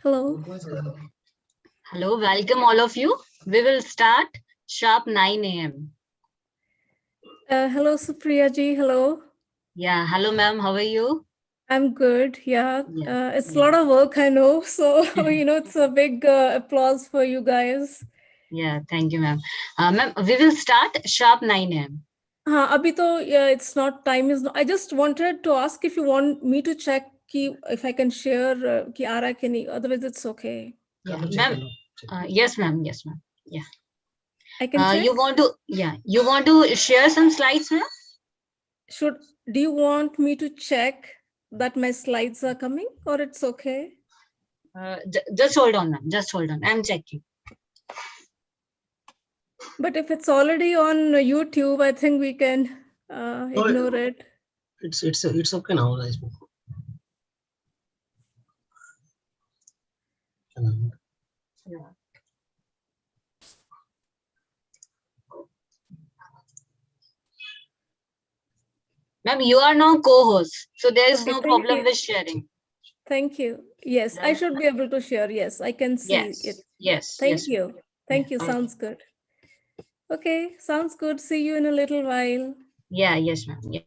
Hello. Hello, welcome all of you. We will start sharp 9 a.m. Hello, Supriya ji. Hello. Yeah, hello ma'am, how are you? I'm good. Yeah. Yeah, It's a lot of work, I know. So, it's a big applause for you guys. yeah, thank you ma'am. Ma'am, we will start sharp 9 a.m. Abhi to, yeah, it's not, time is not. I just wanted to ask if you want me to check if I can share ki aa raha hai ki nahi. Otherwise, it's okay. Yeah, ma'am. Yes, ma'am. Yes, ma'am. Yeah. I can check? You want to share some slides, ma'am? Do you want me to check that my slides are coming or it's okay? Just hold on, ma'am. Just hold on. I'm checking. But if it's already on YouTube, I think we can ignore it. It's okay now. Yeah. Ma'am, you are now co-host, so there is no problem with sharing. Thank you. Yes, I should be able to share. Yes, I can see it. Yes. Thank you. Thank you. Sounds good. Okay, sounds good. See you in a little while. Yeah, yes, ma'am. Yeah.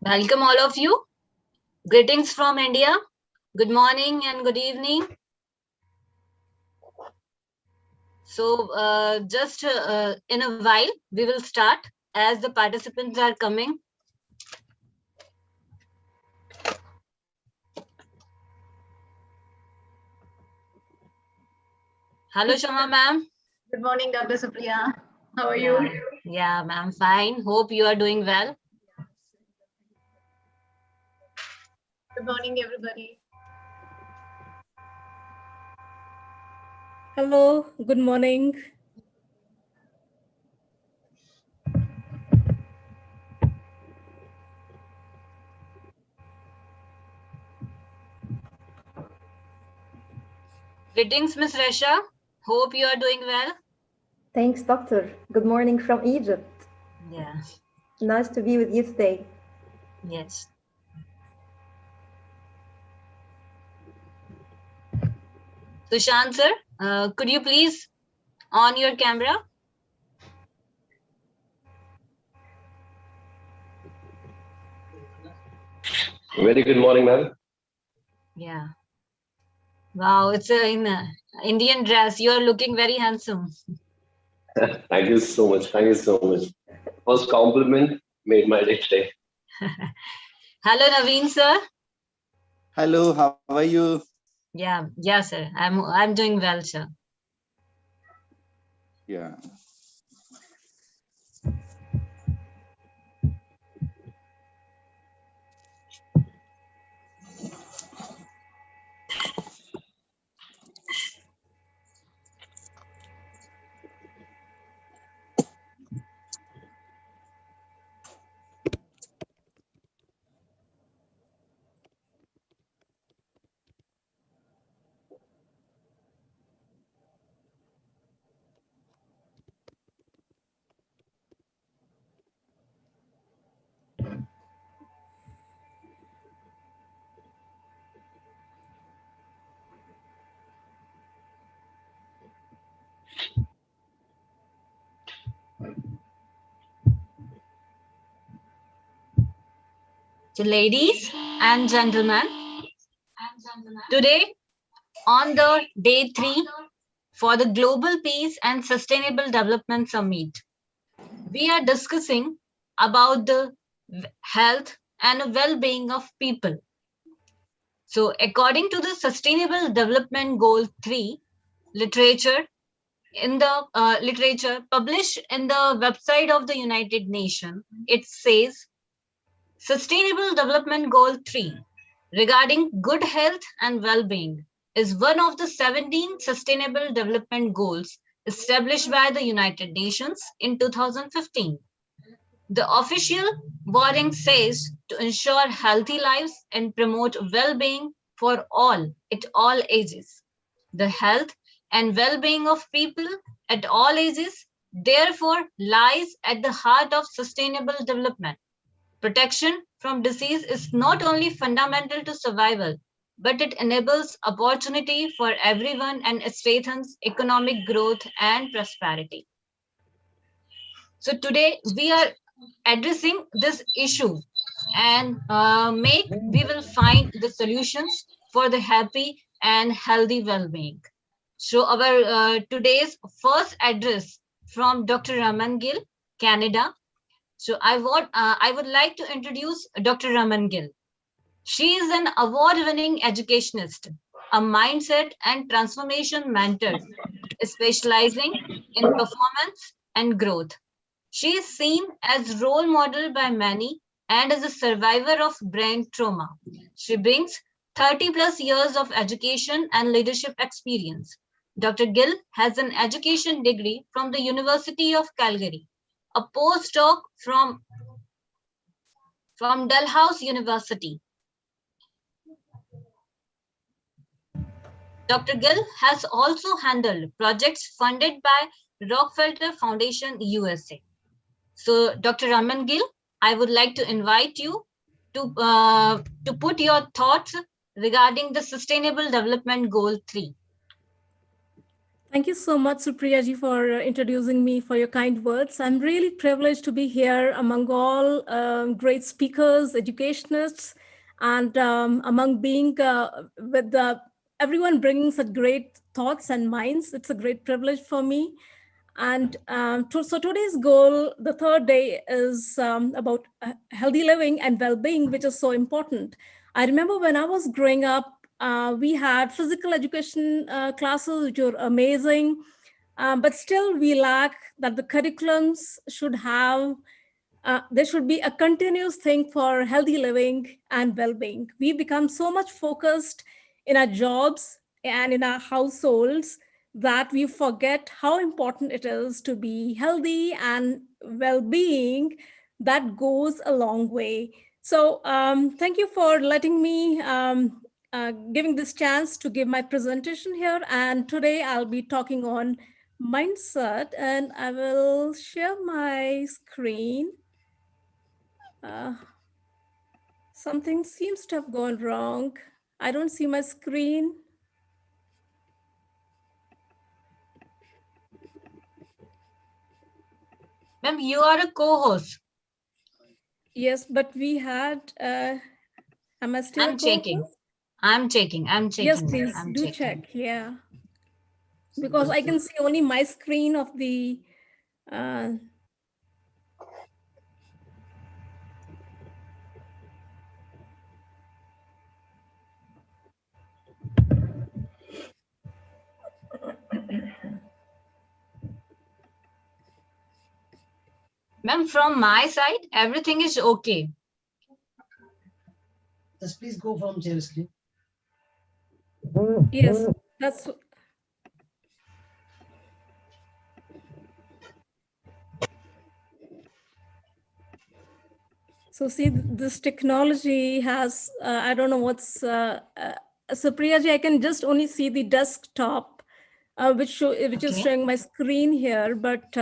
Welcome all of you. Greetings from India. Good morning and good evening. So just in a while, we will start as the participants are coming. Hello, Shama ma'am. Good morning, Dr. Supriya. How are you? Yeah, ma'am, fine. Hope you are doing well. Good morning, everybody. Hello, good morning. Greetings, Miss Resha. Hope you are doing well. Thanks, Doctor. Good morning from Egypt. Yeah. Nice to be with you today. Yes. Sushant sir, could you please on your camera? Very good morning, ma'am. Yeah. Wow, it's in Indian dress. You are looking very handsome. Thank you so much. Thank you so much. First compliment made my day today. Hello, Naveen sir. Hello, how are you? Yeah, sir. I'm doing well, sir. Yeah. So, ladies and gentlemen, today on the day 3 for the Global Peace and Sustainable Development Summit, we are discussing about the health and well-being of people. So, according to the Sustainable Development Goal 3 literature, in the literature published in the website of the United Nations, it says Sustainable Development Goal 3 regarding good health and well-being is one of the 17 Sustainable Development Goals established by the United Nations in 2015. The official wording says to ensure healthy lives and promote well-being for all at all ages. The health and well-being of people at all ages therefore lies at the heart of sustainable development. Protection from disease is not only fundamental to survival, but it enables opportunity for everyone and strengthens economic growth and prosperity. So today we are addressing this issue and we will find the solutions for the happy and healthy well-being. So our today's first address from Dr. Raman Gill, Canada. So I would like to introduce Dr. Raman Gill. She is an award-winning educationist, a mindset and transformation mentor, specializing in performance and growth. She is seen as role model by many and as a survivor of brain trauma. She brings 30 plus years of education and leadership experience. Dr. Gill has an education degree from the University of Calgary, a postdoc from Dalhousie University. Dr. Gill has also handled projects funded by Rockefeller Foundation USA. So, Dr. Raman Gill, I would like to invite you to put your thoughts regarding the Sustainable Development Goal 3. Thank you so much, Supriya ji, for introducing me, for your kind words. I'm really privileged to be here among all great speakers, educationists, and among being with everyone bringing such great thoughts and minds. It's a great privilege for me. And so today's goal, the third day, is about healthy living and well-being, which is so important. I remember when I was growing up, we had physical education classes, which were amazing, but still we lack that the curriculums should have, there should be a continuous thing for healthy living and well-being. We become so much focused in our jobs and in our households that we forget how important it is to be healthy, and well-being that goes a long way. So thank you for letting me giving this chance to give my presentation here. And today I'll be talking on mindset, and I will share my screen. Something seems to have gone wrong. I don't see my screen. Ma'am, you are a co-host. Yes, but we had, am I still a I'm checking. co-host? I'm checking. Yes, ma'am. please I'm do checking. check. Yeah, because I can see only my screen of the. Uh, Ma'am, from my side, everything is okay. Just please go from share screen. yes, that's. So see, this technology has, I don't know what's, so Priyaji, I can just only see the desktop, which is Okay. showing my screen here, but.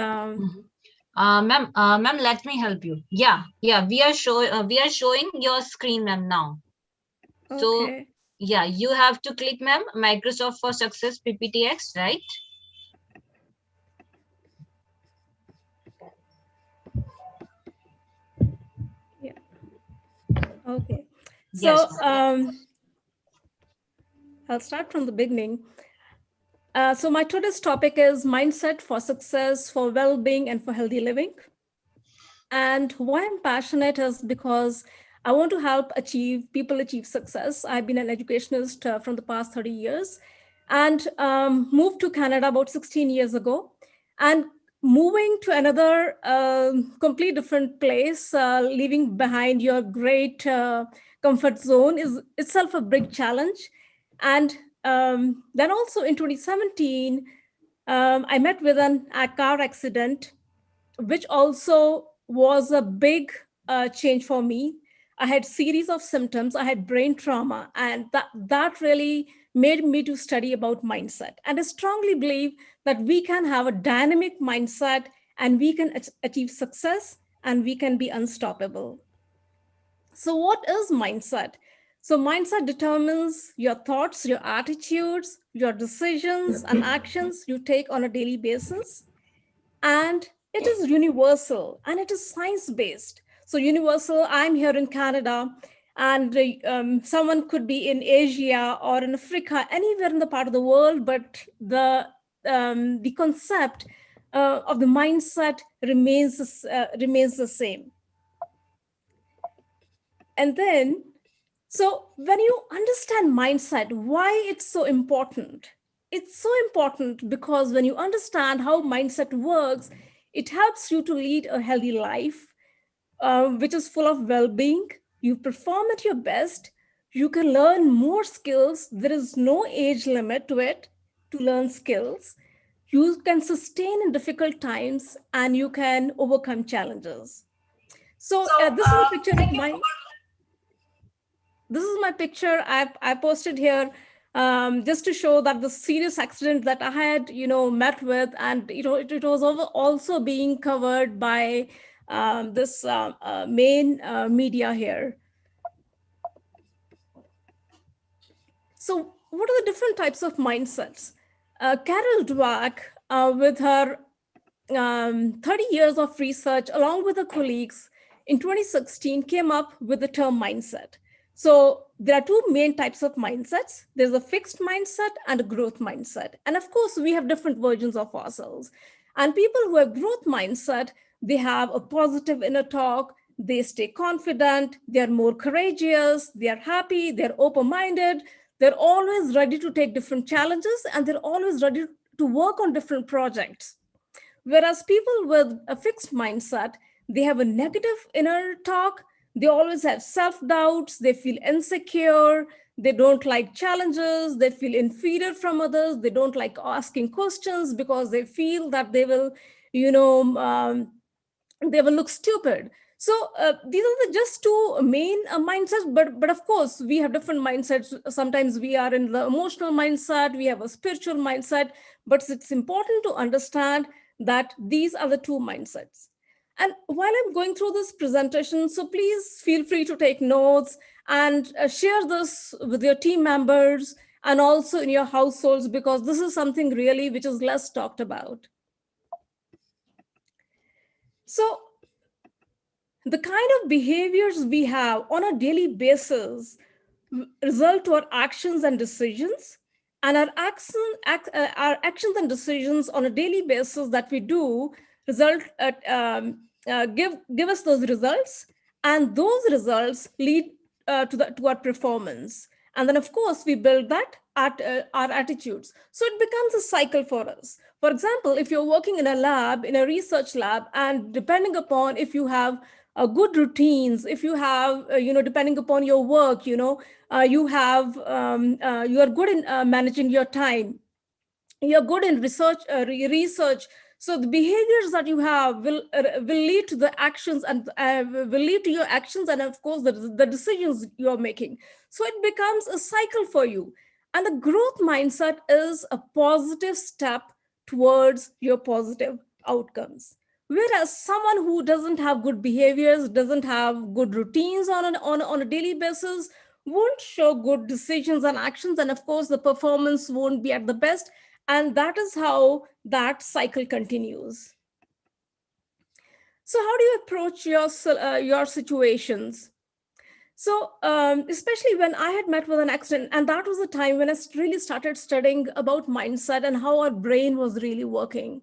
Ma'am, let me help you. Yeah, we are showing your screen, ma'am, now. So, Okay. yeah, you have to click, ma'am, Microsoft for Success PPTX, right? Yeah. Okay. Yes, So I'll start from the beginning. So my today's topic is mindset for success, for well-being, and for healthy living. And why I'm passionate is because I want to help people achieve success. I've been an educationist from the past 30 years, and moved to Canada about 16 years ago. And moving to another complete different place, leaving behind your great comfort zone, is itself a big challenge. And then also in 2017, I met with a car accident, which also was a big change for me. I had series of symptoms. I had brain trauma, and that really made me to study about mindset. And I strongly believe that we can have a dynamic mindset, and we can achieve success, and we can be unstoppable. So what is mindset? So mindset determines your thoughts, your attitudes, your decisions, and actions you take on a daily basis. And it is universal, and it is science based. So universal, I'm here in Canada, and someone could be in Asia or in Africa, anywhere in the part of the world, but the concept of the mindset remains the same. And then, so when you understand mindset, why it's so important? It's so important because when you understand how mindset works, it helps you to lead a healthy life, which is full of well-being. You perform at your best. You can learn more skills. There is no age limit to it to learn skills. You can sustain in difficult times, and you can overcome challenges. So this is a picture of my. This is my picture I posted here, just to show that the serious accident that I had, met with, and it was also being covered by this main media here. So what are the different types of mindsets? Carol Dweck, with her 30 years of research, along with her colleagues, in 2016 came up with the term mindset. So there are two main types of mindsets. There's a fixed mindset and a growth mindset. And of course, we have different versions of ourselves. And people who have growth mindset, they have a positive inner talk, they stay confident, they're more courageous, they're happy, they're open-minded, they're always ready to take different challenges, and they're always ready to work on different projects. Whereas people with a fixed mindset, they have a negative inner talk, they always have self-doubts, they feel insecure, they don't like challenges, they feel inferior from others, they don't like asking questions because they feel that they will, they will look stupid. So these are the just two main mindsets, but of course we have different mindsets. Sometimes we are in the emotional mindset, we have a spiritual mindset, but it's important to understand that these are the two mindsets. And while I'm going through this presentation, so please feel free to take notes and share this with your team members and also in your households, because this is something really which is less talked about. So the kind of behaviors we have on a daily basis result to our actions and decisions, and our actions and decisions on a daily basis that we do result at, give us those results, and those results lead to our performance. And then of course we build that at our attitudes. So it becomes a cycle for us. For example, if you're working in a lab, in a research lab, and depending upon if you have good routines, if you have, depending upon your work, you have, you are good in managing your time, you're good in research. So the behaviors that you have will lead to the actions, and will lead to your actions, and of course the decisions you're making. So it becomes a cycle for you. And the growth mindset is a positive step towards your positive outcomes. Whereas someone who doesn't have good behaviors, doesn't have good routines on a daily basis, won't show good decisions and actions, and of course the performance won't be at the best. And that is how that cycle continues. So how do you approach your situations? So especially when I had met with an accident, and that was the time when I really started studying about mindset and how our brain was really working.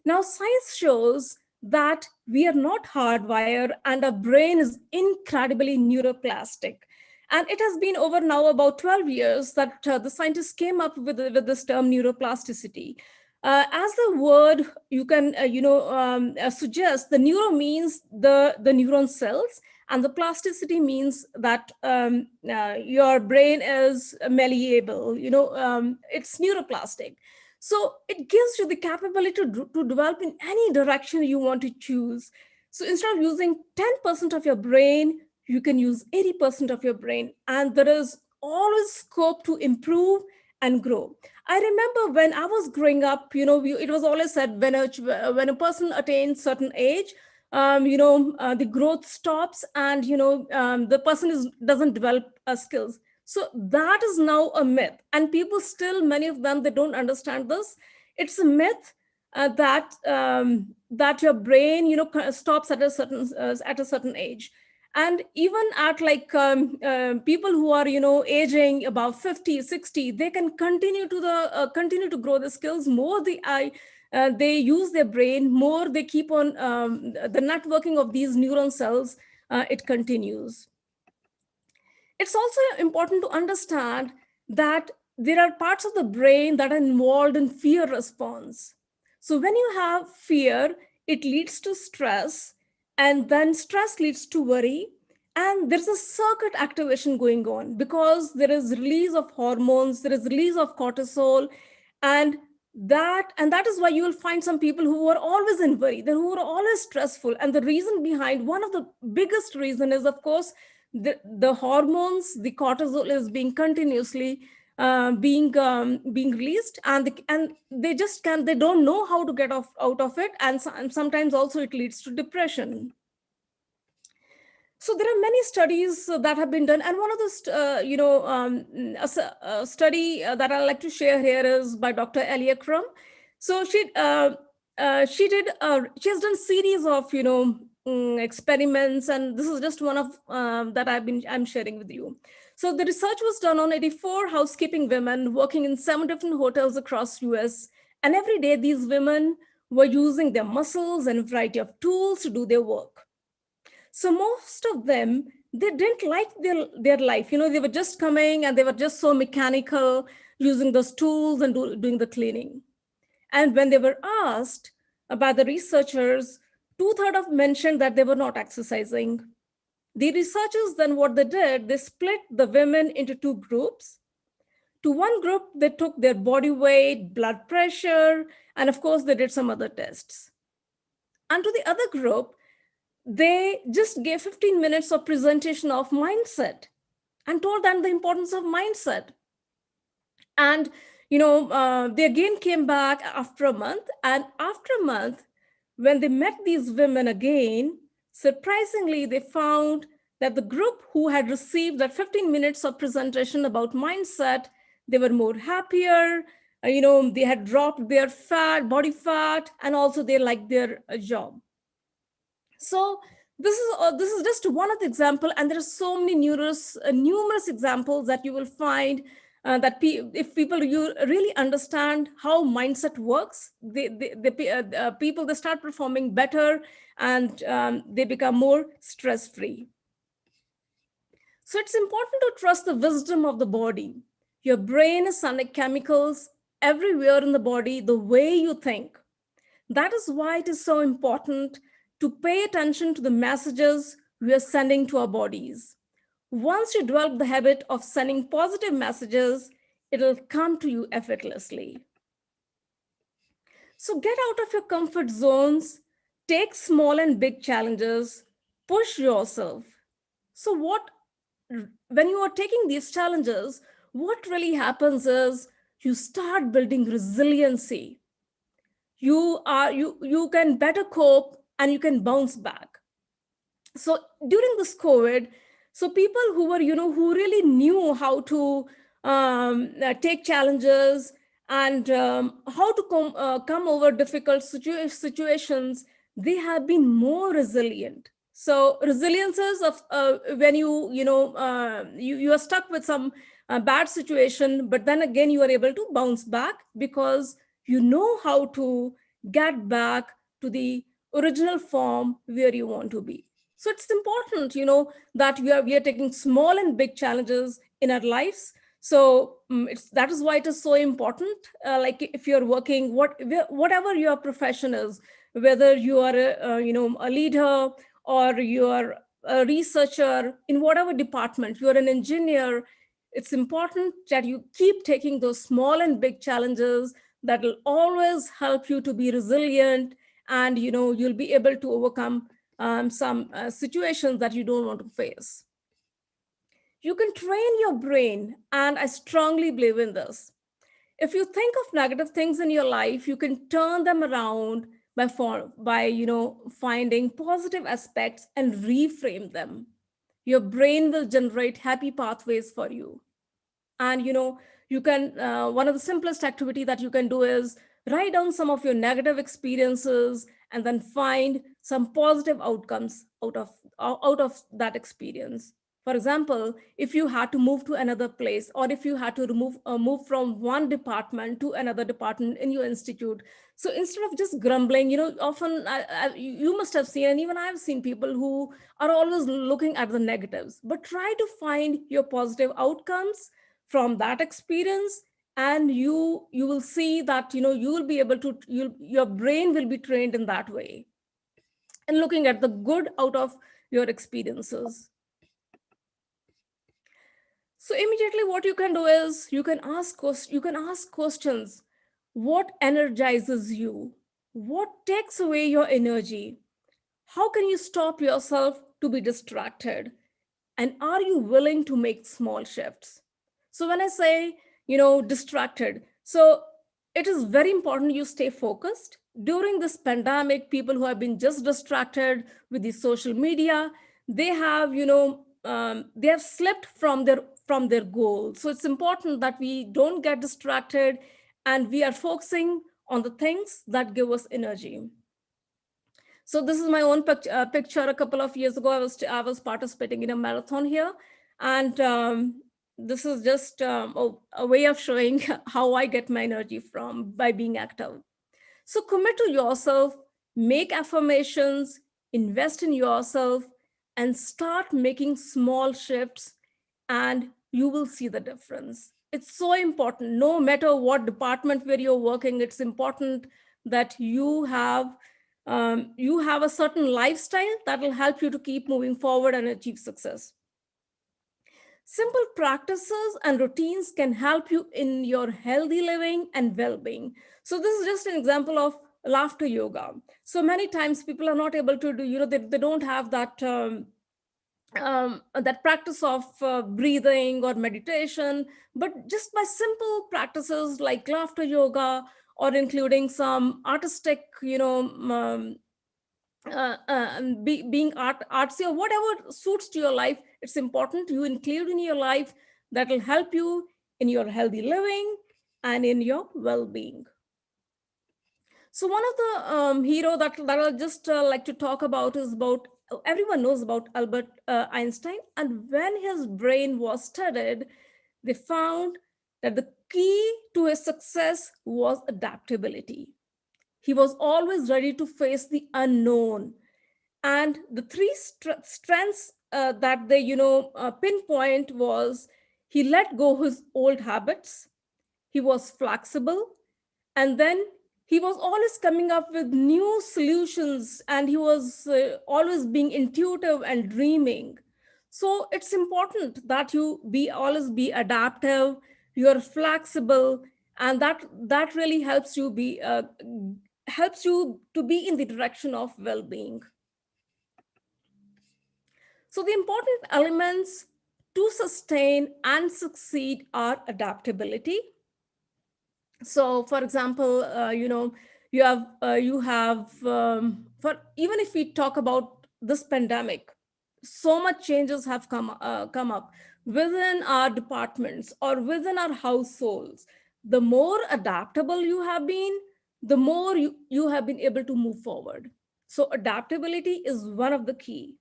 Now, science shows that we are not hardwired, and our brain is incredibly neuroplastic. And it has been over now about 12 years that the scientists came up with this term neuroplasticity. As the word you can suggest, the neuro means the neuron cells, and the plasticity means that your brain is malleable. It's neuroplastic. So it gives you the capability to develop in any direction you want to choose. So instead of using 10% of your brain, you can use 80% of your brain. And there is always scope to improve and grow. I remember when I was growing up, it was always said when a person attains certain age, the growth stops, and the person doesn't develop skills. So that is now a myth, and people still, many of them, they don't understand this. It's a myth that your brain stops at a certain age. And even at people who are aging about 50, 60, they can continue to grow the skills more. They use their brain more, they keep on the networking of these neuron cells, it continues. It's also important to understand that there are parts of the brain that are involved in fear response. So when you have fear, it leads to stress, and then stress leads to worry. And there's a circuit activation going on because there is release of hormones, there is release of cortisol, and that is why you will find some people who are always in worry, who are always stressful. And the reason behind, one of the biggest reason is, of course, the hormones, the cortisol is being continuously being released, and they just they don't know how to get out of it, and sometimes also it leads to depression. So there are many studies that have been done, and one of the a study that I like to share here is by Dr. Elia Crum. So she has done series of experiments, and this is just one of that I'm sharing with you. So the research was done on 84 housekeeping women working in 7 different hotels across US, and every day these women were using their muscles and a variety of tools to do their work. So most of them, they didn't like their life. They were just coming and they were just so mechanical, using those tools and doing the cleaning. And when they were asked by the researchers, 2/3 of mentioned that they were not exercising. The researchers then what they did, they split the women into 2 groups. To one group, they took their body weight, blood pressure, and of course, they did some other tests. And to the other group, they just gave 15 minutes of presentation of mindset and told them the importance of mindset. And they again came back after a month, and after a month, when they met these women again, surprisingly they found that the group who had received that 15 minutes of presentation about mindset, they were more happier, they had dropped their body fat, and also they liked their job. So this is just one of the example, and there are so many numerous examples that you will find that if people you really understand how mindset works, people they start performing better, and they become more stress free. So it's important to trust the wisdom of the body. Your brain is sending chemicals everywhere in the body the way you think. That is why it is so important to pay attention to the messages we are sending to our bodies. Once you develop the habit of sending positive messages, it'll come to you effortlessly. So get out of your comfort zones, take small and big challenges, push yourself. So when you are taking these challenges, what really happens is you start building resiliency. You can better cope and you can bounce back. So during this COVID, so people who were who really knew how to take challenges and how to come over difficult situations, they have been more resilient. So resilience is of when you are stuck with some bad situation, but then again you are able to bounce back because you know how to get back to the original form where you want to be. So it's important, that we are taking small and big challenges in our lives. So that is why it is so important. Like if you're working, whatever your profession is, whether you are a leader or you are a researcher in whatever department, you are an engineer, it's important that you keep taking those small and big challenges that will always help you to be resilient, and you'll be able to overcome some situations that you don't want to face. You can train your brain, and I strongly believe in this. If you think of negative things in your life, you can turn them around by finding positive aspects and reframe them. Your brain will generate happy pathways for you. And you can one of the simplest activity that you can do is write down some of your negative experiences and then find some positive outcomes out of that experience. For example, if you had to move to another place, or if you had to move from one department to another department in your institute, so instead of just grumbling, often you must have seen, and even I've seen people who are always looking at the negatives, but try to find your positive outcomes from that experience, and you will see that you will be able to your brain will be trained in that way, and looking at the good out of your experiences. So immediately what you can do is you can ask questions. What energizes you? What takes away your energy? How can you stop yourself to be distracted? And are you willing to make small shifts? So when I say, distracted, so it is very important you stay focused. During this pandemic, people who have been just distracted with the social media, they have, they have slipped from their goal. So it's important that we don't get distracted and we are focusing on the things that give us energy. So this is my own picture. A couple of years ago, I was participating in a marathon here, and this is just a way of showing how I get my energy from by being active. So commit to yourself, make affirmations, invest in yourself, and start making small shifts, and you will see the difference. It's so important. No matter what department where you're working, it's important that you have a certain lifestyle that will help you to keep moving forward and achieve success. Simple practices and routines can help you in your healthy living and well-being. So this is just an example of laughter yoga. So many times people are not able to do, they don't have that practice of breathing or meditation, but just by simple practices like laughter yoga or including some artistic, being artsy or whatever suits to your life, it's important you include in your life. That will help you in your healthy living and in your well-being. So one of the hero that I'll just like to talk about is about, everyone knows about Albert Einstein. And when his brain was studied, they found that the key to his success was adaptability. He was always ready to face the unknown. And the three strengths that they pinpoint was: he let go his old habits, he was flexible, and then he was always coming up with new solutions, and he was always being intuitive and dreaming. So it's important that you always be adaptive, you're flexible, and that really helps you to be in the direction of well-being. So the important elements to sustain and succeed are adaptability. So, for example, you have for even if we talk about this pandemic, so much changes have come up within our departments or within our households. The more adaptable you have been, the more you have been able to move forward. So adaptability is one of the key.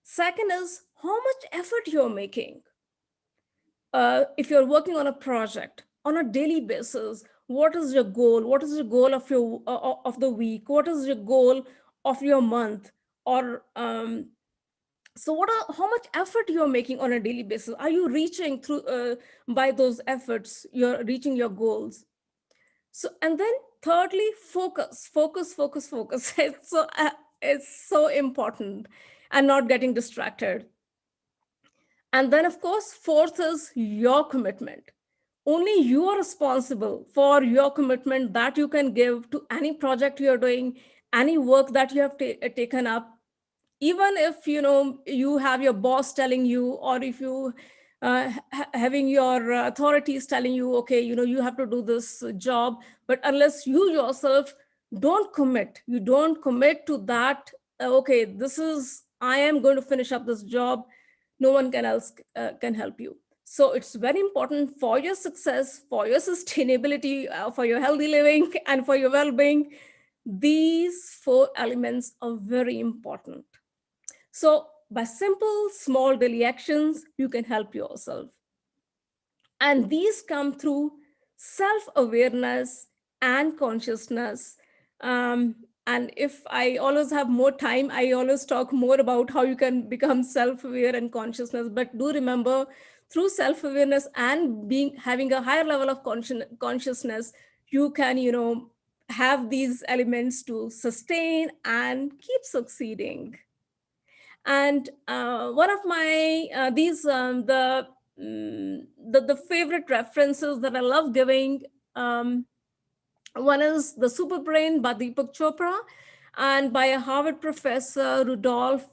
Second is how much effort you're making. If you're working on a project on a daily basis, what is your goal? What is the goal of your of the week? What is your goal of your month? Or so how much effort you're making on a daily basis? Are you reaching through by those efforts? You're reaching your goals. So, and then thirdly, focus. It's so important, and not getting distracted. And then, of course, fourth is your commitment. Only you are responsible for your commitment that you can give to any project you're doing, any work that you have taken up. Even if you have your boss telling you, or if you having your authorities telling you, okay, you have to do this job, but unless you yourself you don't commit to that, okay, I am going to finish up this job, no one else can help you. So it's very important for your success, for your sustainability, for your healthy living, and for your well-being. These four elements are very important. So by simple, small daily actions, you can help yourself. And these come through self-awareness and consciousness. And if I always have more time, I always talk more about how you can become self-aware and consciousness. But do remember, through self-awareness and having a higher level of consciousness, you can, have these elements to sustain and keep succeeding. And one of my the favorite references that I love giving, one is The Superbrain by Deepak Chopra, and by a Harvard professor, Rudolph.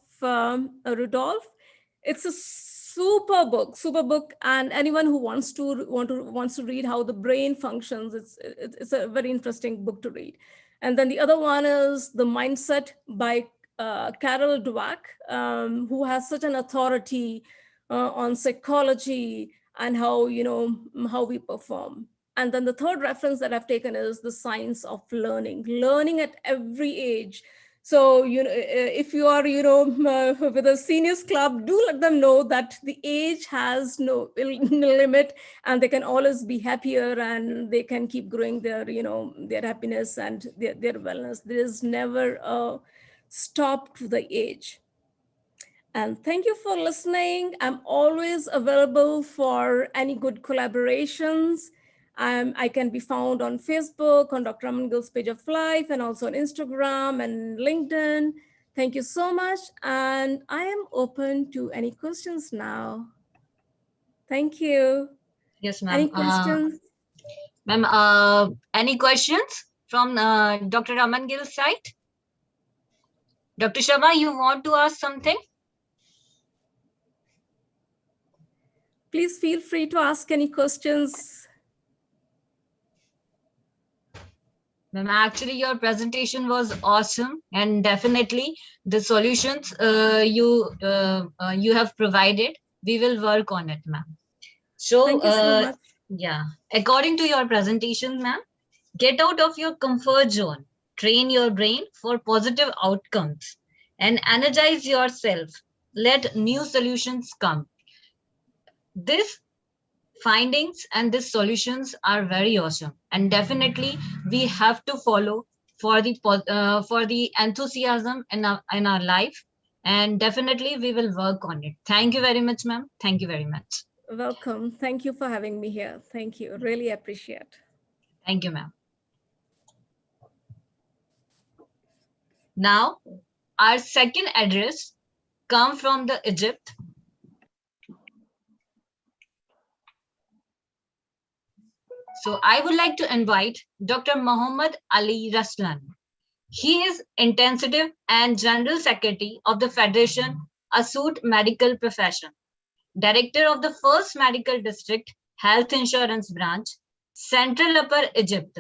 It's a super book, and anyone who wants to read how the brain functions, it's a very interesting book to read. And then the other one is The Mindset by Carol Dweck, who has such an authority on psychology and how, how we perform. And then the third reference that I've taken is the science of learning at every age. So, if you are, with a seniors club, do let them know that the age has no limit, and they can always be happier, and they can keep growing their, their happiness and their wellness. There is never a stop to the age. And thank you for listening. I'm always available for any good collaborations. I can be found on Facebook, on Dr. Raman Gill's Page of Life, and also on Instagram and LinkedIn. Thank you so much. And I am open to any questions now. Thank you. Yes, Any ma'am. questions? Ma'am, any questions from Dr. Raman Gill's side? Dr. Sharma, you want to ask something? Please feel free to ask any questions. Ma'am, actually, your presentation was awesome, and definitely the solutions you have provided, we will work on it, ma'am. So, Thank you so much. yeah, according to your presentation, ma'am, get out of your comfort zone, train your brain for positive outcomes, and energize yourself. Let new solutions come. This findings and these solutions are very awesome, and definitely we have to follow for the enthusiasm in our life, and definitely we will work on it. Thank you very much, ma'am. Thank you very much. Welcome. Thank you for having me here. Thank you. Really appreciate. Thank you, ma'am. Now, our second address come from the Egypt. So I would like to invite Dr. Muhammad Ali Raslan. He is Intensive and General Secretary of the Federation Asut Medical Profession, Director of the First Medical District Health Insurance Branch, Central Upper Egypt,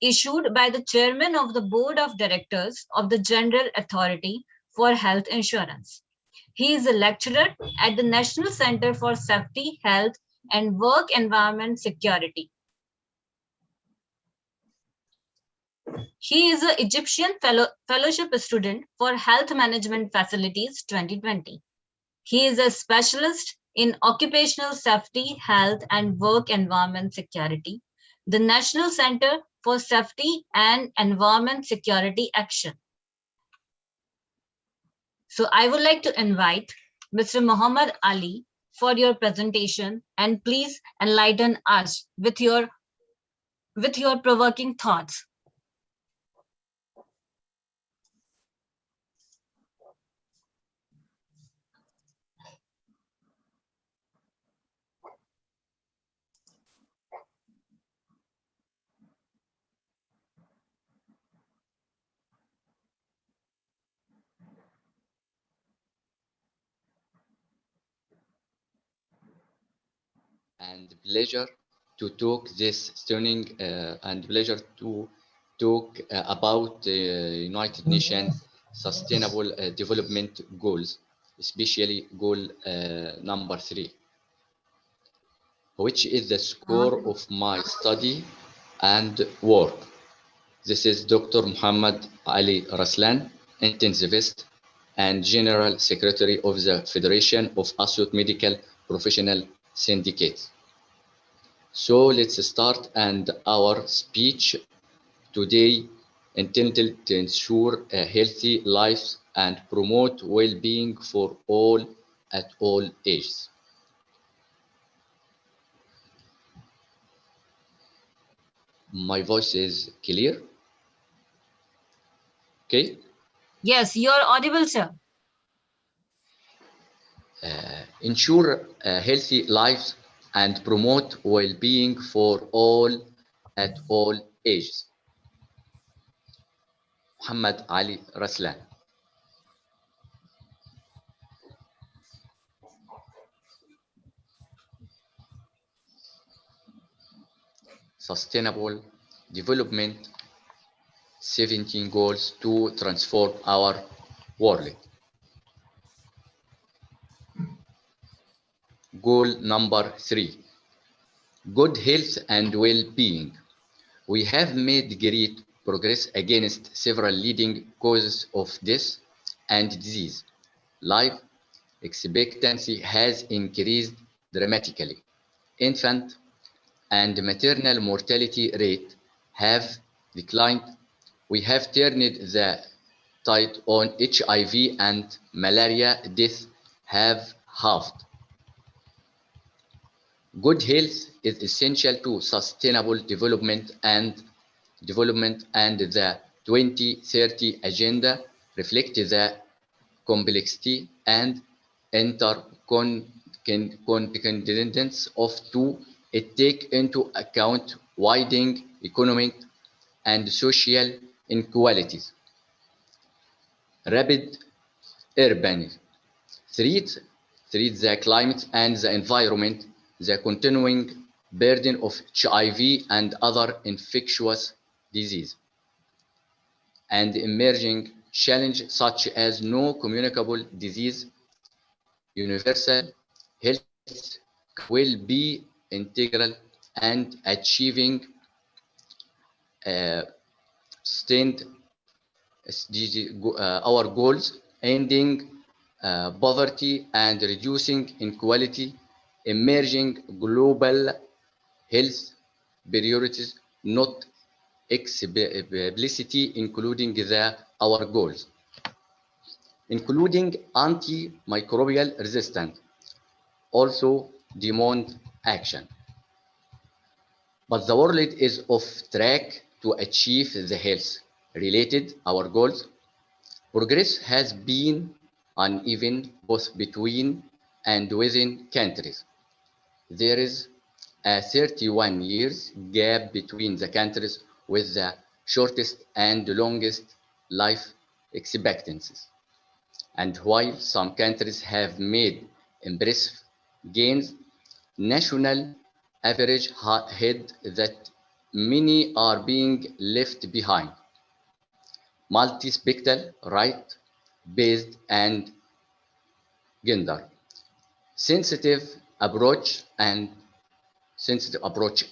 issued by the Chairman of the Board of Directors of the General Authority for Health Insurance. He is a lecturer at the National Center for Safety, Health and Work Environment Security. He is an Egyptian fellowship student for Health Management Facilities 2020. He is a specialist in occupational safety, health, and work environment security, the National Center for Safety and Environment Security Action. So I would like to invite Mr. Muhammad Ali for your presentation, and please enlighten us with your provoking thoughts. And pleasure to talk this stunning and pleasure to talk about the United Nations Sustainable Development Goals, especially goal number 3, which is the score of my study and work. This is Dr. Muhammad Ali Raslan, intensivist and General Secretary of the Federation of Asut Medical Professional Syndicates. So let's start, and our speech today intended to ensure a healthy life and promote well-being for all at all ages. My voice is clear? Okay. Yes, you are audible, sir. Ensure a healthy life and promote well-being for all at all ages. Muhammad Ali Raslan. Sustainable Development 17 goals to transform our world. Goal number 3, good health and well-being. We have made great progress against several leading causes of death and disease. Life expectancy has increased dramatically. Infant and maternal mortality rate have declined. We have turned the tide on HIV and malaria deaths have halved. Good health is essential to sustainable development and the 2030 agenda reflect the complexity and interdependence of two. It take into account widening economic and social inequalities, rapid urban threats, the climate and the environment, the continuing burden of HIV and other infectious disease, and emerging challenges such as no communicable disease. Universal health will be integral and achieving sustained our goals, ending poverty and reducing inequality, emerging global health priorities, not explicitly including our goals, including antimicrobial resistance, also demand action. But the world is off track to achieve the health related our goals. Progress has been uneven both between and within countries. There is a 31 years gap between the countries with the shortest and longest life expectancies. And while some countries have made impressive gains, national average head that many are being left behind. Multi-spectral, right-based and gender sensitive approach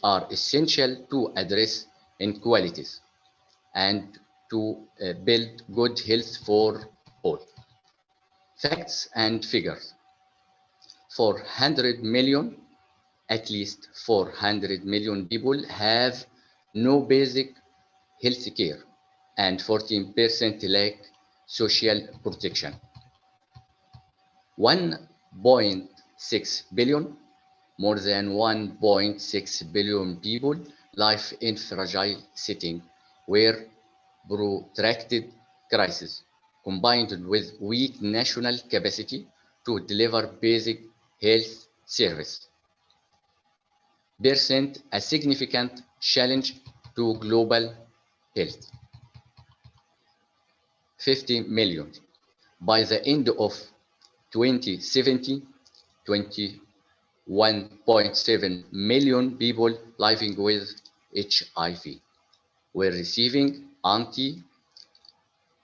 are essential to address inequalities and to build good health for all. Facts and figures. 400 million, at least 400 million people have no basic health care and 14% lack social protection. 1.6 billion, more than 1.6 billion people live in fragile setting where protracted crisis combined with weak national capacity to deliver basic health service present a significant challenge to global health. 50 million. By the end of 2070, 21.7 million people living with HIV were receiving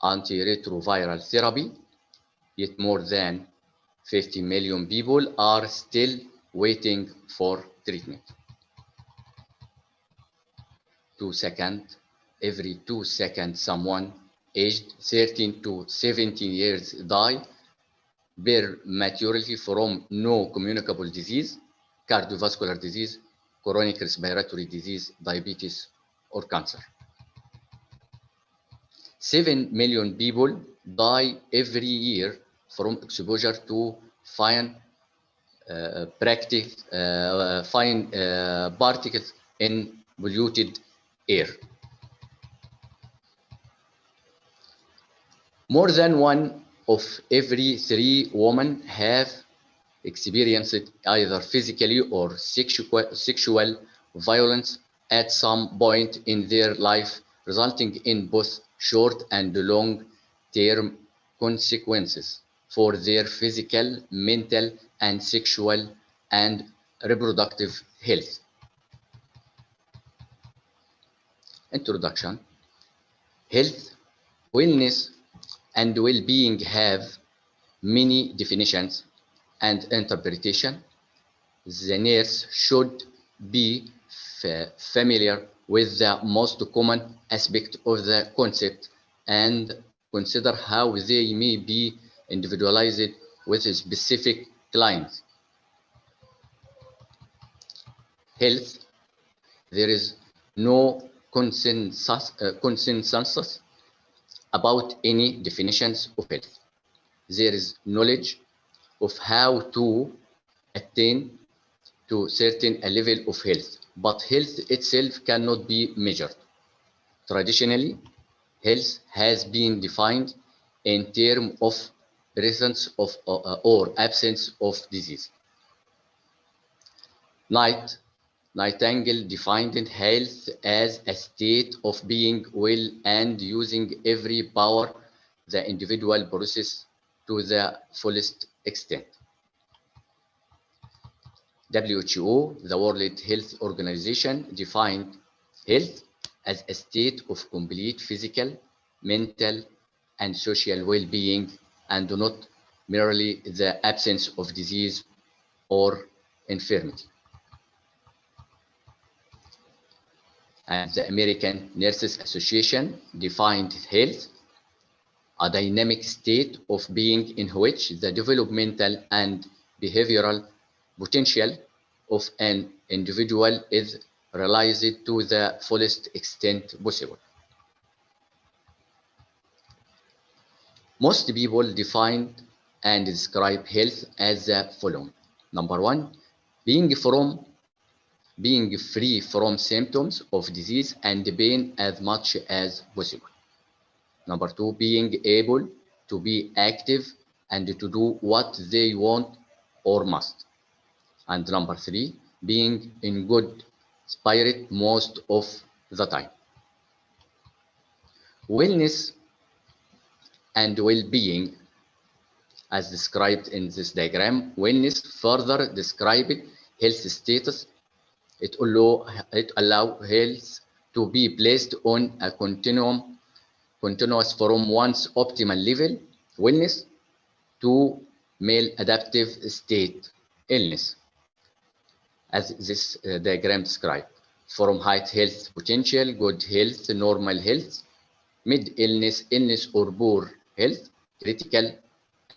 antiretroviral therapy, yet more than 50 million people are still waiting for treatment. 2 seconds, every 2 seconds, someone aged 13 to 17 years die prematurely from no communicable disease, cardiovascular disease, chronic respiratory disease, diabetes, or cancer. 7 million people die every year from exposure to fine particles in polluted air. More than one of every 3 women have experienced either physically or sexual violence at some point in their life, resulting in both short and long-term consequences for their physical, mental, and sexual and reproductive health. Introduction. Health, wellness, and well-being have many definitions and interpretation. The nurse should be familiar with the most common aspect of the concept and consider how they may be individualized with specific clients. Health, there is no consensus about any definitions of health. There is knowledge of how to attain to certain a level of health, but health itself cannot be measured. Traditionally, health has been defined in terms of presence of or absence of disease. Nightingale defined health as a state of being well and using every power the individual possesses to the fullest extent. WHO, the World Health Organization, defined health as a state of complete physical, mental, and social well-being, and not merely the absence of disease or infirmity. And the American Nurses Association defined health a dynamic state of being in which the developmental and behavioral potential of an individual is realized to the fullest extent possible. Most people define and describe health as the following. Number one, being free from symptoms of disease and pain as much as possible. Number two, being able to be active and to do what they want or must. And number three, being in good spirit most of the time. Wellness and well-being, as described in this diagram, wellness further described health status. It allow health to be placed on a continuous from one's optimal level, wellness, to maladaptive state, illness, as this diagram described, from high health potential, good health, normal health, mid-illness, illness or poor health, critical,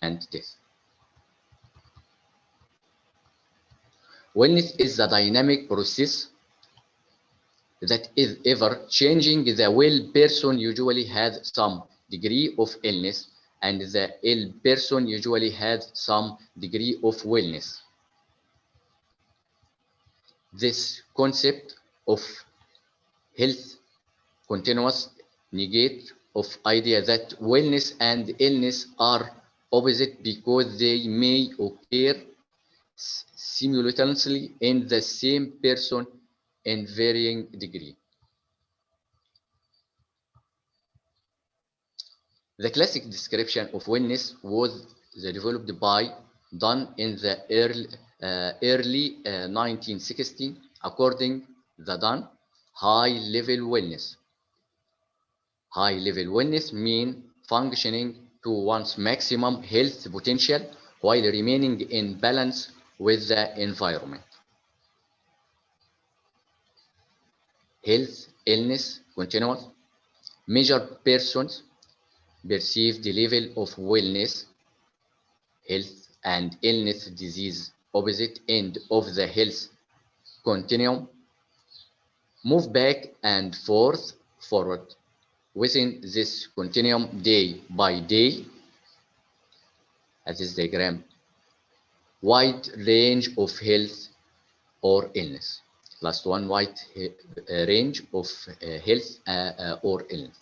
and death. Wellness is a dynamic process that is ever changing. The well person usually has some degree of illness, and the ill person usually has some degree of wellness. This concept of health continuous negate of idea that wellness and illness are opposite because they may occur simultaneously in the same person in varying degree. The classic description of wellness was developed by Dunn in the early 1960s. According to Dunn, high-level wellness. High-level wellness means functioning to one's maximum health potential while remaining in balance with the environment. Health, illness, continuous. Measured persons perceive the level of wellness, health, and illness disease opposite end of the health continuum, move back and forward within this continuum day by day, as this diagram, wide range of health or illness. Last one, wide range of health or illness.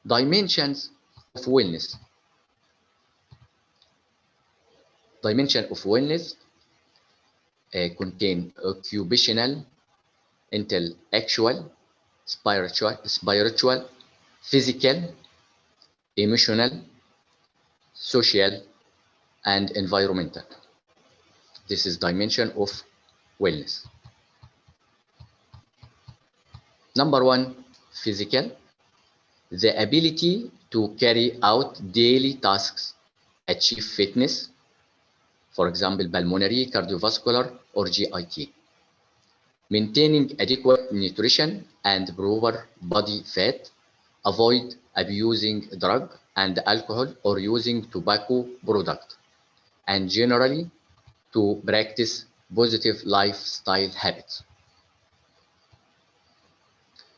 Dimensions of wellness. Dimension of wellness contain occupational, intellectual, spiritual, physical, emotional, social, and environmental. This is dimension of wellness. Number one, physical, the ability to carry out daily tasks, achieve fitness, for example, pulmonary, cardiovascular, or GIT. Maintaining adequate nutrition and proper body fat, avoid abusing drug and alcohol or using tobacco product, and generally to practice positive lifestyle habits.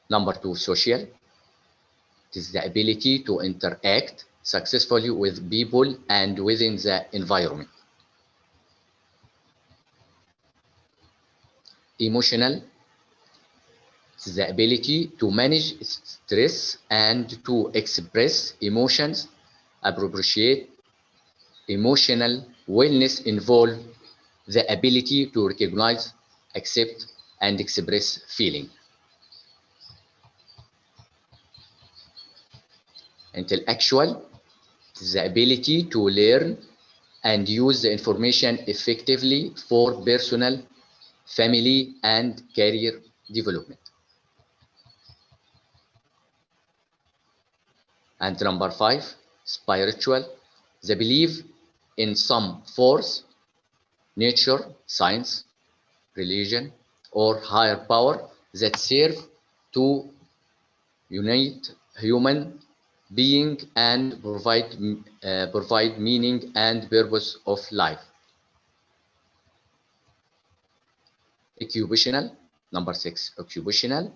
Number two, social. It is the ability to interact successfully with people and within the environment. Emotional. It is the ability to manage stress and to express emotions, appropriate emotional wellness involve the ability to recognize, accept, and express feeling. Intellectual is the ability to learn and use the information effectively for personal, family, and career development. And number five, spiritual, the belief in some force, nature, science, religion, or higher power that serve to unite human being and provide meaning and purpose of life. Occupational, number six, occupational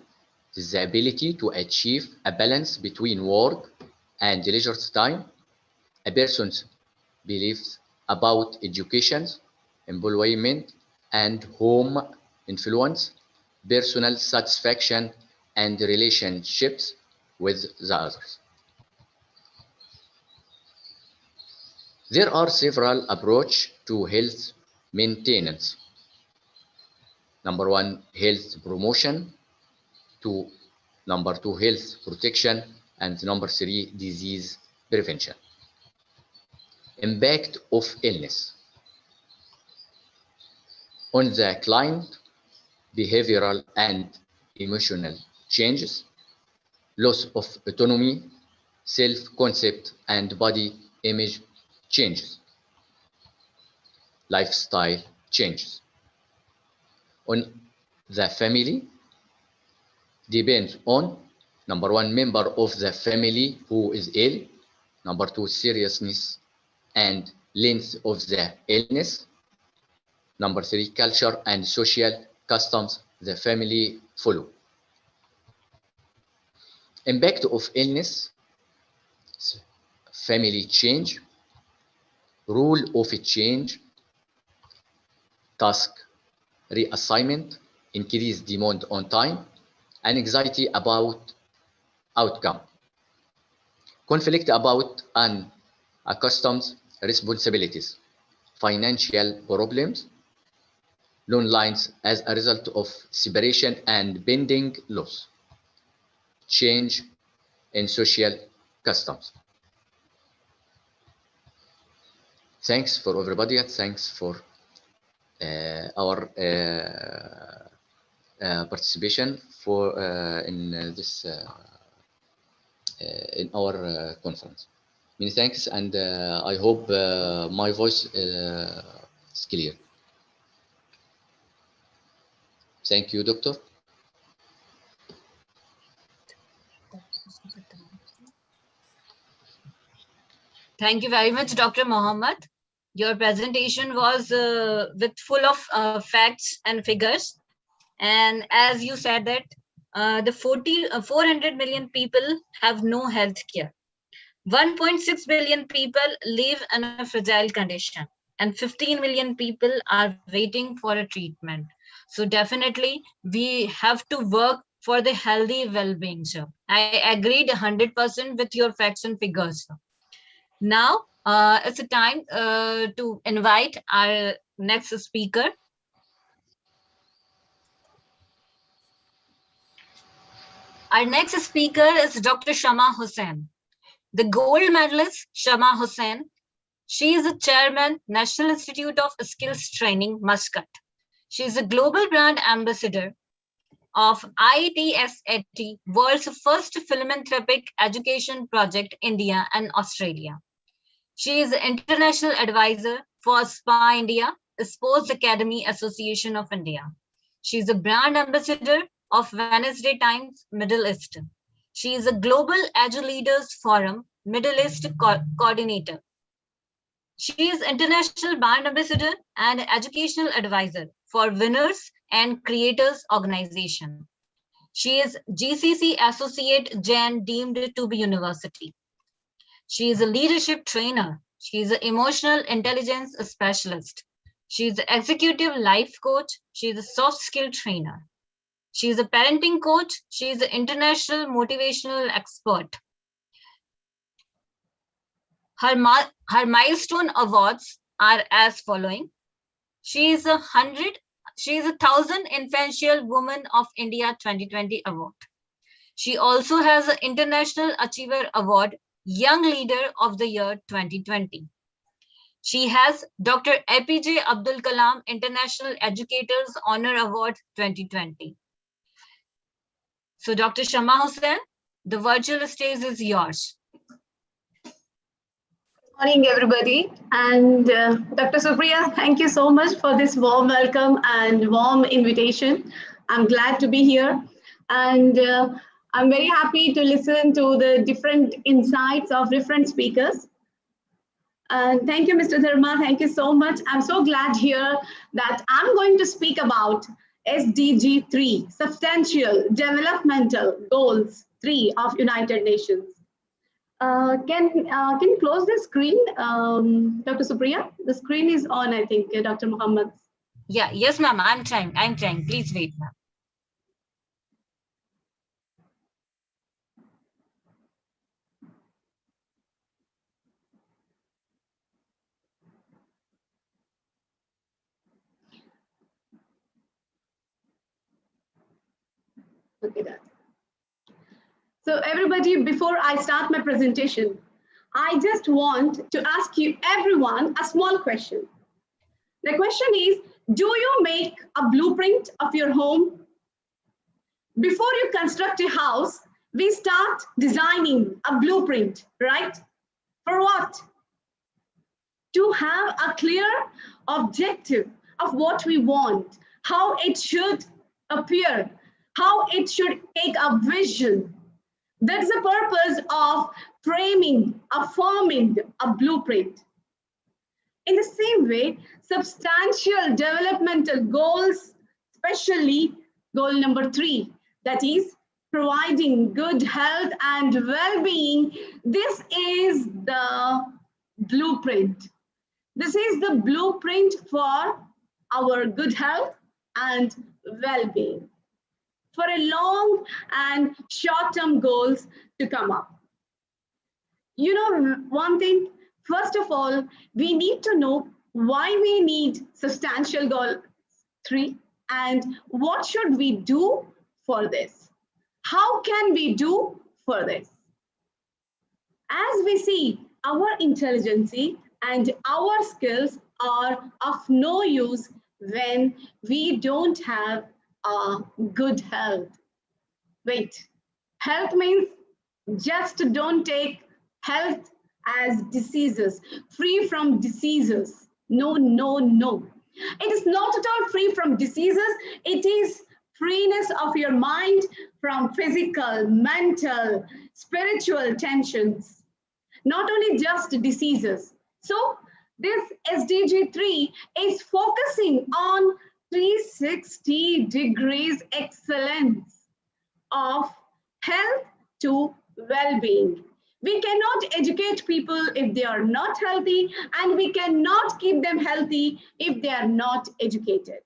is the ability to achieve a balance between work and leisure time. A person's beliefs about education, employment, and home influence, personal satisfaction, and relationships with the others. There are several approaches to health maintenance. Number one, health promotion. Number two, health protection. And number three, disease prevention. Impact of illness on the client, behavioral and emotional changes, loss of autonomy, self-concept and body image changes, lifestyle changes. On the family, depends on number one, member of the family who is ill, number two, seriousness and length of the illness, number three, culture and social customs the family follow. Impact of illness, family change, rule of change, task reassignment, increased demand on time, and anxiety about outcome, conflict about unaccustomed responsibilities, financial problems, loan lines as a result of separation and pending loss, change in social customs. Thanks for everybody, and thanks for our participation for in this in our conference. Many thanks, and I hope my voice is clear. Thank you, Doctor. Thank you very much, Dr. Mohammed. Your presentation was with full of facts and figures. And as you said that the 400 million people have no health care. 1.6 billion people live in a fragile condition, and 15 million people are waiting for a treatment. So definitely we have to work for the healthy well-being, sir. I agreed 100% with your facts and figures, sir. Now it's a time to invite our next speaker. Our next speaker is Dr. Shama Hussain. The gold medalist Shama Hussain. She is the chairman, National Institute of Skills Training, Muscat. She is a global brand ambassador of ITSAT, world's first philanthropic education project, India and Australia. She is the international advisor for SPA India, the Sports Academy Association of India. She is a brand ambassador of Wednesday Times Middle East. She is a Global Agile Leaders Forum Middle East coordinator. She is international brand ambassador and educational advisor for Winners and Creators Organization. She is GCC Associate Jain deemed to be university. She is a leadership trainer. She is an emotional intelligence specialist. She is an executive life coach. She is a soft skill trainer. She is a parenting coach. She is an international motivational expert. Her milestone awards are as following. She is a 1000 Influential Woman of India 2020 award. She also has an International Achiever Award, Young Leader of the Year 2020. She has Dr. APJ Abdul Kalam International Educators Honor Award 2020. So Dr. Shama Hussain, the virtual stage is yours. Morning, everybody. And Dr. Supriya, thank you so much for this warm welcome and warm invitation. I'm glad to be here. And I'm very happy to listen to the different insights of different speakers. And thank you, Mr. Dharma. Thank you so much. I'm so glad here that I'm going to speak about SDG 3, Substantial Developmental Goals 3 of United Nations. Can you close the screen, Dr. Supriya? The screen is on, I think, Dr. Muhammad. Yeah, yes, ma'am. I'm trying. Please wait, ma'am. Okay, that. So everybody, before I start my presentation, I just want to ask you everyone a small question. The question is, do you make a blueprint of your home? Before you construct a house, we start designing a blueprint, right? For what? To have a clear objective of what we want, how it should appear, how it should take a vision. That's the purpose of framing, forming a blueprint. In the same way, substantial developmental goals, especially goal number 3, that is providing good health and well-being, this is the blueprint. This is the blueprint for our good health and well-being, for a long and short-term goals to come up. You know one thing, first of all, we need to know why we need substantial goal 3 and what should we do for this? How can we do for this? As we see, our intelligence and our skills are of no use when we don't have a good health. Wait, health means just don't take health as diseases, free from diseases. No, no, no. It is not at all free from diseases. It is freeness of your mind from physical, mental, spiritual tensions, not only just diseases. So this SDG 3 is focusing on 360 degrees excellence of health to well-being. We cannot educate people if they are not healthy, and we cannot keep them healthy if they are not educated.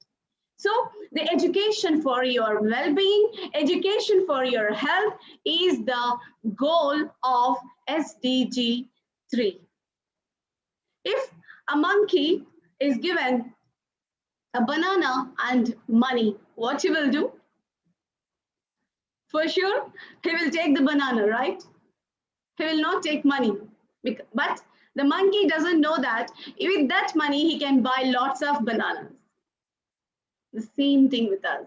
So the education for your well-being, education for your health is the goal of SDG 3. If a monkey is given a banana and money, what he will do? For sure, he will take the banana, right? He will not take money. But the monkey doesn't know that with that money, he can buy lots of bananas. The same thing with us.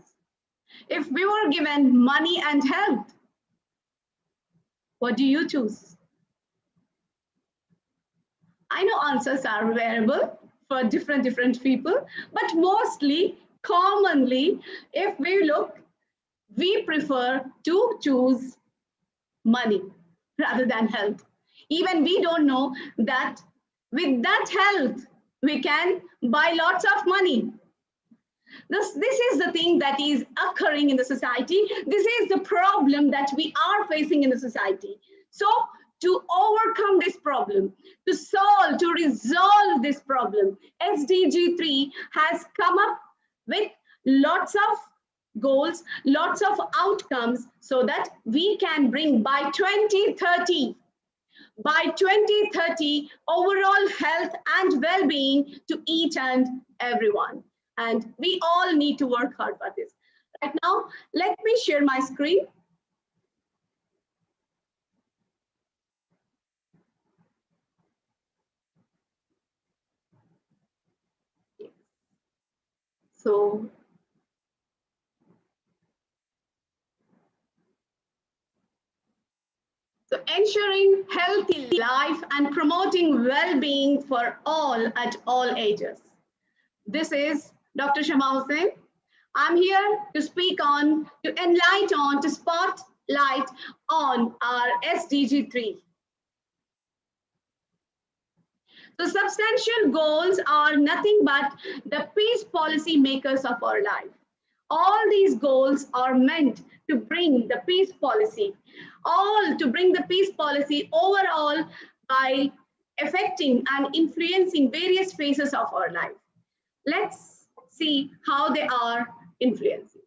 If we were given money and health, what do you choose? I know answers are variable for different people, but mostly, commonly, if we look, we prefer to choose money rather than health. Even we don't know that with that health, we can buy lots of money. This is the thing that is occurring in the society. This is the problem that we are facing in the society. So to overcome this problem, to solve, to resolve this problem, SDG 3 has come up with lots of goals, lots of outcomes so that we can bring by 2030 overall health and well-being to each and everyone. And we all need to work hard for this. Right now, let me share my screen. So ensuring healthy life and promoting well-being for all at all ages. This is Dr. Shama Hussain. I'm here to speak on, to enlighten on, to spotlight on our SDG 3. So substantial goals are nothing but the peace policy makers of our life. All these goals are meant to bring the peace policy, overall by affecting and influencing various phases of our life. Let's see how they are influencing.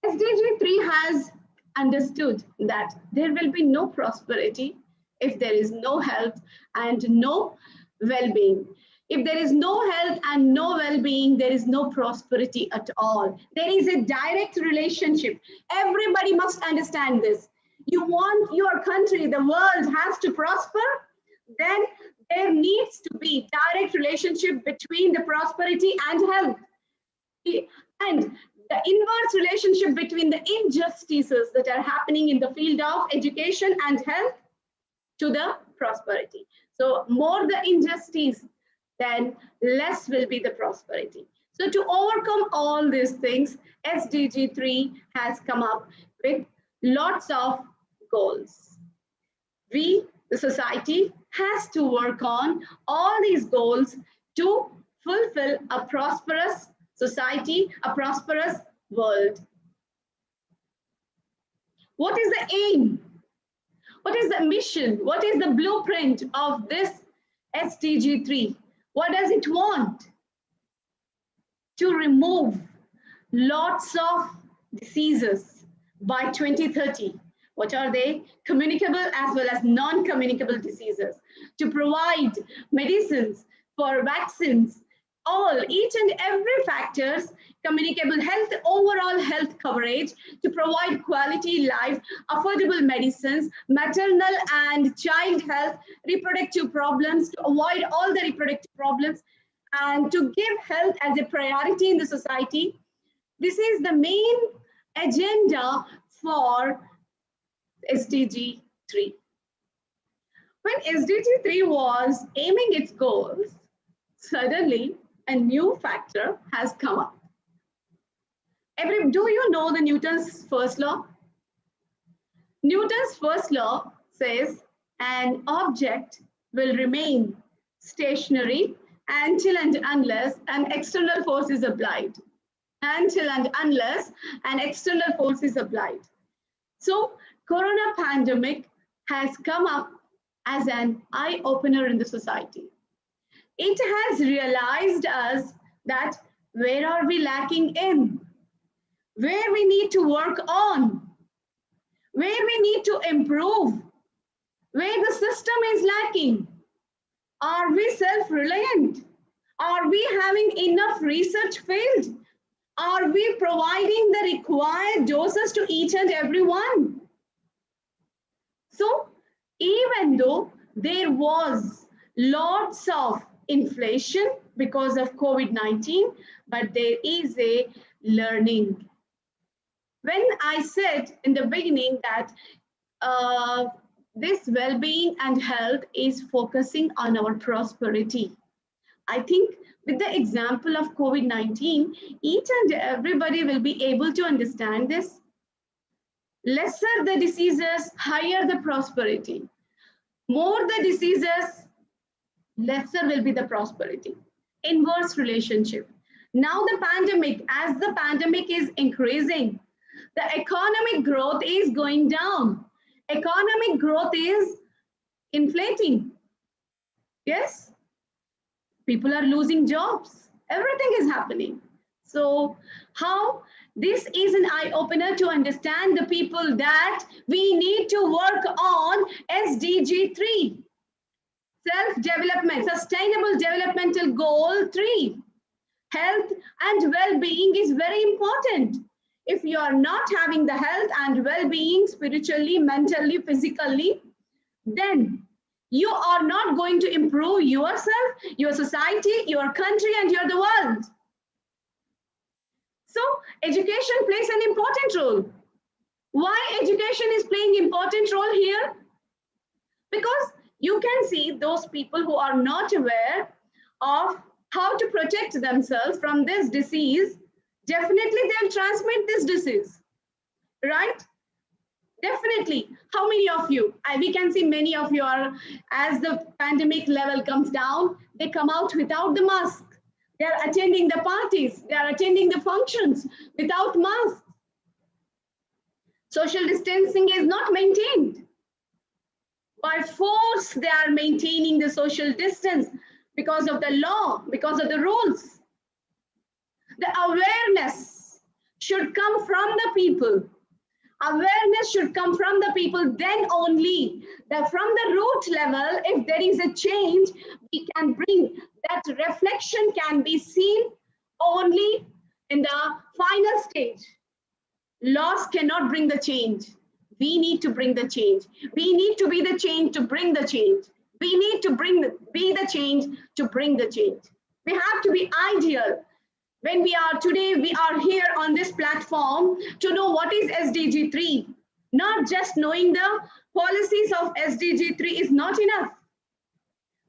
SDG 3 has understood that there will be no prosperity if there is no health and no well-being. If there is no health and no well-being, there is no prosperity at all. There is a direct relationship. Everybody must understand this. You want your country, the world has to prosper, then there needs to be direct relationship between the prosperity and health. And the inverse relationship between the injustices that are happening in the field of education and health to the prosperity. So more the injustice, then less will be the prosperity. So to overcome all these things, SDG 3 has come up with lots of goals. We, the society, has to work on all these goals to fulfill a prosperous society, a prosperous world. What is the aim? What is the mission? What is the blueprint of this SDG 3? What does it want? To remove lots of diseases by 2030. What are they? Communicable as well as non-communicable diseases. To provide medicines for vaccines, each and every factors, communicable health, overall health coverage, to provide quality life, affordable medicines, maternal and child health, reproductive problems, to avoid all the reproductive problems, and to give health as a priority in the society. This is the main agenda for SDG 3. When SDG 3 was aiming its goals, suddenly a new factor has come up. Do you know the Newton's first law? Newton's first law says an object will remain stationary until and unless an external force is applied. Until and unless an external force is applied. So, Corona pandemic has come up as an eye-opener in the society. It has realized us that where are we lacking in? Where we need to work on? Where we need to improve? Where the system is lacking? Are we self-reliant? Are we having enough research field? Are we providing the required doses to each and everyone? So, even though there was lots of inflation because of COVID-19, but there is a learning. When I said in the beginning that this well-being and health is focusing on our prosperity, I think with the example of COVID-19, each and everybody will be able to understand this. Lesser the diseases, higher the prosperity. More the diseases, lesser will be the prosperity. Inverse relationship. Now the pandemic, as the pandemic is increasing, the economic growth is going down. Economic growth is inflating. Yes? People are losing jobs. Everything is happening. So how this is an eye-opener to understand the people that we need to work on SDG 3, self-development, sustainable developmental goal 3. Health and well-being is very important. If you are not having the health and well-being spiritually, mentally, physically, then you are not going to improve yourself, your society, your country, and the world. So education plays an important role. Why education is playing important role here? Because you can see those people who are not aware of how to protect themselves from this disease, definitely they'll transmit this disease, right? Definitely. How many of you? We can see many of you are, as the pandemic level comes down, they come out without the mask. They are attending the parties. They are attending the functions without mask. Social distancing is not maintained. By force, they are maintaining the social distance because of the law, because of the rules. The awareness should come from the people. Awareness should come from the people, then only that from the root level, if there is a change, we can bring that reflection can be seen only in the final stage. Laws cannot bring the change. We need to bring the change. We need to be the change to bring the change. We need to be the change to bring the change. We have to be ideal. When we are here on this platform to know what is SDG 3. Not just knowing the policies of SDG 3 is not enough.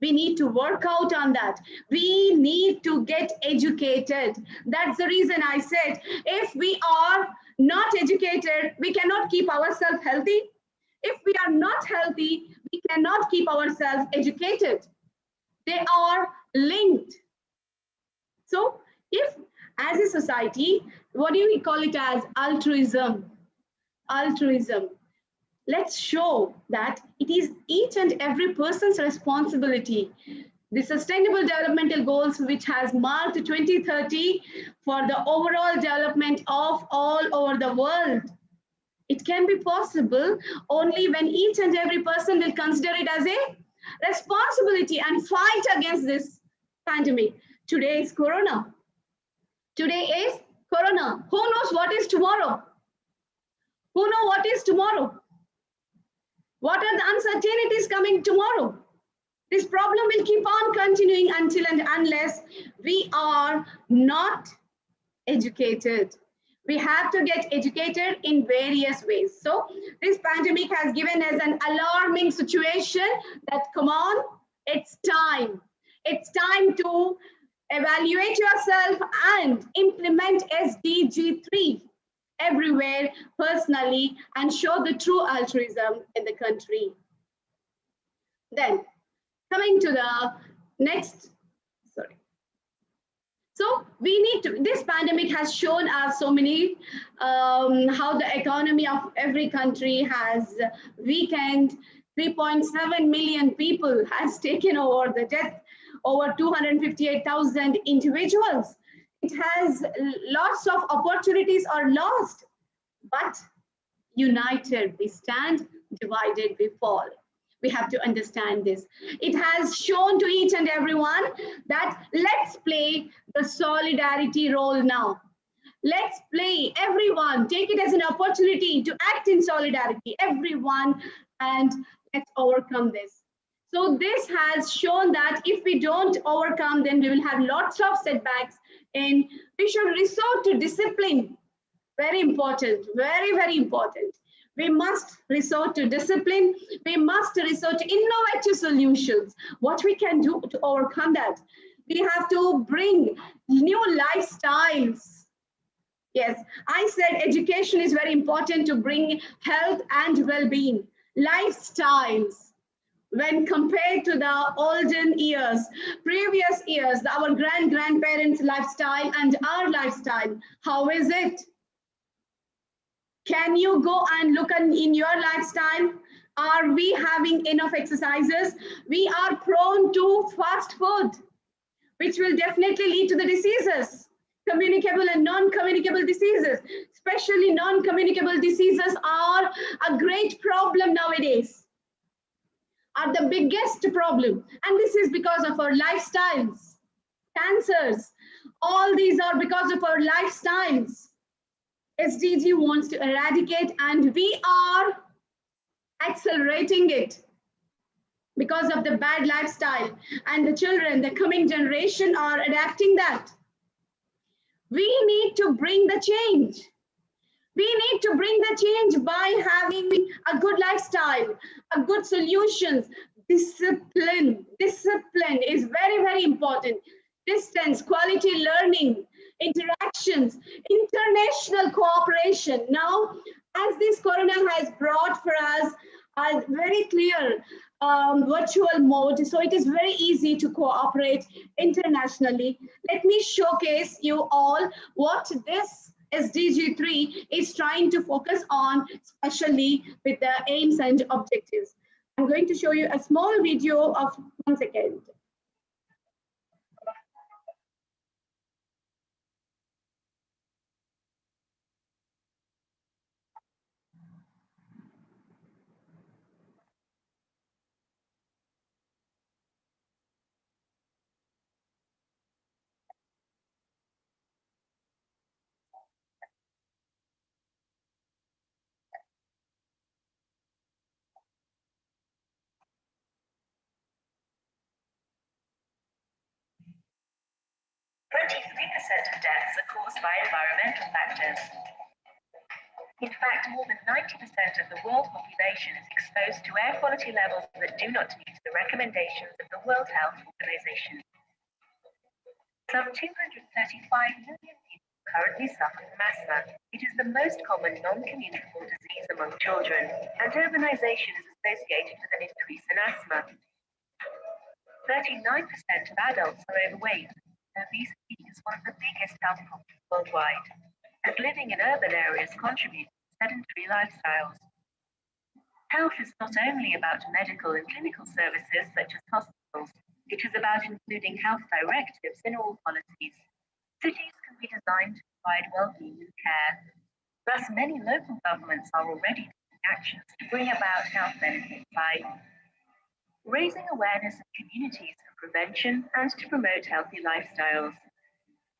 We need to work out on that. We need to get educated. That's the reason I said, if we are not educated, we cannot keep ourselves healthy. If we are not healthy, we cannot keep ourselves educated. They are linked. So, if as a society, what do we call it as altruism? Altruism. Let's show that it is each and every person's responsibility. The Sustainable Developmental Goals, which has marked 2030 for the overall development of all over the world. It can be possible only when each and every person will consider it as a responsibility and fight against this pandemic. Today is Corona. Today is Corona. Who knows what is tomorrow? Who knows what is tomorrow? What are the uncertainties coming tomorrow? This problem will keep on continuing until and unless we are not educated. We have to get educated in various ways. So this pandemic has given us an alarming situation that, come on, it's time. It's time to evaluate yourself and implement SDG 3 everywhere, personally, and show the true altruism in the country. Then, coming to the next, So we need to, this pandemic has shown us so many, how the economy of every country has weakened. 3.7 million people has taken over the death, over 258,000 individuals. It has lots of opportunities are lost, but united we stand, divided we fall. We have to understand this. It has shown to each and everyone that let's play the solidarity role now. Let's play, everyone, take it as an opportunity to act in solidarity, everyone, and let's overcome this. So this has shown that if we don't overcome, then we will have lots of setbacks, and we should resort to discipline. Very important, very, very important. We must resort to discipline. We must resort to innovative solutions. What we can do to overcome that? We have to bring new lifestyles. Yes, I said education is very important to bring health and well-being. Lifestyles. When compared to the olden years, previous years, our grandparents' lifestyle and our lifestyle, how is it? Can you go and look in your lifestyle? Are we having enough exercises? We are prone to fast food, which will definitely lead to the diseases, communicable and non-communicable diseases. Especially non-communicable diseases are a great problem nowadays, are the biggest problem. And this is because of our lifestyles. Cancers, all these are because of our lifestyles. SDG wants to eradicate, and we are accelerating it because of the bad lifestyle. And the children, the coming generation are adapting that. We need to bring the change. We need to bring the change by having a good lifestyle, a good solutions. Discipline is very, very important. Distance, quality learning, interactions, international cooperation. Now, as this corona has brought for us a very clear virtual mode, so it is very easy to cooperate internationally. Let me showcase you all what this SDG 3 is trying to focus on, especially with the aims and objectives. I'm going to show you a small video of 1 second. Percent of deaths are caused by environmental factors. In fact, more than 90% of the world population is exposed to air quality levels that do not meet the recommendations of the World Health Organization. Some 235 million people currently suffer from asthma. It is the most common non-communicable disease among children, and urbanization is associated with an increase in asthma. 39% of adults are overweight. Obesity is one of the biggest health problems worldwide, and living in urban areas contributes to sedentary lifestyles. Health is not only about medical and clinical services such as hospitals, it is about including health directives in all policies. Cities can be designed to provide well-being and care. Thus, many local governments are already taking actions to bring about health benefits by raising awareness of communities for prevention and to promote healthy lifestyles,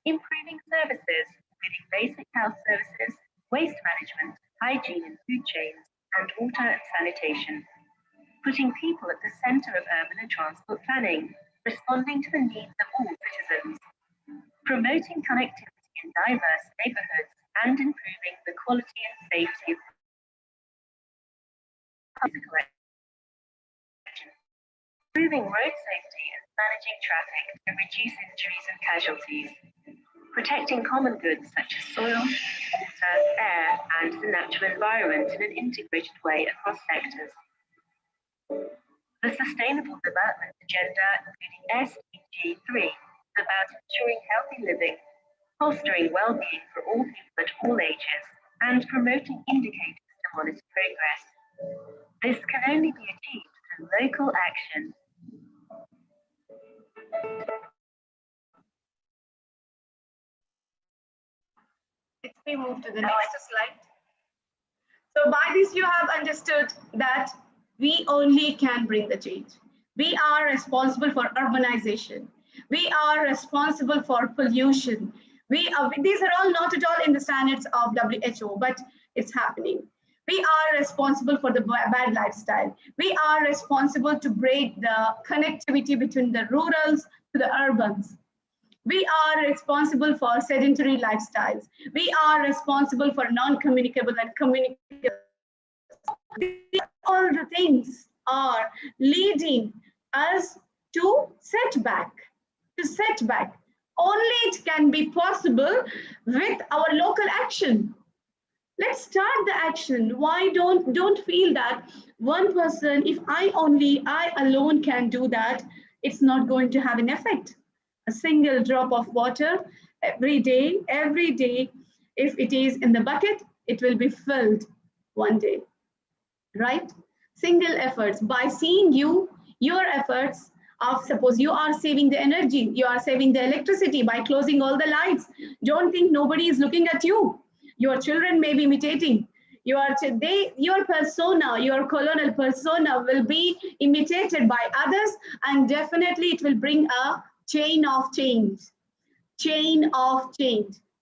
improving services, including basic health services, waste management, hygiene and food chains, and water and sanitation, putting people at the centre of urban and transport planning, responding to the needs of all citizens, promoting connectivity in diverse neighbourhoods, and improving the quality and safety of physical action, improving road safety and managing traffic to reduce injuries and casualties, protecting common goods such as soil, water, air, and the natural environment in an integrated way across sectors. The Sustainable Development Agenda, including SDG 3, is about ensuring healthy living, fostering well-being for all people at all ages, and promoting indicators to monitor progress. This can only be achieved through local action. Let me move to the next slide. So by this, you have understood that we only can bring the change. We are responsible for urbanization. We are responsible for pollution. These are all not at all in the standards of WHO, but it's happening. We are responsible for the bad lifestyle. We are responsible to break the connectivity between the rurals to the urbans. We are responsible for sedentary lifestyles. We are responsible for non-communicable and communicable. All the things are leading us to setback. Only it can be possible with our local action. Let's start the action. Why don't feel that one person, if I alone can do that, it's not going to have an effect. A single drop of water every day, if it is in the bucket, it will be filled one day, right? Single efforts. By seeing your efforts of, suppose you are saving the energy, you are saving the electricity by closing all the lights. Don't think nobody is looking at you. Your children may be imitating. Your persona, your colonial persona will be imitated by others, and definitely it will bring a chain of change.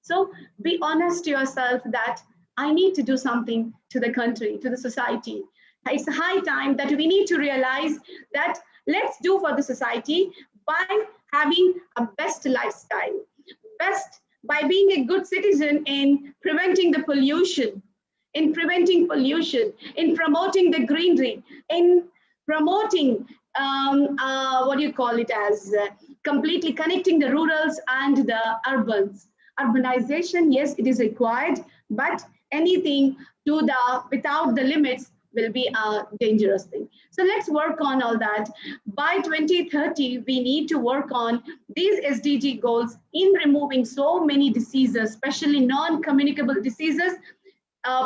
So be honest to yourself that I need to do something to the country, to the society. It's high time that we need to realize that let's do for the society by having a best lifestyle, best by being a good citizen in preventing the pollution, in promoting the greenery, in promoting what do you call it as completely connecting the rurals and the urbans. Urbanization, yes, it is required, but anything to the without the limits will be a dangerous thing. So let's work on all that. By 2030, we need to work on these SDG goals in removing so many diseases, especially non-communicable diseases.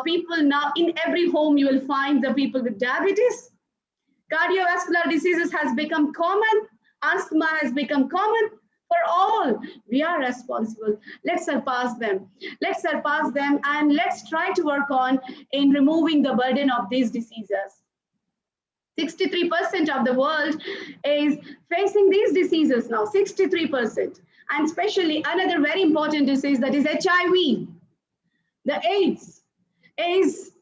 People now, in every home, you will find the people with diabetes. Cardiovascular diseases has become common. Asthma has become common. For all, we are responsible. Let's surpass them. And let's try to work on in removing the burden of these diseases. 63% of the world is facing these diseases now, 63%. And especially another very important disease, that is HIV. The AIDS is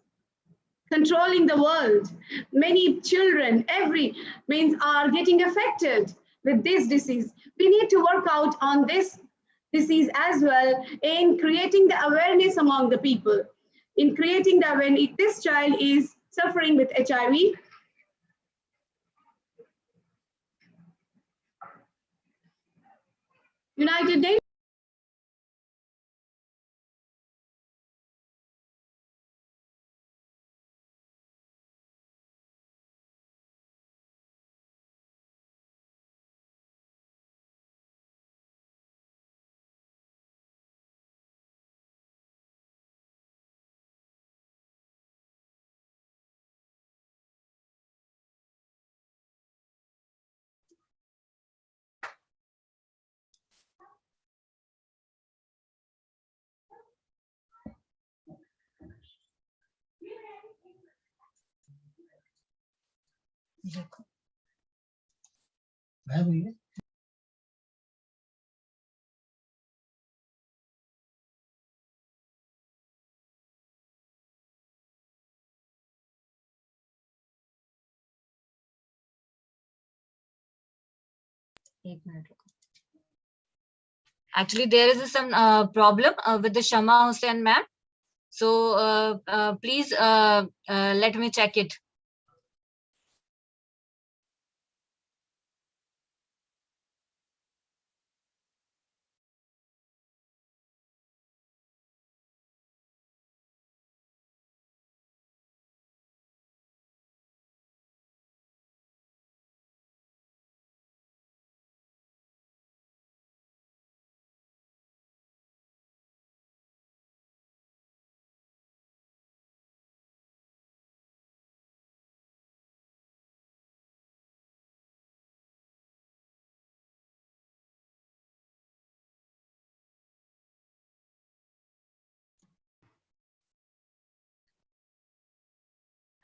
controlling the world. Many children are getting affected with this disease. We need to work out on this disease as well in creating the awareness among the people. In creating the awareness, this child is suffering with HIV. United Nations. Actually, there is some problem with the Shama Hussain ma'am. So please let me check it.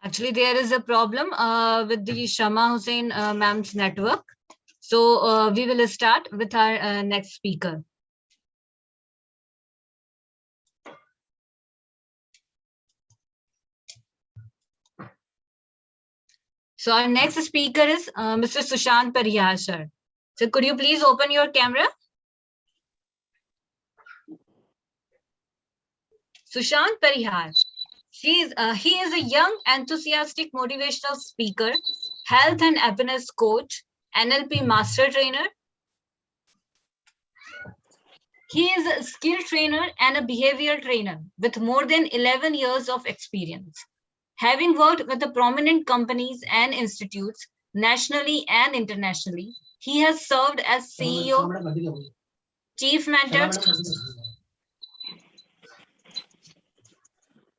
Actually, there is a problem with the Shama Hussain ma'am's network. So we will start with our next speaker. So our next speaker is Mr. Sushant Parihar, sir. So could you please open your camera? Sushant Parihar. He is a young, enthusiastic, motivational speaker, health and happiness coach, NLP master trainer. He is a skill trainer and a behavioral trainer with more than 11 years of experience. Having worked with the prominent companies and institutes nationally and internationally, he has served as CEO, Chief Mentor.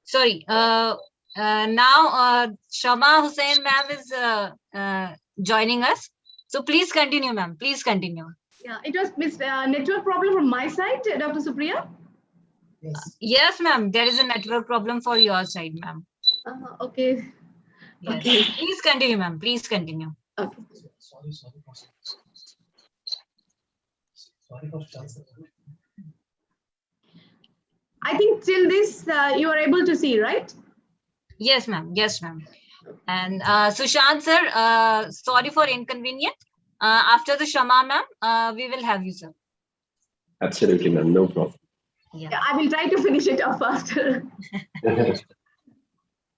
Sorry, now Shama Hussain ma'am is joining us. So please continue, ma'am. Please continue. Yeah, it was network problem from my side, Dr. Supriya. Yes. Yes, ma'am. There is a network problem for your side, ma'am. Okay. Yes. Okay. Please continue, ma'am. Please continue. Okay. Sorry for chance. I think till this you are able to see, right? Yes, ma'am. Yes, ma'am. And Sushant sir, sorry for inconvenience. After the Shama ma'am, we will have you, sir. Absolutely, ma'am. No problem. Yeah, I will try to finish it off faster.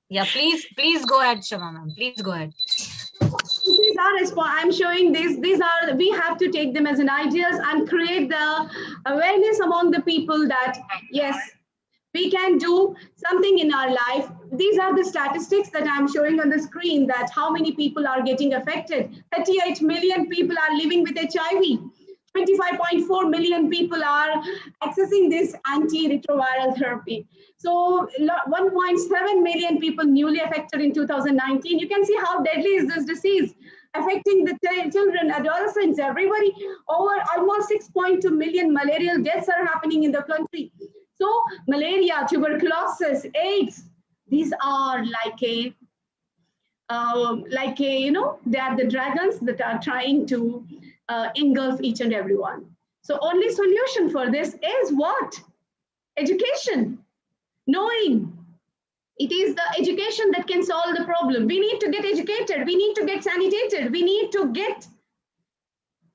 Yeah, please go ahead, Shama ma'am. Please go ahead. These are response. I'm showing this. These are, we have to take them as an ideas and create the awareness among the people that yes, we can do something in our life. These are the statistics that I'm showing on the screen, that how many people are getting affected. 38 million people are living with HIV. 25.4 million people are accessing this antiretroviral therapy. So 1.7 million people newly affected in 2019. You can see how deadly is this disease, affecting the children, adolescents, everybody. Over almost 6.2 million malarial deaths are happening in the country. So malaria, tuberculosis, AIDS, these are like a, they are the dragons that are trying to engulf each and every one. So only solution for this is what? Education, knowing. It is the education that can solve the problem. We need to get educated. We need to get sanitated. We need to get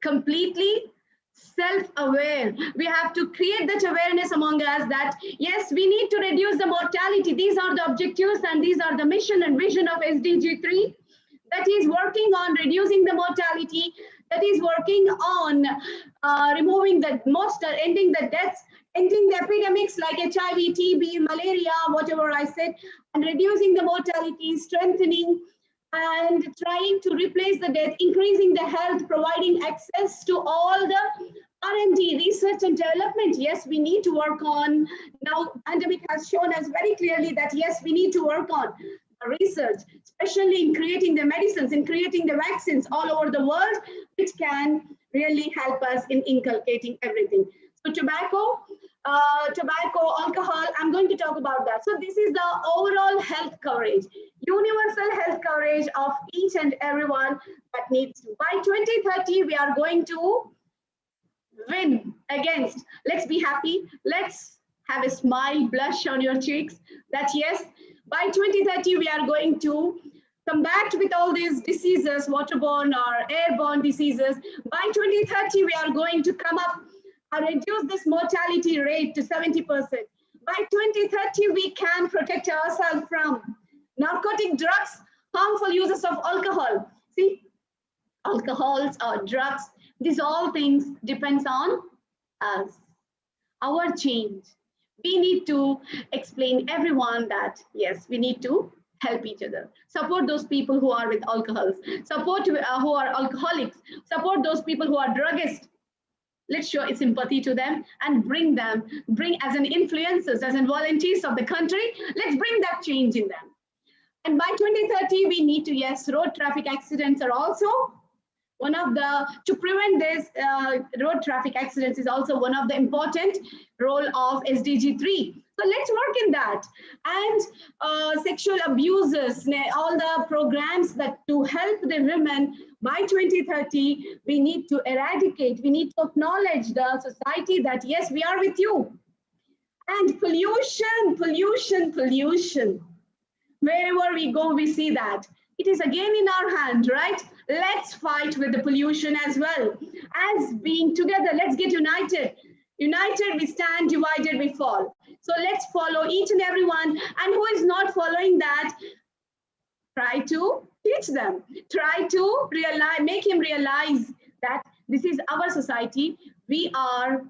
completely self-aware. We have to create that awareness among us that, yes, we need to reduce the mortality. These are the objectives and these are the mission and vision of SDG 3, that is working on reducing the mortality, that is working on removing the ending the deaths, ending the epidemics like HIV, TB, malaria, whatever I said, and reducing the mortality, strengthening and trying to replace the death, increasing the health, providing access to all the R&D, research and development. Yes, we need to work on, now pandemic has shown us very clearly that yes, we need to work on research, especially in creating the medicines, in creating the vaccines all over the world, which can really help us in inculcating everything. So tobacco, alcohol, I'm going to talk about that. So this is the overall health coverage, universal health coverage of each and everyone that needs to. By 2030, we are going to win against. Let's be happy. Let's have a smile, blush on your cheeks that yes, by 2030, we are going to combat with all these diseases, waterborne or airborne diseases. By 2030, we are going to come up and reduce this mortality rate to 70%. By 2030, we can protect ourselves from narcotic drugs, harmful uses of alcohol. See, alcohols or drugs, these all things depends on us, our change. We need to explain everyone that yes, we need to help each other, support those people who are with alcohols, support who are alcoholics, support those people who are druggists. Let's show sympathy to them and bring as an influencers, as in volunteers of the country, let's bring that change in them. And by 2030, we need to, yes, road traffic accidents are also one of the, to prevent this road traffic accidents is also one of the important role of SDG 3. So let's work in that. And sexual abuses, all the programs that to help the women by 2030, we need to eradicate, we need to acknowledge the society that yes, we are with you. And pollution, pollution, pollution. Wherever we go, we see that. It is again in our hand, right? Let's fight with the pollution as well. As being together, let's get united. United we stand, divided we fall. So let's follow each and every one. And who is not following that, try to teach them. Try to realize, make him realize that this is our society. We are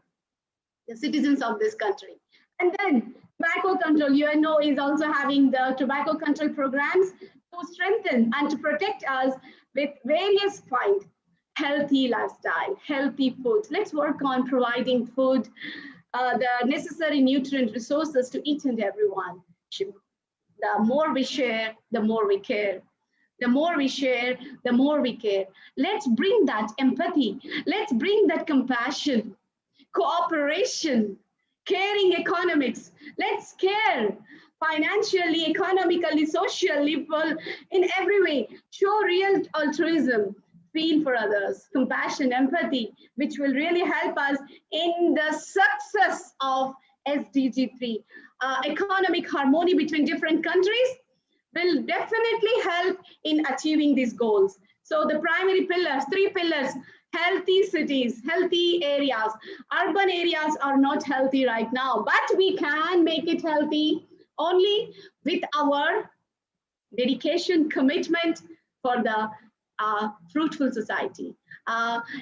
the citizens of this country. And then tobacco control, UNO is also having the tobacco control programs to strengthen and to protect us with various kind healthy lifestyle, healthy food. Let's work on providing food, the necessary nutrient resources to each and everyone. The more we share, the more we care. The more we share, the more we care. Let's bring that empathy. Let's bring that compassion, cooperation, caring economics. Let's care financially, economically, socially, in every way. Show real altruism, feel for others, compassion, empathy, which will really help us in the success of SDG 3. Economic harmony between different countries will definitely help in achieving these goals. So the primary pillars, 3 pillars, healthy cities, healthy areas. Urban areas are not healthy right now, but we can make it healthy only with our dedication, commitment for the fruitful society,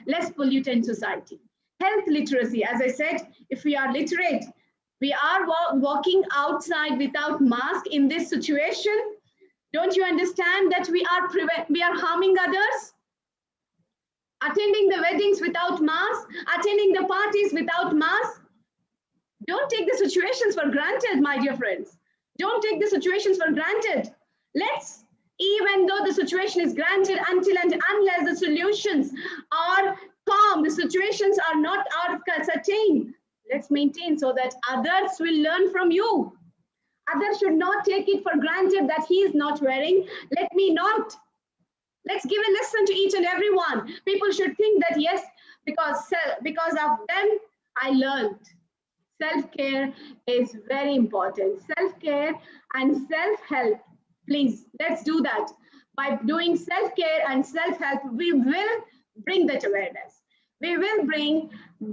less pollutant society. Health literacy, as I said, if we are literate, we are walking outside without mask in this situation. Don't you understand that we are harming others? Attending the weddings without mask, attending the parties without mask. Don't take the situations for granted, my dear friends. Don't take the situations for granted. Let's, even though the situation is granted, until and unless the solutions are calm, the situations are not out of certain, let's maintain so that others will learn from you. Others should not take it for granted that he is not wearing. Let me not. Let's give a lesson to each and every one. People should think that, yes, because of them, I learned. Self-care is very important. Self-care and self-help. Please, let's do that. By doing self-care and self-help, we will bring that awareness. We will bring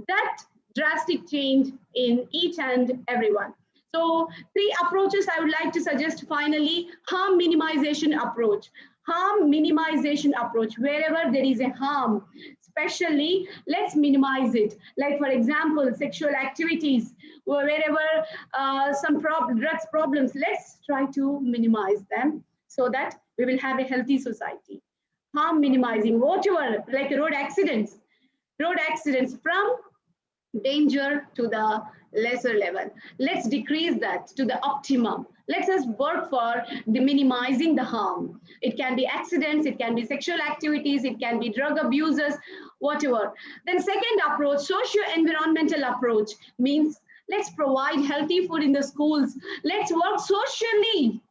that drastic change in each and everyone. So 3 approaches I would like to suggest finally. Harm minimization approach. Harm minimization approach. Wherever there is a harm, especially, let's minimize it. Like, for example, sexual activities, or wherever some drugs problems, let's try to minimize them so that we will have a healthy society. Harm minimizing, whatever, like road accidents from danger to the lesser level. Let's decrease that to the optimum. Let us work for the minimizing the harm. It can be accidents, it can be sexual activities, it can be drug abusers, whatever. Then second approach, socio-environmental approach, means let's provide healthy food in the schools. Let's work socially.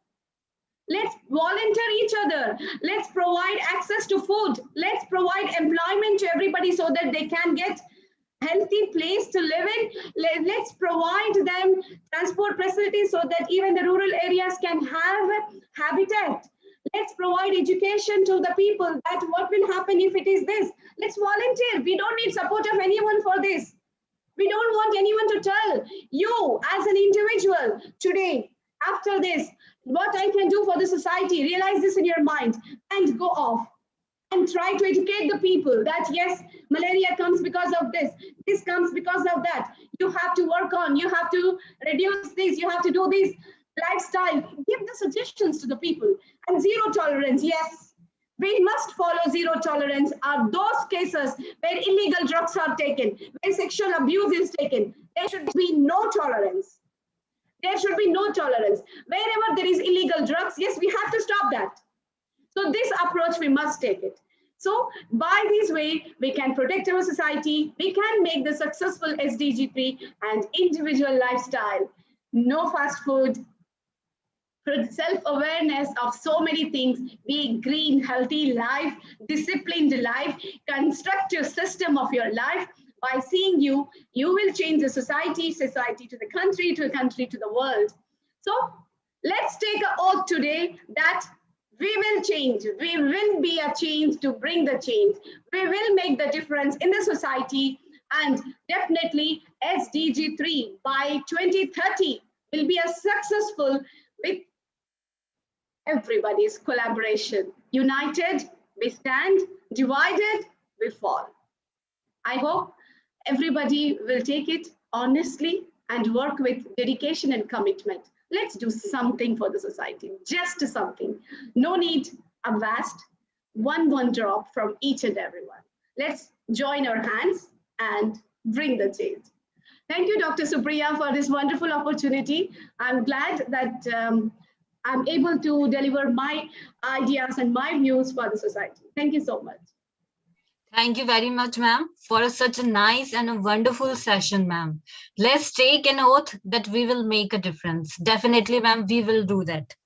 Let's volunteer each other. Let's provide access to food. Let's provide employment to everybody so that they can get healthy place to live in. Let's provide them transport facilities so that even the rural areas can have habitat. Let's provide education to the people that what will happen if it is this. Let's volunteer. We don't need support of anyone for this. We don't want anyone to tell you as an individual today, after this, what I can do for the society. Realize this in your mind and go off. And try to educate the people that yes, malaria comes because of this comes because of that. You have to work on, you have to reduce this, you have to do this lifestyle. Give the suggestions to the people. And zero tolerance, yes, we must follow zero tolerance. Are those cases where illegal drugs are taken, where sexual abuse is taken, there should be no tolerance. There should be no tolerance. Wherever there is illegal drugs, yes, we have to stop that. So this approach, we must take it. So by this way, we can protect our society. We can make the successful SDG 3 and individual lifestyle. No fast food, self-awareness of so many things, be green, healthy life, disciplined life, constructive system of your life. By seeing you, you will change the society to the country, to the world. So let's take an oath today that we will change. We will be a change to bring the change. We will make the difference in the society, and definitely SDG 3 by 2030 will be as successful with everybody's collaboration. United, we stand. Divided, we fall. I hope everybody will take it honestly and work with dedication and commitment. Let's do something for the society, just something. No need a vast, one drop from each and everyone. Let's join our hands and bring the change. Thank you, Dr. Supriya, for this wonderful opportunity. I'm glad that I'm able to deliver my ideas and my views for the society. Thank you so much. Thank you very much, ma'am, for such a nice and a wonderful session, ma'am. Let's take an oath that we will make a difference. Definitely, ma'am, we will do that.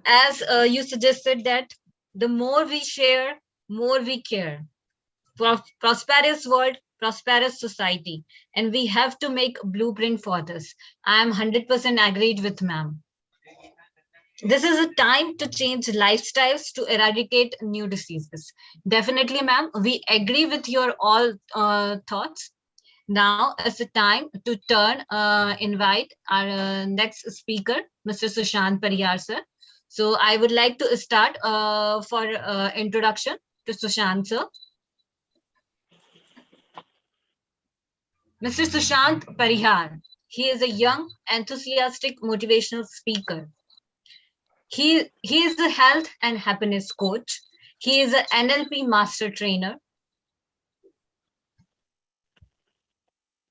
As you suggested that the more we share, more we care. Prosperous world, prosperous society. And we have to make a blueprint for this. I am 100% agreed with ma'am. This is a time to change lifestyles to eradicate new diseases. Definitely, ma'am, we agree with your all thoughts. Now is the time to invite our next speaker, Mr. Sushant Pariyar, sir. So I would like to start for introduction to Sushant, sir. Mr. Sushant Parihar, he is a young, enthusiastic, motivational speaker. He is a health and happiness coach. He is an NLP master trainer.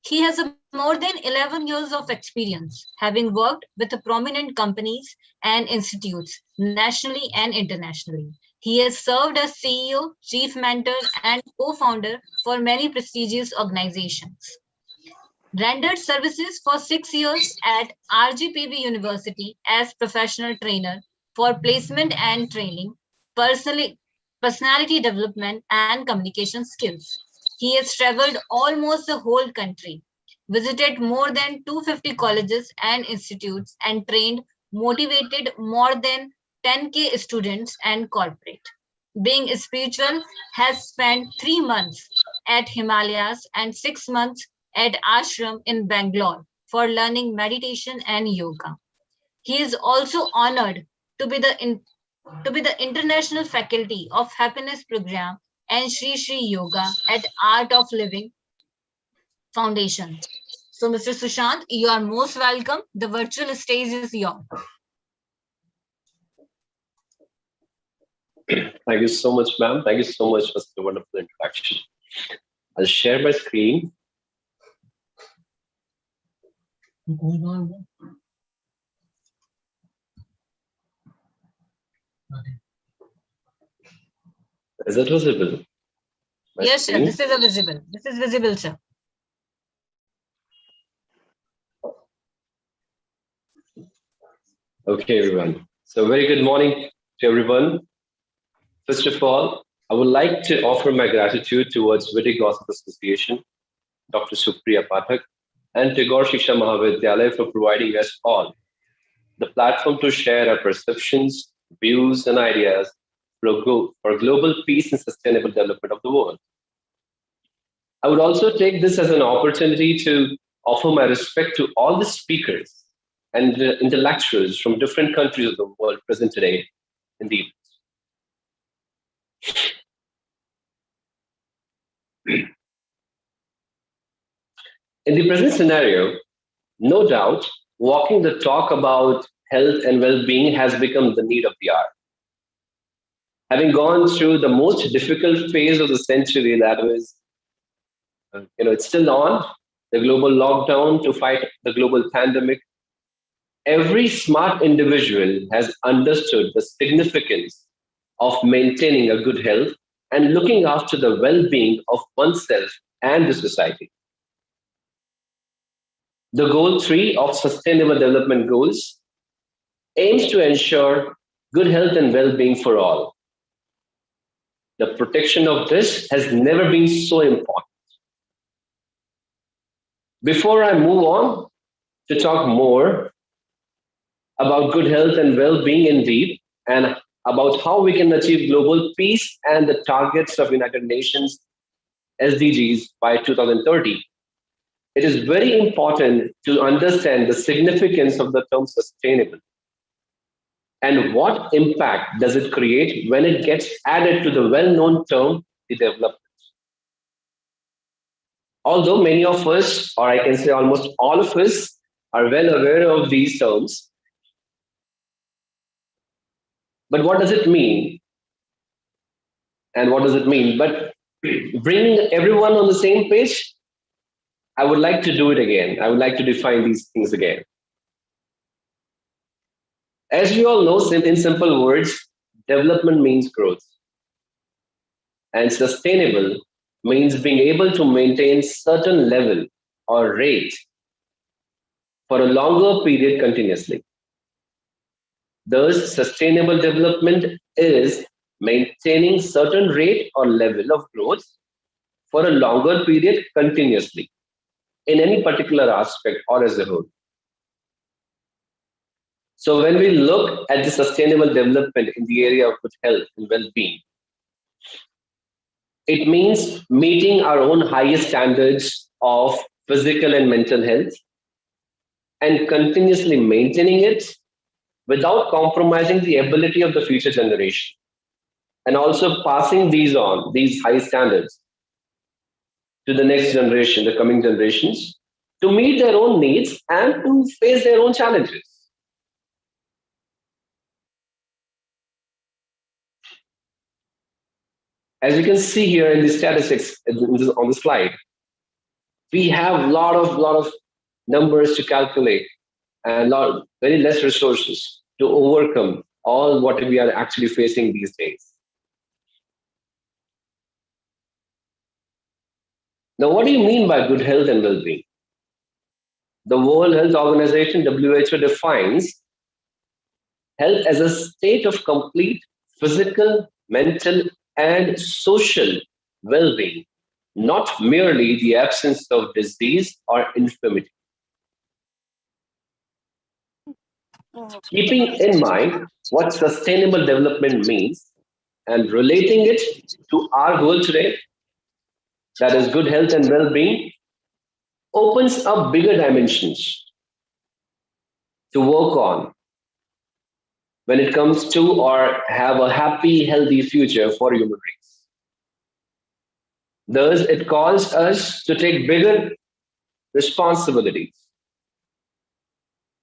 He has more than 11 years of experience, having worked with prominent companies and institutes, nationally and internationally. He has served as CEO, chief mentor, and co-founder for many prestigious organizations. Rendered services for 6 years at RGPV University as professional trainer for placement and training, personality development, and communication skills. He has traveled almost the whole country, visited more than 250 colleges and institutes, and trained, motivated more than 10K students and corporate. Being spiritual, has spent 3 months at Himalayas and 6 months at ashram in Bangalore for learning meditation and yoga. He is also honored to be the international faculty of happiness program and Sri Sri Yoga at Art of Living Foundation. So, Mr. Sushant, you are most welcome. The virtual stage is yours. Thank you so much, ma'am. Thank you so much for such a wonderful introduction. I'll share my screen. Is it visible? Yes, sir. This is visible. This is visible, sir. Okay, everyone. So very good morning to everyone. First of all, I would like to offer my gratitude towards Vedic Gospel Association, Dr. Supriya Pathak, and Tagore Shiksha Mahavidyalaya for providing us all the platform to share our perceptions, views, and ideas for global peace and sustainable development of the world. I would also take this as an opportunity to offer my respect to all the speakers and intellectuals from different countries of the world present today in the In the present scenario, no doubt, walking the talk about health and well-being has become the need of the hour. Having gone through the most difficult phase of the century, that was, it's still on, the global lockdown to fight the global pandemic, every smart individual has understood the significance of maintaining a good health and looking after the well-being of oneself and the society. The goal 3 of Sustainable Development Goals aims to ensure good health and well-being for all. The protection of this has never been so important. Before I move on to talk more about good health and well-being indeed, and about how we can achieve global peace and the targets of United Nations SDGs by 2030, it is very important to understand the significance of the term sustainable and what impact does it create when it gets added to the well-known term the development. Although many of us, or I can say almost all of us, are well aware of these terms, but what does it mean? And what does it mean? But bringing everyone on the same page, I would like to do it again. I would like to define these things again. As we all know, in simple words, development means growth. And sustainable means being able to maintain certain level or rate for a longer period continuously. Thus, sustainable development is maintaining certain rate or level of growth for a longer period continuously in any particular aspect or as a whole. So when we look at the sustainable development in the area of good health and well-being, it means meeting our own highest standards of physical and mental health and continuously maintaining it without compromising the ability of the future generation, and also passing these on, these high standards, to the next generation, the coming generations, to meet their own needs and to face their own challenges. As you can see here in the statistics on the slide, we have a lot of numbers to calculate and very less resources to overcome all what we are actually facing these days. Now, what do you mean by good health and well-being? The World Health Organization, WHO, defines health as a state of complete physical, mental, and social well-being, not merely the absence of disease or infirmity. Keeping in mind what sustainable development means and relating it to our goal today, that is good health and well-being, opens up bigger dimensions to work on when it comes to or have a happy, healthy future for human race. Thus, it calls us to take bigger responsibilities.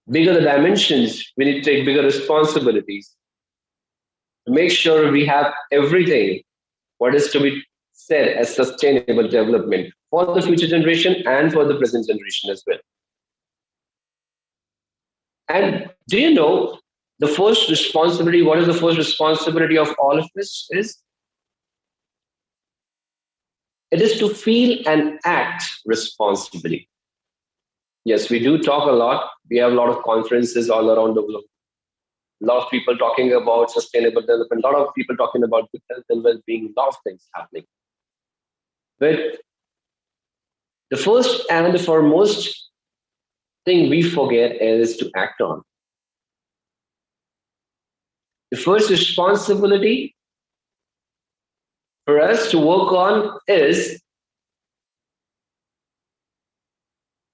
Bigger the dimensions, we need to take bigger responsibilities to make sure we have everything what is to be said as sustainable development for the future generation and for the present generation as well. And do you know the first responsibility, what is the first responsibility of all of this is? It is to feel and act responsibly. Yes, we do talk a lot. We have a lot of conferences all around the world. A lot of people talking about sustainable development, a lot of people talking about good health and well-being, a lot of things happening. But the first and the foremost thing we forget is to act on. The first responsibility for us to work on is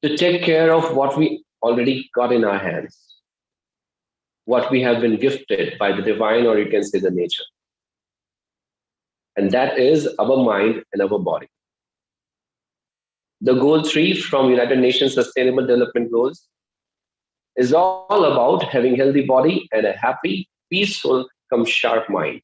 to take care of what we already got in our hands, what we have been gifted by the divine, or you can say the nature. And that is our mind and our body. The goal 3 from United Nations Sustainable Development Goals is all about having healthy body and a happy, peaceful, sharp mind.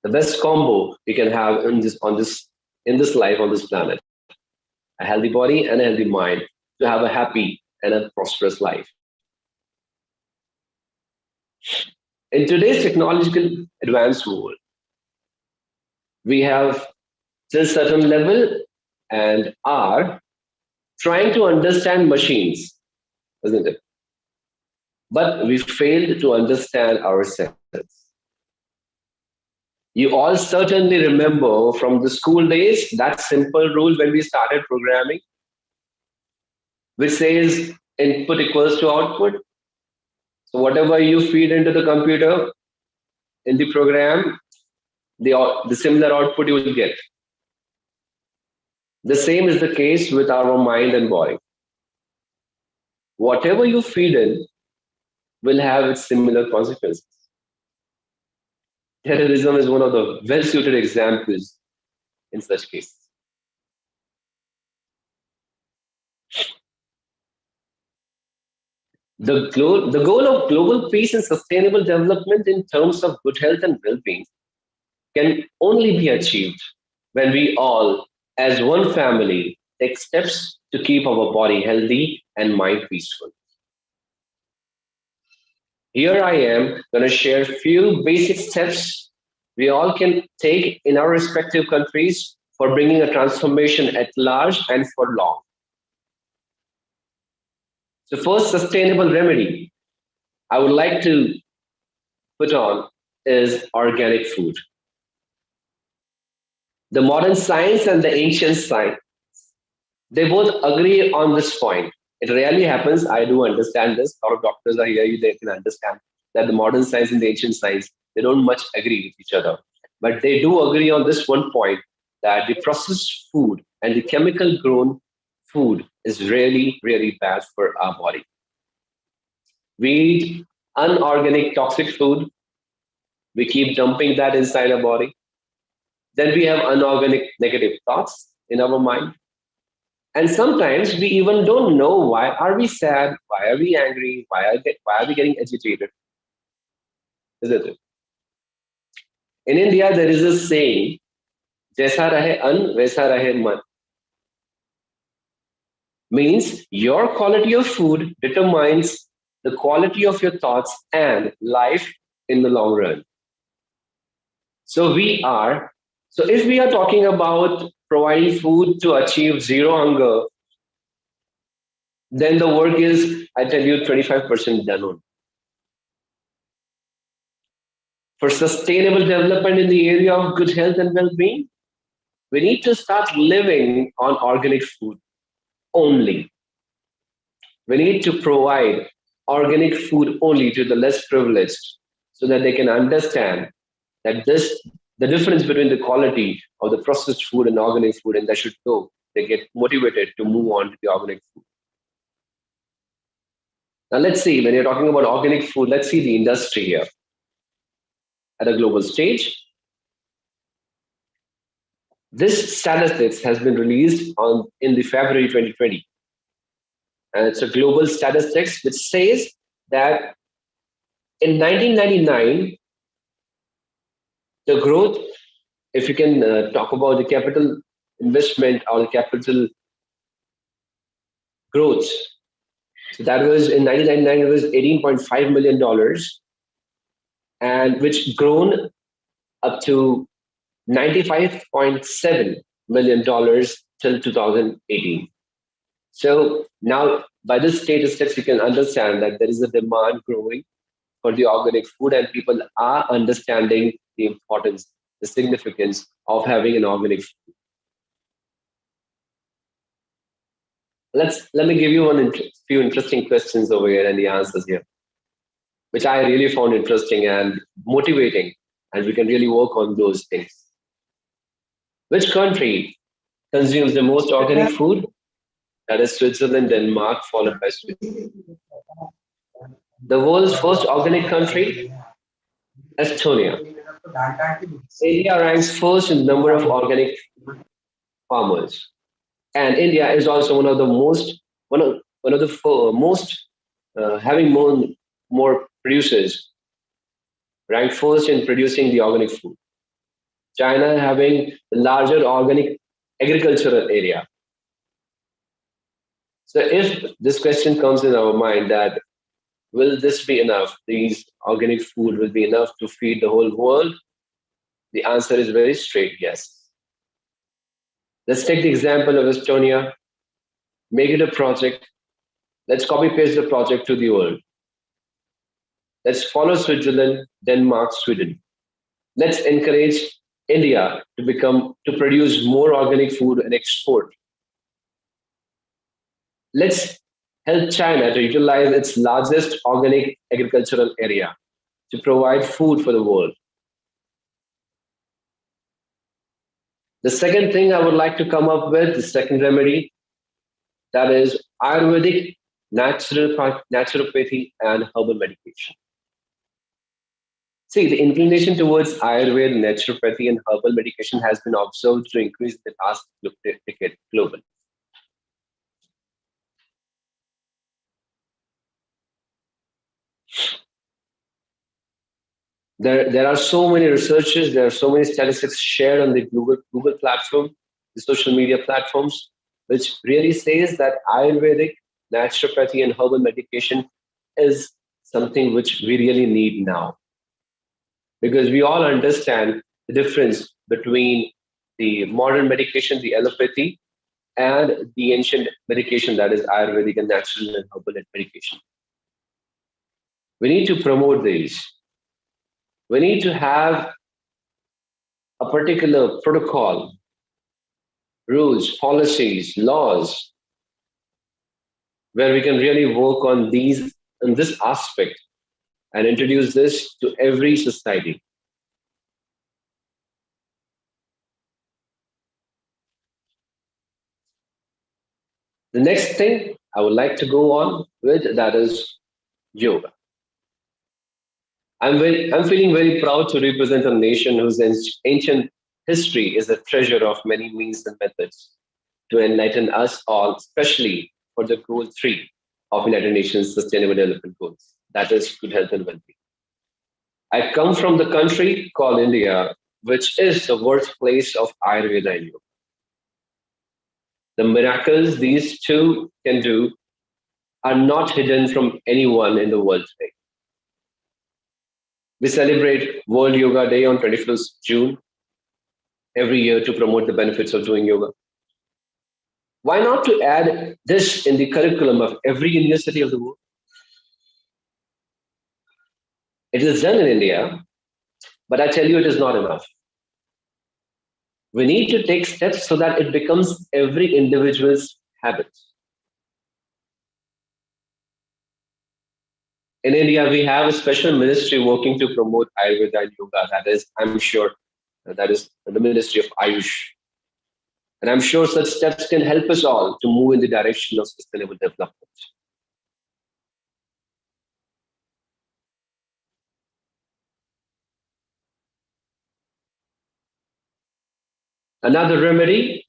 The best combo we can have in this life, on this planet. A healthy body and a healthy mind to have a happy and a prosperous life. In today's technological advanced world, we have till certain level and are trying to understand machines, isn't it? But we failed to understand ourselves. You all certainly remember from the school days that simple rule when we started programming, which says input equals to output. So whatever you feed into the computer in the program, the similar output you will get. The same is the case with our mind and body. Whatever you feed in will have its similar consequences. Terrorism is one of the well-suited examples in such cases. The goal of global peace and sustainable development in terms of good health and well-being can only be achieved when we all, as one family, take steps to keep our body healthy and mind peaceful. Here I am going to share a few basic steps we all can take in our respective countries for bringing a transformation at large and for long. So first sustainable remedy I would like to put on is organic food. The modern science and the ancient science, they both agree on this point. It rarely happens. I do understand this. A lot of doctors are here. They can understand that the modern science and the ancient science, they don't much agree with each other. But they do agree on this one point, that the processed food and the chemical grown food is really, really bad for our body. We eat unorganic toxic food. We keep dumping that inside our body. Then we have unorganic negative thoughts in our mind. And sometimes we even don't know why are we sad, why are we angry, why are we getting agitated, isn't it? In India, there is a saying, "Jaisa rahe an, vaisa rahe man." Means your quality of food determines the quality of your thoughts and life in the long run. So if we are talking about providing food to achieve zero hunger, then the work is, I tell you, 25% done on. For sustainable development in the area of good health and well-being, we need to start living on organic food only. We need to provide organic food only to the less privileged so that they can understand that the difference between the quality of the processed food and organic food, and they should go. They get motivated to move on to the organic food. Now let's see, when you're talking about organic food, let's see the industry here. At a global stage, this statistics has been released in the February 2020. And it's a global statistics which says that in 1999, the growth, if you can talk about the capital investment or the capital growth, so that was in 1999, it was $18.5 million, and which grown up to $95.7 million till 2018. So now by this statistics, you can understand that there is a demand growing for the organic food, and people are understanding the importance, the significance of having an organic food. Let me give you few interesting questions over here and the answers here, which I really found interesting and motivating, and we can really work on those things. Which country consumes the most organic food? That is Switzerland, Denmark, followed by Switzerland. The world's first organic country, Estonia. India ranks first in number of organic farmers, and India is also one of the most having more producers, ranked first in producing the organic food. China having the larger organic agricultural area. So if this question comes in our mind that will this be enough, these organic food will be enough to feed the whole world? The answer is very straight, yes. Let's take the example of Estonia, make it a project. Let's copy paste the project to the world. Let's follow Switzerland, Denmark, Sweden. Let's encourage India to produce more organic food and export. Let's help China to utilize its largest organic agricultural area to provide food for the world. The second thing I would like to come up with, the second remedy, that is Ayurvedic naturopathy and herbal medication. See, the inclination towards Ayurveda, naturopathy, and herbal medication has been observed to increase in the last decade globally. There are so many researches, there are so many statistics shared on the Google platform, the social media platforms, which really says that Ayurvedic, naturopathy, and herbal medication is something which we really need now. Because we all understand the difference between the modern medication, the allopathy, and the ancient medication, that is Ayurvedic and natural and herbal medication. We need to promote these. We need to have a particular protocol, rules, policies, laws, where we can really work on these in this aspect and introduce this to every society. The next thing I would like to go on with, that is yoga. I'm feeling very proud to represent a nation whose ancient history is a treasure of many means and methods to enlighten us all, especially for the goal 3 of United Nations Sustainable Development Goals, that is good health and well-being. I come from the country called India, which is the birthplace of Ayurveda and yoga. The miracles these two can do are not hidden from anyone in the world today. We celebrate World Yoga Day on 21st June every year to promote the benefits of doing yoga. Why not to add this in the curriculum of every university of the world? It is done in India, but I tell you, it is not enough. We need to take steps so that it becomes every individual's habit. In India, we have a special ministry working to promote Ayurveda and yoga. That is, I'm sure, that is the Ministry of Ayush. And I'm sure such steps can help us all to move in the direction of sustainable development. Another remedy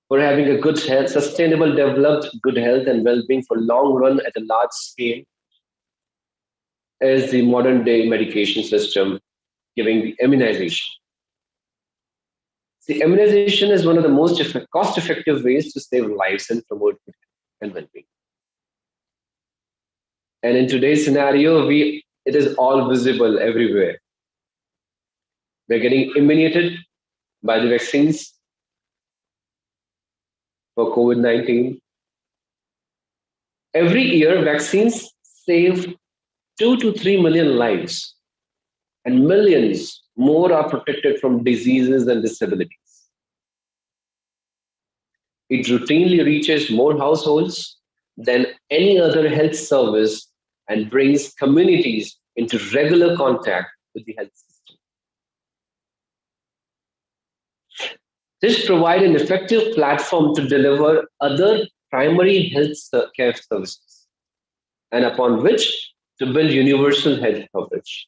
for having a good health, sustainable, developed good health and well-being for long run at a large scale is the modern day medication system giving the immunization. See, immunization is one of the most cost-effective ways to save lives and promote good health and well-being. And in today's scenario, it is all visible everywhere. We're getting immunized by the vaccines for COVID-19. Every year, vaccines save 2 to 3 million lives, and millions more are protected from diseases and disabilities. It routinely reaches more households than any other health service and brings communities into regular contact with the health system. This provides an effective platform to deliver other primary health care services, and upon which to build universal health coverage.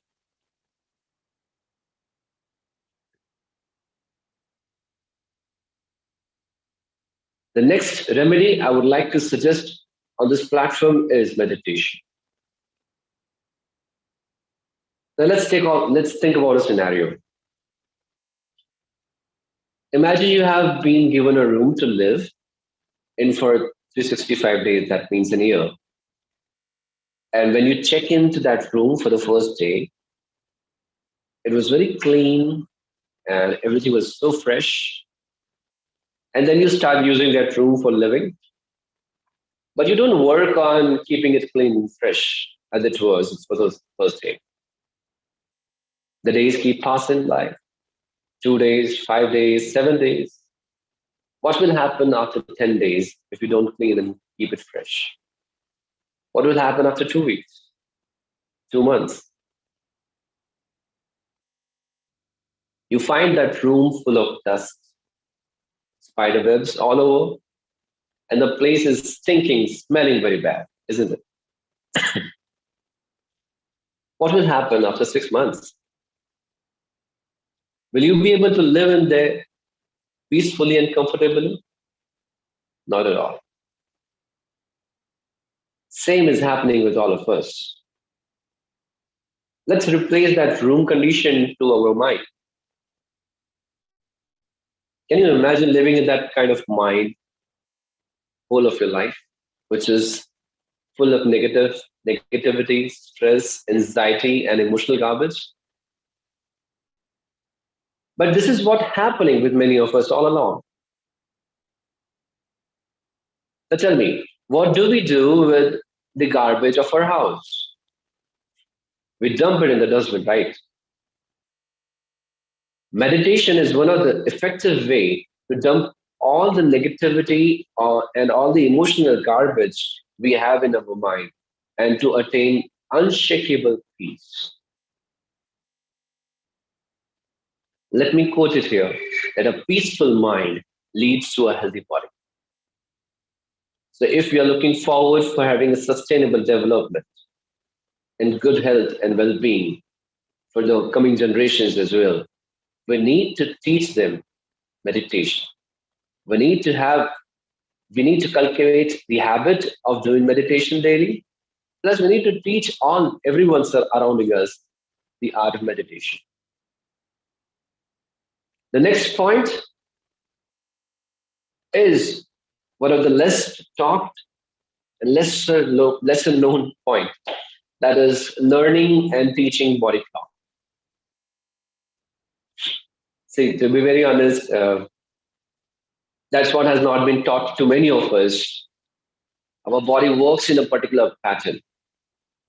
The next remedy I would like to suggest on this platform is meditation. Now let's think about a scenario. Imagine you have been given a room to live in for 365 days, that means a year. And when you check into that room for the first day, it was very clean and everything was so fresh. And then you start using that room for living. But you don't work on keeping it clean and fresh as it was for the first day. The days keep passing by. 2 days, 5 days, 7 days. What will happen after 10 days if you don't clean and keep it fresh? What will happen after 2 weeks, 2 months? You find that room full of dust, spider webs all over, and the place is stinking, smelling very bad, isn't it? What will happen after 6 months? Will you be able to live in there peacefully and comfortably? Not at all. Same is happening with all of us. Let's replace that room condition to our mind. Can you imagine living in that kind of mind whole of your life, which is full of negativity, stress, anxiety, and emotional garbage? But this is what's happening with many of us all along. So tell me, what do we do with the garbage of our house? We dump it in the dustbin, right? Meditation is one of the effective way to dump all the negativity and all the emotional garbage we have in our mind and to attain unshakable peace. Let me quote it here that a peaceful mind leads to a healthy body. So if we are looking forward for having a sustainable development and good health and well-being for the coming generations as well, we need to teach them meditation. We need to have, we need to cultivate the habit of doing meditation daily. Plus, we need to teach all everyone surrounding us the art of meditation. The next point is one of the less talked and lesser known point, that is learning and teaching body clock. See, to be very honest, that's what has not been taught to many of us. Our body works in a particular pattern.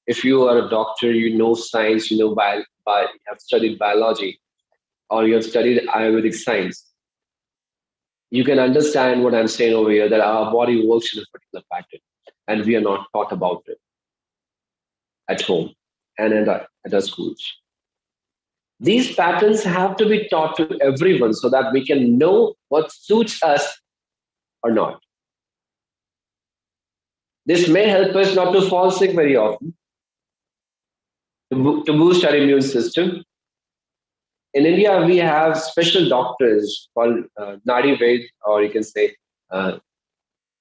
If you are a doctor, you know science, you know you have studied biology, or you have studied Ayurvedic science, you can understand what I'm saying over here, that our body works in a particular pattern, and we are not taught about it at home and at our schools. These patterns have to be taught to everyone so that we can know what suits us or not. This may help us not to fall sick very often, to boost our immune system. In India, we have special doctors called Nadi Ved, or you can say uh,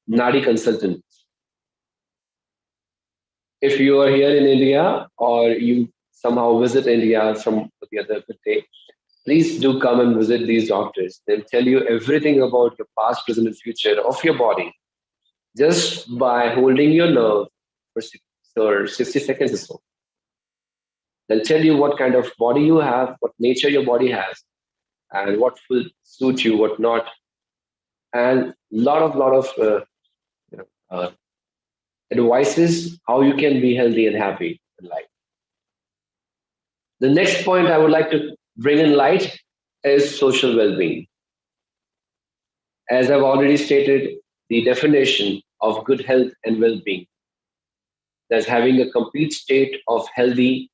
Nadi consultants. If you are here in India or you somehow visit India some the other day, please do come and visit these doctors. They'll tell you everything about your past, present, and future of your body just by holding your nerve for 60 seconds or so. They'll tell you what kind of body you have, what nature your body has, and what will suit you, what not, and lot of you know, advices how you can be healthy and happy in life. The next point I would like to bring in light is social well-being. As I've already stated, the definition of good health and well-being, that's having a complete state of healthy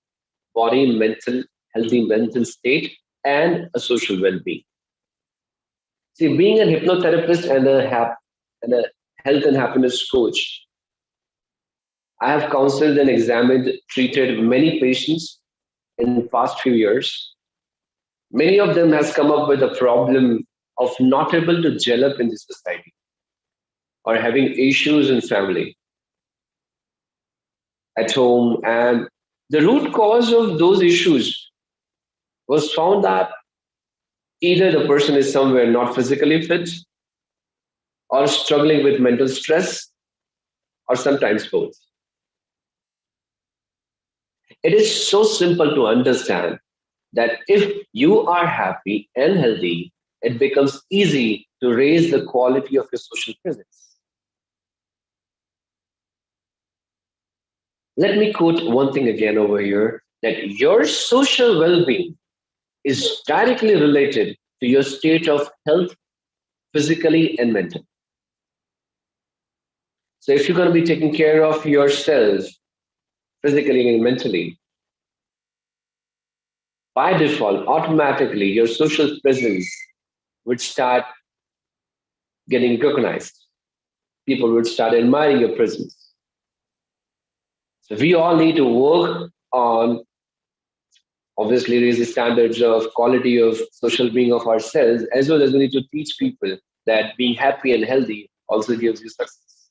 body, healthy mental state, and a social well-being. See, being a hypnotherapist and a health and happiness coach, I have counseled and examined, treated many patients in the past few years. Many of them has come up with a problem of not able to gel up in the society or having issues in family, at home. And the root cause of those issues was found that either the person is somewhere not physically fit or struggling with mental stress or sometimes both. It is so simple to understand that if you are happy and healthy, it becomes easy to raise the quality of your social presence. Let me quote one thing again over here, that your social well-being is directly related to your state of health, physically and mentally. So if you're going to be taking care of yourself physically and mentally, by default, automatically, your social presence would start getting recognized. People would start admiring your presence. So we all need to work on obviously raise the standards of quality of social being of ourselves, as well as we need to teach people that being happy and healthy also gives you success.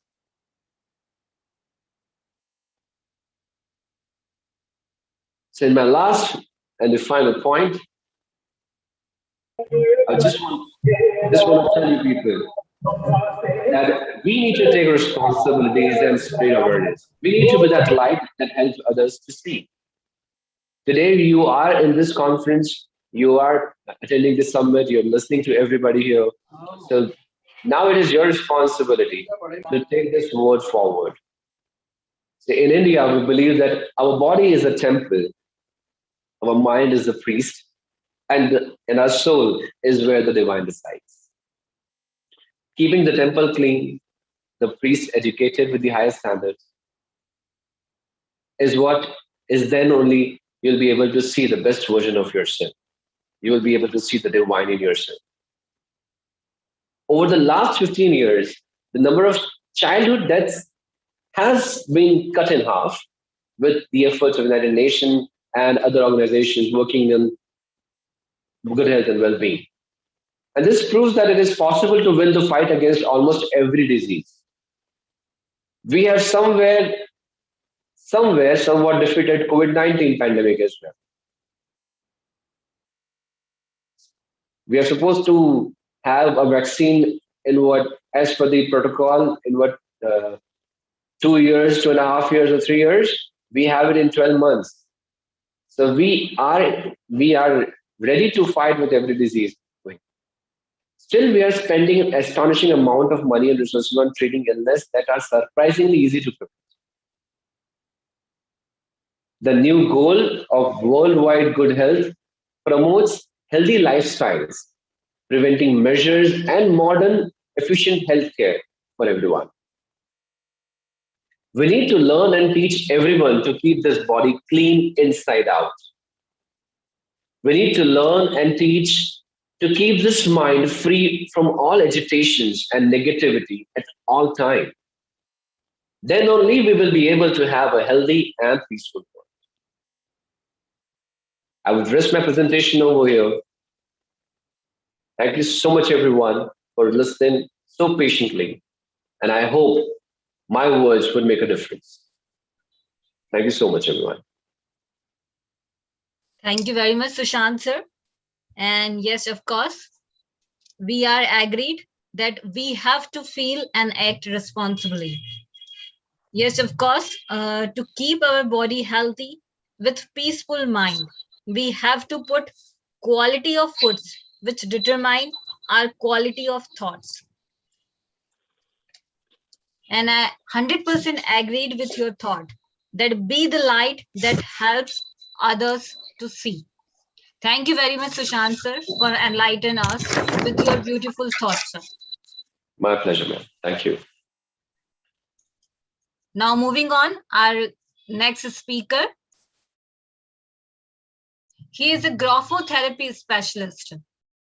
So in my last and the final point, I just want to tell you people that we need to take responsibilities and spread awareness. We need to be that light that helps others to see. Today, you are in this conference, you are attending this summit, you're listening to everybody here. So now it is your responsibility to take this word forward. So in India, we believe that our body is a temple, our mind is the priest, and our soul is where the divine resides. Keeping the temple clean, the priest educated with the highest standards, is what is then only you'll be able to see the best version of yourself. You will be able to see the divine in yourself. Over the last 15 years, the number of childhood deaths has been cut in half with the efforts of the United Nations and other organizations working on good health and well-being. And this proves that it is possible to win the fight against almost every disease. We have somewhat defeated COVID-19 pandemic as well. We are supposed to have a vaccine in what, as per the protocol, in what 2 years, 2.5 years, or 3 years. We have it in 12 months. So we are ready to fight with every disease. Still, we are spending an astonishing amount of money and resources on treating illness that are surprisingly easy to prevent. The new goal of worldwide good health promotes healthy lifestyles, preventing measures and modern, efficient healthcare for everyone. We need to learn and teach everyone to keep this body clean inside out. We need to learn and teach to keep this mind free from all agitations and negativity at all time. Then only we will be able to have a healthy and peaceful world. I would rest my presentation over here. Thank you so much, everyone, for listening so patiently. And I hope my words would make a difference. Thank you so much, everyone. Thank you very much, Sushant sir. And yes, of course, we are agreed that we have to feel and act responsibly. Yes, of course, to keep our body healthy with peaceful mind, we have to put quality of foods which determine our quality of thoughts. And I 100% agreed with your thought that be the light that helps others to see. Thank you very much, Sushant sir, for enlightening us with your beautiful thoughts, sir. My pleasure, ma'am. Thank you. Now moving on, our next speaker. He is a graphotherapy specialist,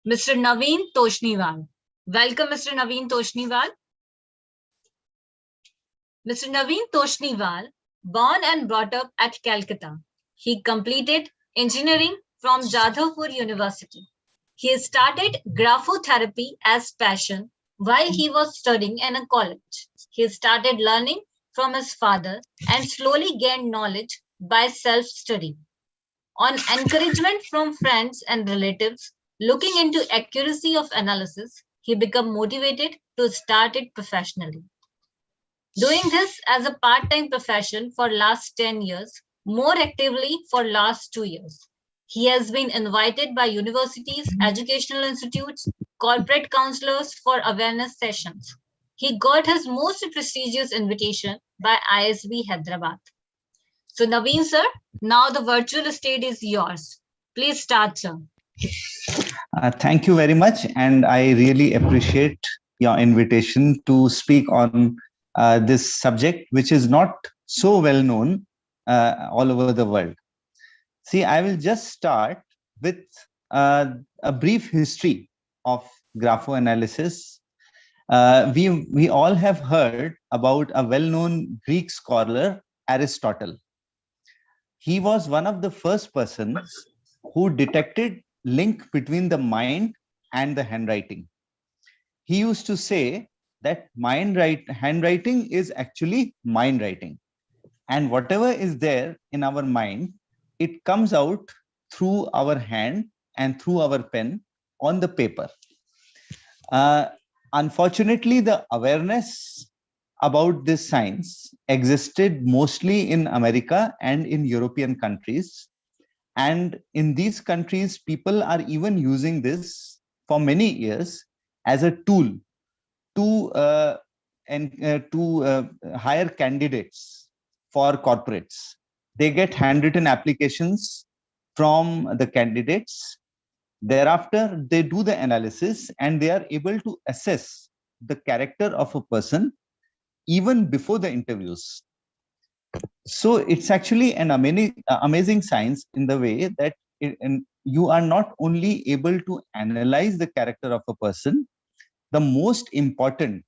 Mr. Naveen Toshniwal. Welcome, Mr. Naveen Toshniwal. Mr. Naveen Toshniwal, born and brought up at Calcutta. He completed engineering from Jadavpur University. He started graphotherapy as passion while he was studying in a college. He started learning from his father and slowly gained knowledge by self-study. On encouragement from friends and relatives looking into accuracy of analysis, he became motivated to start it professionally. Doing this as a part-time profession for last 10 years, more actively for last 2 years. He has been invited by universities, educational institutes, corporate counselors for awareness sessions. He got his most prestigious invitation by ISB Hyderabad. So Naveen sir, now the virtual stage is yours. Please start, sir. Thank you very much. And I really appreciate your invitation to speak on this subject, which is not so well known all over the world. See, I will just start with a brief history of graphoanalysis. We all have heard about a well-known Greek scholar, Aristotle. He was one of the first persons who detected link between the mind and the handwriting. He used to say that handwriting is actually mind writing, and whatever is there in our mind, it comes out through our hand and through our pen on the paper. Uh, Unfortunately, the awareness about this science existed mostly in America and in European countries. And in these countries, people are even using this for many years as a tool to hire candidates for corporates. They get handwritten applications from the candidates. Thereafter, they do the analysis and they are able to assess the character of a person even before the interviews. So it's actually an amazing science in the way that you are not only able to analyze the character of a person, the most important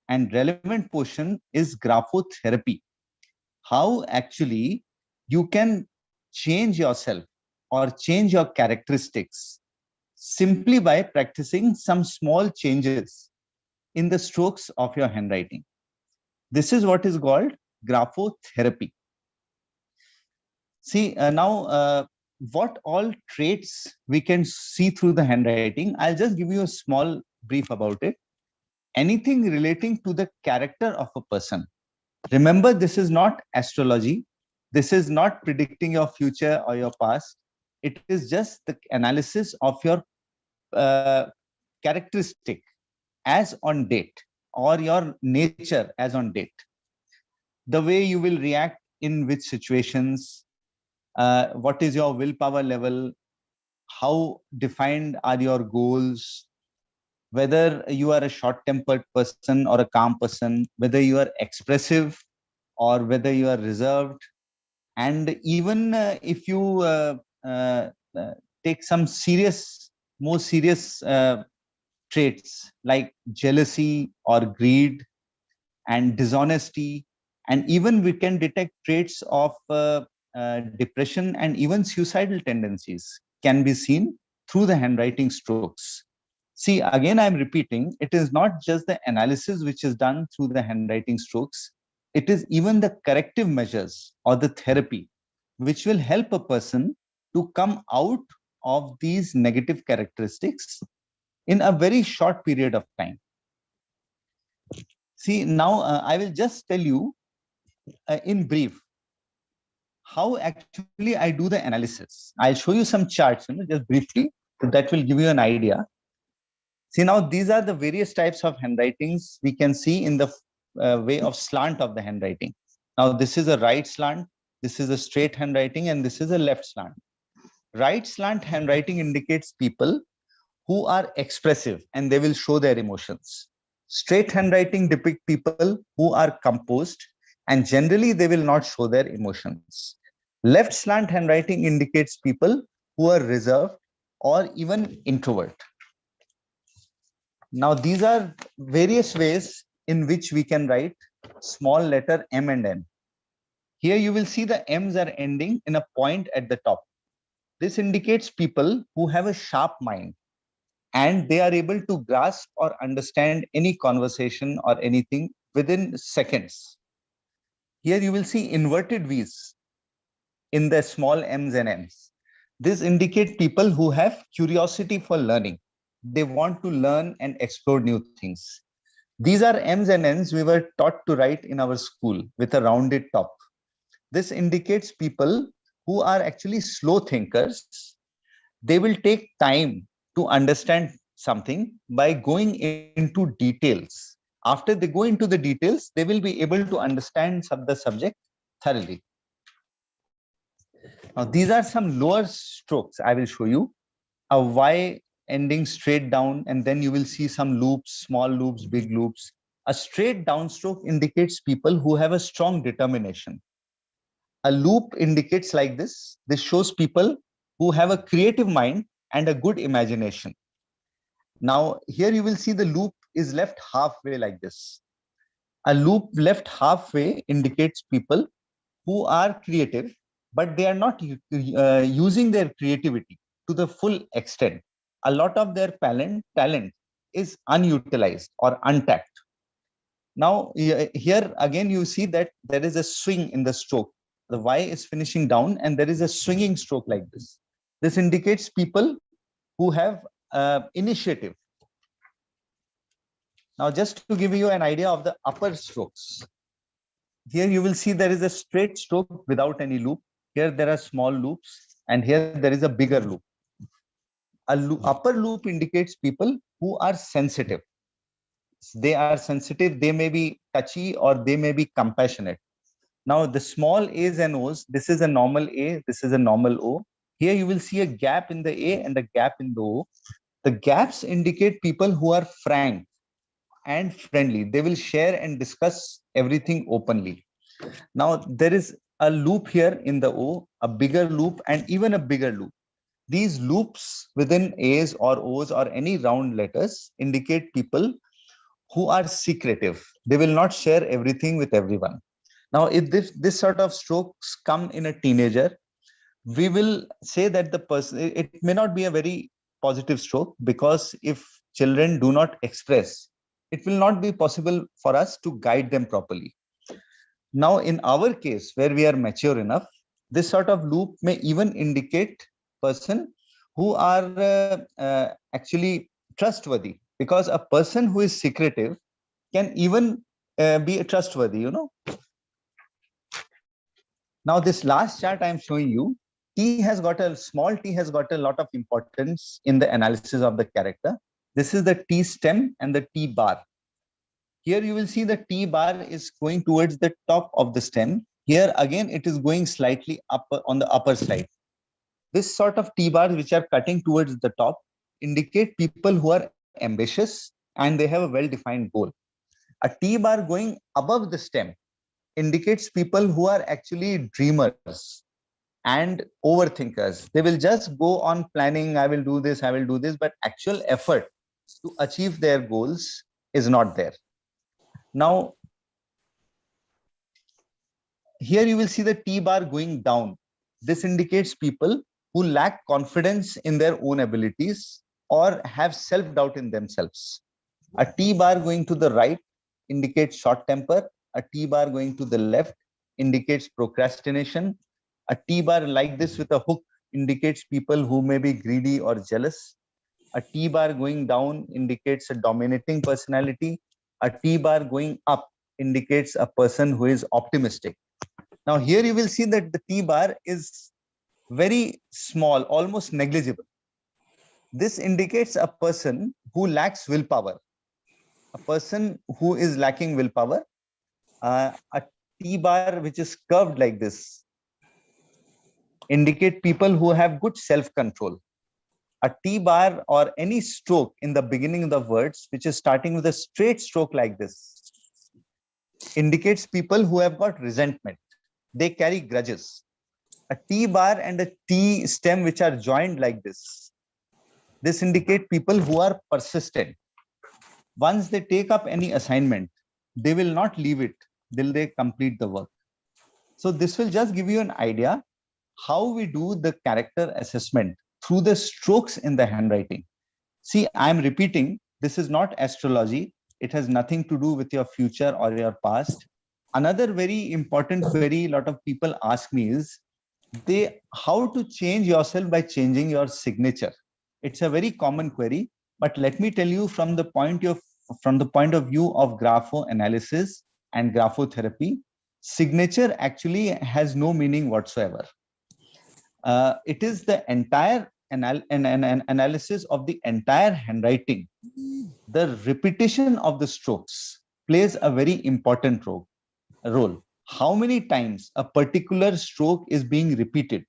and relevant portion is graphotherapy. How actually you can change yourself or change your characteristics simply by practicing some small changes in the strokes of your handwriting. This is what is called graphotherapy. See, now what all traits we can see through the handwriting, I'll just give you a small brief about it. Anything relating to the character of a person. Remember, this is not astrology. This is not predicting your future or your past. It is just the analysis of your uh, characteristic as on date, or your nature as on date. The way you will react in which situations, what is your willpower level, how defined are your goals, whether you are a short-tempered person or a calm person, whether you are expressive or whether you are reserved. And even if you uh, take some more serious traits like jealousy or greed and dishonesty, and even we can detect traits of depression and even suicidal tendencies can be seen through the handwriting strokes. See, again, I'm repeating, it is not just the analysis which is done through the handwriting strokes, it is even the corrective measures or the therapy which will help a person to come out of these negative characteristics in a very short period of time. See, now I will just tell you in brief how actually I do the analysis. I'll show you some charts, just briefly, so that will give you an idea. See, now these are the various types of handwritings we can see in the way of slant of the handwriting. Now, this is a right slant, this is a straight handwriting, and this is a left slant. Right slant handwriting indicates people who are expressive and they will show their emotions. Straight handwriting depict people who are composed and generally they will not show their emotions. Left slant handwriting indicates people who are reserved or even introvert. Now, these are various ways in which we can write small letter M and N. Here you will see the M's are ending in a point at the top. This indicates people who have a sharp mind and they are able to grasp or understand any conversation or anything within seconds. Here you will see inverted V's in the small M's and N's. This indicates people who have curiosity for learning. They want to learn and explore new things. These are M's and N's we were taught to write in our school with a rounded top. This indicates people who are actually slow thinkers. They will take time to understand something by going into details. After they go into the details, they will be able to understand the subject thoroughly. Now, these are some lower strokes I will show you. A Y ending straight down, and then you will see some loops, small loops, big loops. A straight downstroke indicates people who have a strong determination. A loop indicates like this. This shows people who have a creative mind and a good imagination. Now, here you will see the loop is left halfway like this. A loop left halfway indicates people who are creative, but they are not using their creativity to the full extent. A lot of their talent is unutilized or untapped. Now, here again, you see that there is a swing in the stroke. The Y is finishing down and there is a swinging stroke like this. This indicates people who have initiative. Now, just to give you an idea of the upper strokes, here you will see there is a straight stroke without any loop. Here there are small loops, and here there is a bigger loop. Upper loop indicates people who are sensitive. They are sensitive, they may be touchy, or they may be compassionate. Now, the small A's and O's, this is a normal A, this is a normal O. Here you will see a gap in the A and a gap in the O. The gaps indicate people who are frank and friendly. They will share and discuss everything openly. Now, there is a loop here in the O, a bigger loop, and even a bigger loop. These loops within A's or O's or any round letters indicate people who are secretive. They will not share everything with everyone. Now, if this sort of strokes come in a teenager, we will say that the person, it may not be a very positive stroke, because if children do not express, it will not be possible for us to guide them properly. Now, in our case, where we are mature enough, this sort of loop may even indicate person who are actually trustworthy, because a person who is secretive can even be trustworthy, you know. Now, this last chart I'm showing you, small t has got a lot of importance in the analysis of the character. This is the T stem and the T bar. Here you will see the T bar is going towards the top of the stem. Here again, it is going slightly up on the upper side. This sort of T bars which are cutting towards the top indicate people who are ambitious and they have a well-defined goal. A T bar going above the stem indicates people who are actually dreamers and overthinkers. They will just go on planning, I will do this, but actual effort to achieve their goals is not there. Now, here you will see the T bar going down. This indicates people who lack confidence in their own abilities or have self-doubt in themselves. A T bar going to the right indicates short temper. A T bar going to the left indicates procrastination. A T bar like this with a hook indicates people who may be greedy or jealous. A T bar going down indicates a dominating personality. A T bar going up indicates a person who is optimistic. Now, here you will see that the T bar is very small, almost negligible. This indicates a person who lacks willpower. A person who is lacking willpower. A T bar which is curved like this indicate people who have good self-control. A T bar or any stroke in the beginning of the words, which is starting with a straight stroke like this, indicates people who have got resentment. They carry grudges. A T bar and a T stem which are joined like this, this indicate people who are persistent. Once they take up any assignment, they will not leave it till they complete the work. So this will just give you an idea how we do the character assessment through the strokes in the handwriting. See, I'm repeating, this is not astrology. It has nothing to do with your future or your past. Another very important query a lot of people ask me is, how to change yourself by changing your signature. It's a very common query, but let me tell you from the point of view of grapho analysis and graphotherapy, signature actually has no meaning whatsoever. It is the entire analysis of the entire handwriting. The repetition of the strokes plays a very important role. How many times a particular stroke is being repeated,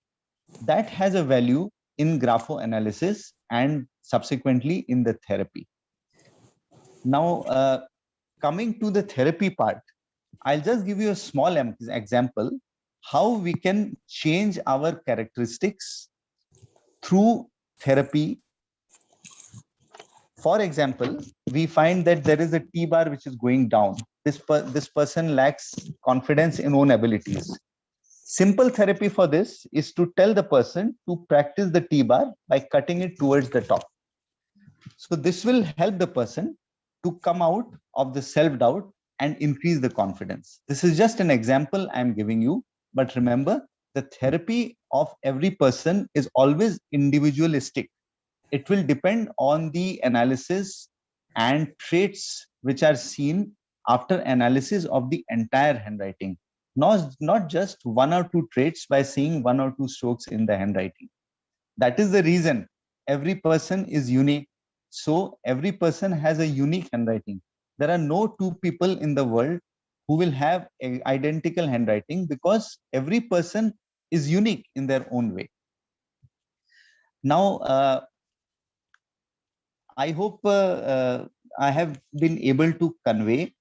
that has a value in grapho analysis and subsequently in the therapy. Now, coming to the therapy part, I'll just give you a small example how we can change our characteristics through therapy. For example, we find that there is a T-bar which is going down. This person lacks confidence in own abilities. Simple therapy for this is to tell the person to practice the T-bar by cutting it towards the top. So this will help the person to come out of the self-doubt and increase the confidence. This is just an example I'm giving you, but remember, the therapy of every person is always individualistic. It will depend on the analysis and traits which are seen after analysis of the entire handwriting, not just one or two traits by seeing one or two strokes in the handwriting. That is the reason every person is unique. So every person has a unique handwriting. There are no two people in the world who will have an identical handwriting, because every person is unique in their own way. Now, I hope I have been able to convey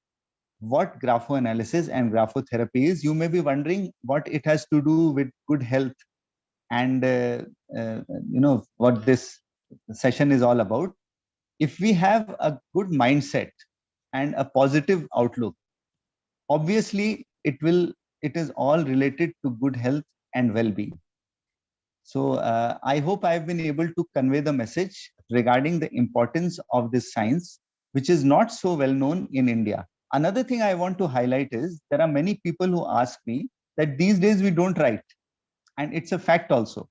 what graphoanalysis and graphotherapy is. You may be wondering what it has to do with good health and what this session is all about. If we have a good mindset and a positive outlook, obviously it is all related to good health and well-being. So I hope I've been able to convey the message regarding the importance of this science, which is not so well known in India. Another thing I want to highlight is there are many people who ask me that these days we don't write. And it's a fact also.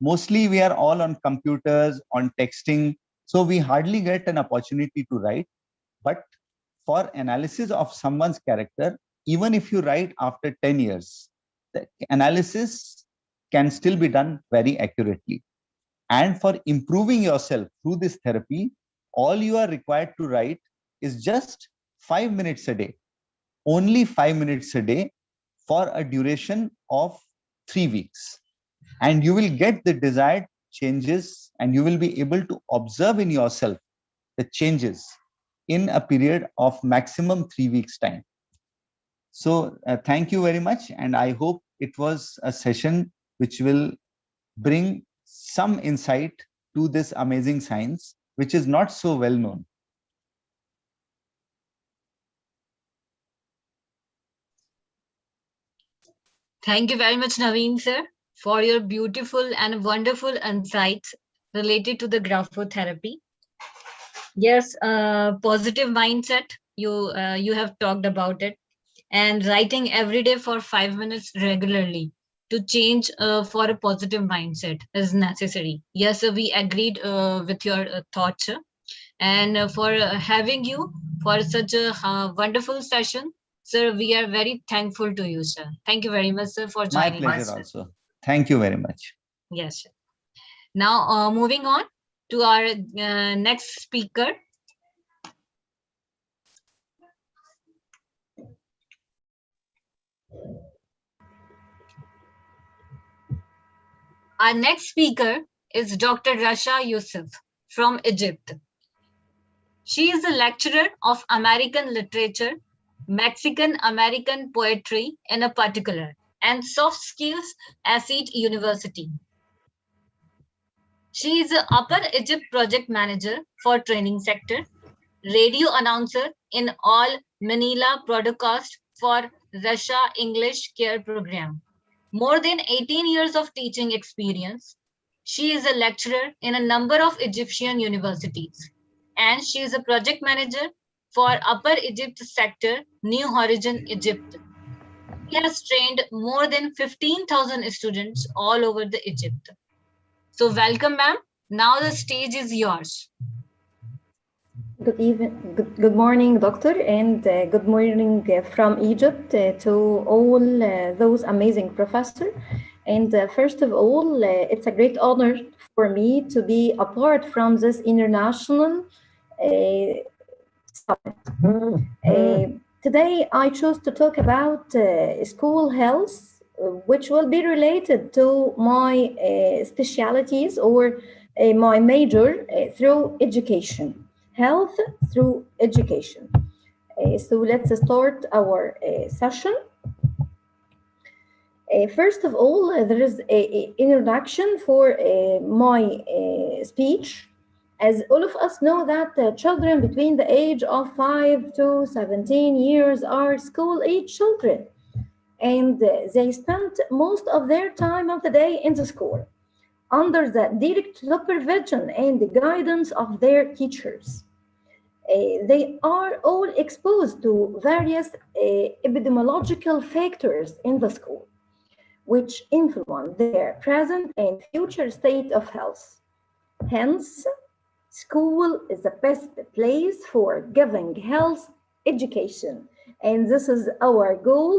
Mostly we are all on computers, on texting. So we hardly get an opportunity to write. But for analysis of someone's character, even if you write after 10 years, the analysis can still be done very accurately. And for improving yourself through this therapy, all you are required to write is just 5 minutes a day, only 5 minutes a day for a duration of 3 weeks. And you will get the desired changes, and you will be able to observe in yourself the changes in a period of maximum 3 weeks time. So thank you very much. And I hope it was a session which will bring some insight to this amazing science, which is not so well known. Thank you very much, Naveen sir, for your beautiful and wonderful insights related to the graphotherapy. Yes, positive mindset. You have talked about it, and writing every day for 5 minutes regularly to change for a positive mindset is necessary. Yes, we agreed with your thoughts, sir. And for having you for such a wonderful session, sir. We are very thankful to you, sir. Thank you very much, sir, for My joining pleasure us. also. Thank you very much. Yes, sir. Now, moving on to our next speaker. Our next speaker is Dr. Rasha Yusuf from Egypt. She is a lecturer of American literature, Mexican American poetry in a particular, and soft skills at University. She is the Upper Egypt project manager for training sector, radio announcer in all Manila broadcast for Russia English Care Program. More than 18 years of teaching experience. She is a lecturer in a number of Egyptian universities, and she is a project manager for Upper Egypt sector, New Horizon, Egypt. She has trained more than 15,000 students all over the Egypt. So welcome, ma'am. Now the stage is yours. Good evening, good morning, doctor, and good morning from Egypt to all those amazing professors. And first of all, it's a great honor for me to be a part from this international summit. Today, I chose to talk about school health, which will be related to my specialties or my major through education. Health through education. So let's start our session. First of all, there is a introduction for my speech. As all of us know that children between the age of 5 to 17 years are school-age children, and they spend most of their time of the day in the school under the direct supervision and the guidance of their teachers. They are all exposed to various epidemiological factors in the school, which influence their present and future state of health. Hence, school is the best place for giving health education. And this is our goal,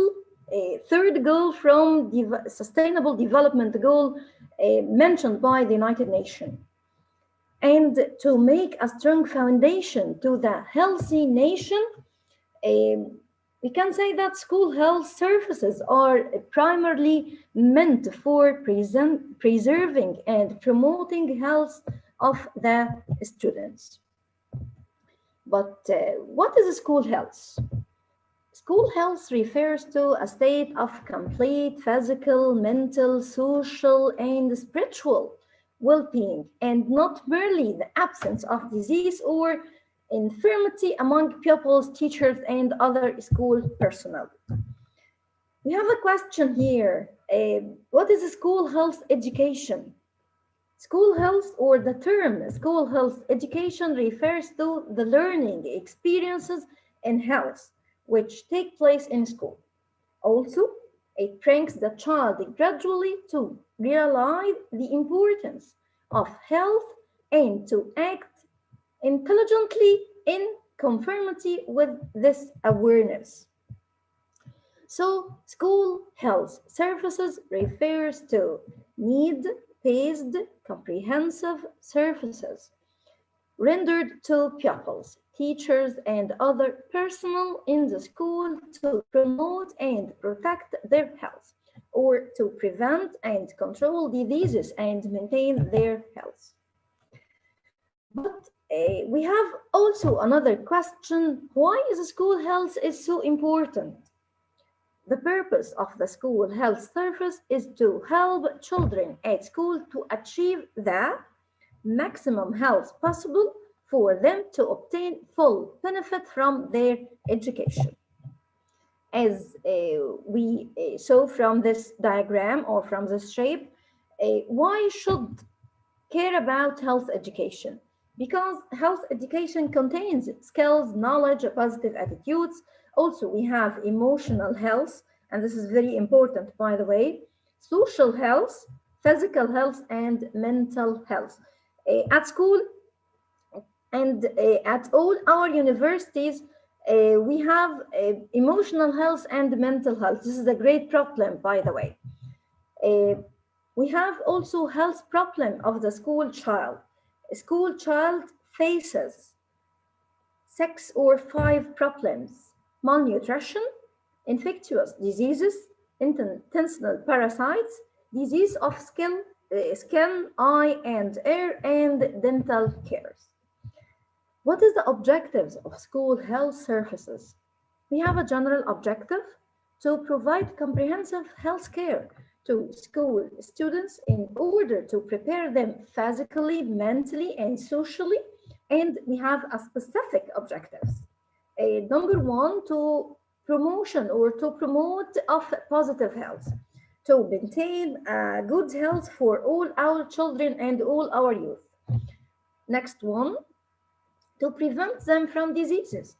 a third goal from Sustainable Development Goal mentioned by the United Nations. And to make a strong foundation to the healthy nation, we can say that school health services are primarily meant for preserving and promoting health of the students. But what is school health? School health refers to a state of complete physical, mental, social, and spiritual well-being, and not merely the absence of disease or infirmity among pupils, teachers, and other school personnel. We have a question here. What is school health education? School health, or the term school health education, refers to the learning experiences in health which take place in school. Also, it brings the child gradually to realize the importance of health and to act intelligently in conformity with this awareness. So, school health services refers to need-based comprehensive services rendered to pupils, teachers, and other personnel in the school to promote and protect their health, or to prevent and control diseases and maintain their health. But we have also another question: why is school health is so important? The purpose of the school health service is to help children at school to achieve the maximum health possible for them to obtain full benefit from their education. As we saw from this diagram or from this shape, why should care about health education? Because health education contains skills, knowledge, positive attitudes. Also, we have emotional health, and this is very important, by the way, social health, physical health, and mental health. At school and at all our universities, we have emotional health and mental health. This is a great problem, by the way. We have also health problem of the school child. A school child faces 6 or 5 problems: malnutrition, infectious diseases, intestinal parasites, disease of skin, eye and ear, and dental cares. What is the objectives of school health services? We have a general objective to provide comprehensive health care to school students in order to prepare them physically, mentally, and socially. And we have a specific objectives. Number one, to promotion or to promote of positive health, to maintain good health for all our children and all our youth. Next one, to prevent them from diseases.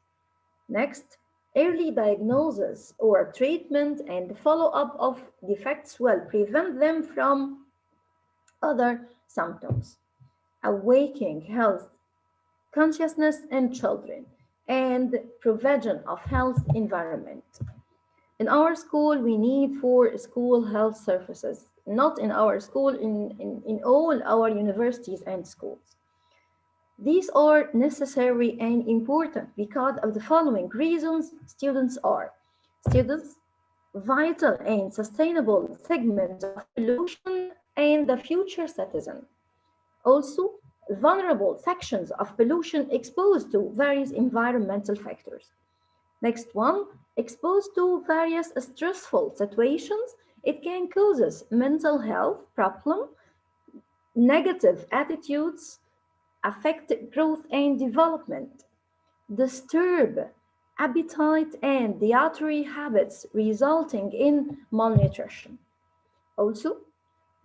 Next, early diagnosis or treatment and follow-up of defects will prevent them from other symptoms. Awakening health consciousness in children and provision of health environment. In our school, we need for school health services, not in our school, in all our universities and schools. These are necessary and important because of the following reasons. Students, vital and sustainable segment of pollution and the future citizen. Also, vulnerable sections of pollution exposed to various environmental factors. Next one, exposed to various stressful situations It can cause mental health problem, negative attitudes, affect growth and development, disturb appetite and dietary habits resulting in malnutrition. Also,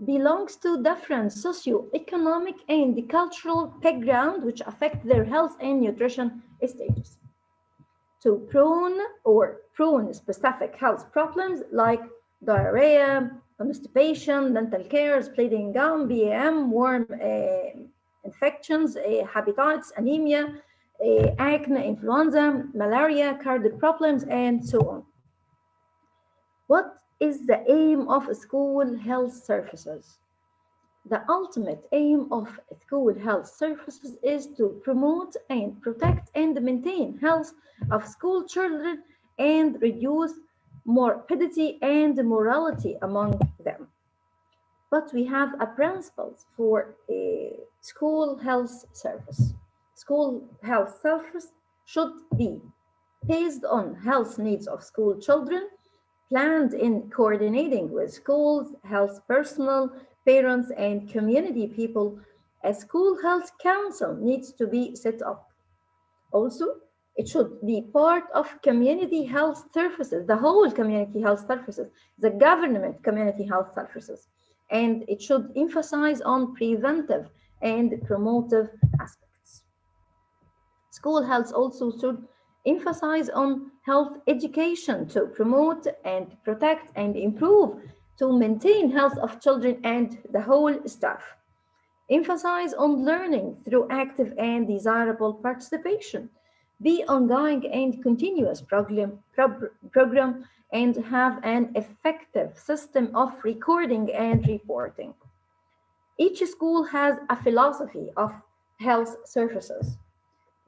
belongs to different socio-economic and cultural background which affect their health and nutrition status. So prone specific health problems like diarrhea, constipation, dental cares, bleeding gum, BAM, worm infections, hepatitis, anemia, acne, influenza, malaria, cardiac problems, and so on. What is the aim of school health services? The ultimate aim of school health services is to promote and protect and maintain health of school children and reduce morbidity and mortality among them. But we have a principles for a school health service. School health service should be based on health needs of school children, planned in coordinating with schools, health personnel, parents, and community people. A school health council needs to be set up. Also, it should be part of community health services, the whole community health services, the government community health services. And it should emphasize on preventive and promotive aspects. School health also should emphasize on health education to promote and protect and improve to maintain health of children and the whole staff. Emphasize on learning through active and desirable participation. Be ongoing and continuous program and have an effective system of recording and reporting. Each school has a philosophy of health services.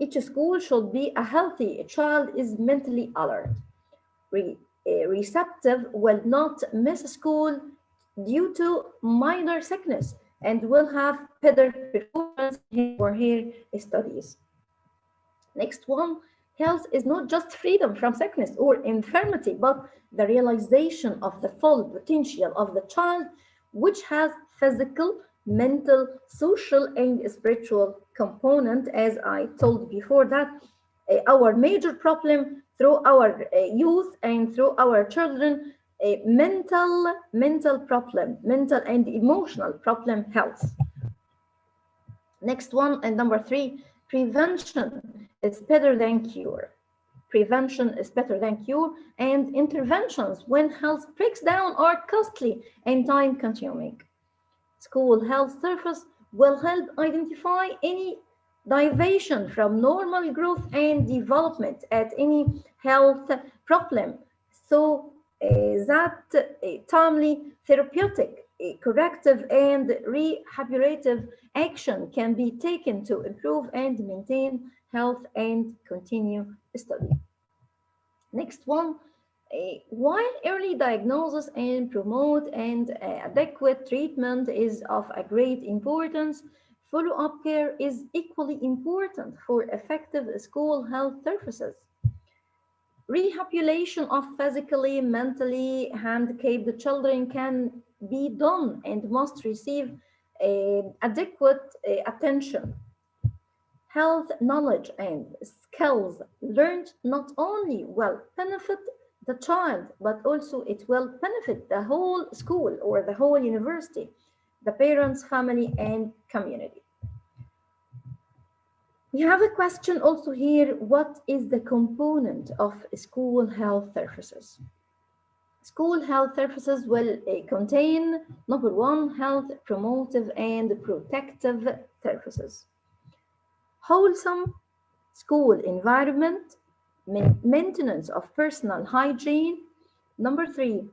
Each school should be a healthy child is mentally alert, receptive, will not miss school due to minor sickness, and will have better performance in his or her studies. Next one, health is not just freedom from sickness or infirmity, but the realization of the full potential of the child, which has physical, mental, social, and spiritual component. As I told before that, our major problem through our youth and through our children, mental problem, mental and emotional problem health. Next one, and number 3, prevention is better than cure. Prevention is better than cure, and interventions when health breaks down are costly and time consuming. School health service will help identify any deviation from normal growth and development at any health problem, so that timely therapeutic, corrective, and rehabilitative action can be taken to improve and maintain health and continue study. Next one, while early diagnosis and promote and adequate treatment is of a great importance, follow-up care is equally important for effective school health services. Rehabilitation of physically, mentally handicapped children can be done and must receive adequate attention. Health knowledge and skills learned not only will benefit the child, but also it will benefit the whole school or the whole university, the parents, family, and community. We have a question also here. What is the component of school health services? School health services will contain, number 1, health promotive and protective services. Wholesome school environment, maintenance of personal hygiene. Number 3,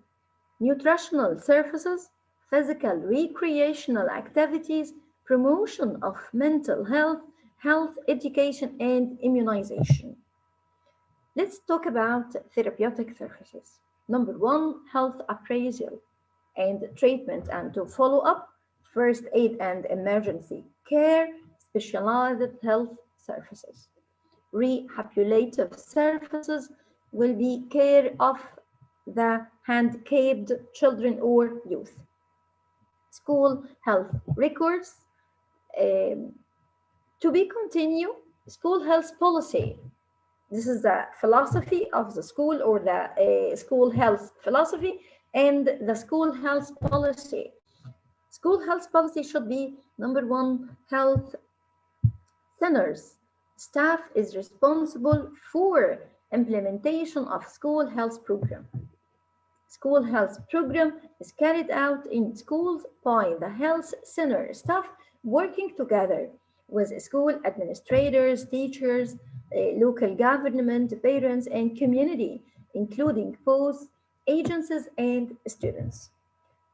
nutritional services, physical recreational activities, promotion of mental health, health education, and immunization. Let's talk about therapeutic services. Number 1, health appraisal and treatment and to follow up, first aid and emergency care, specialized health services. Rehabilitative services will be care of the handicapped children or youth. School health records. um, to be continued, school health policy. This is the philosophy of the school, or the school health philosophy, and the school health policy. School health policy should be number one, health centers. Staff is responsible for implementation of school health program. School health program is carried out in schools by the health center staff working together with school administrators, teachers, local government, parents, and community, including both agencies and students.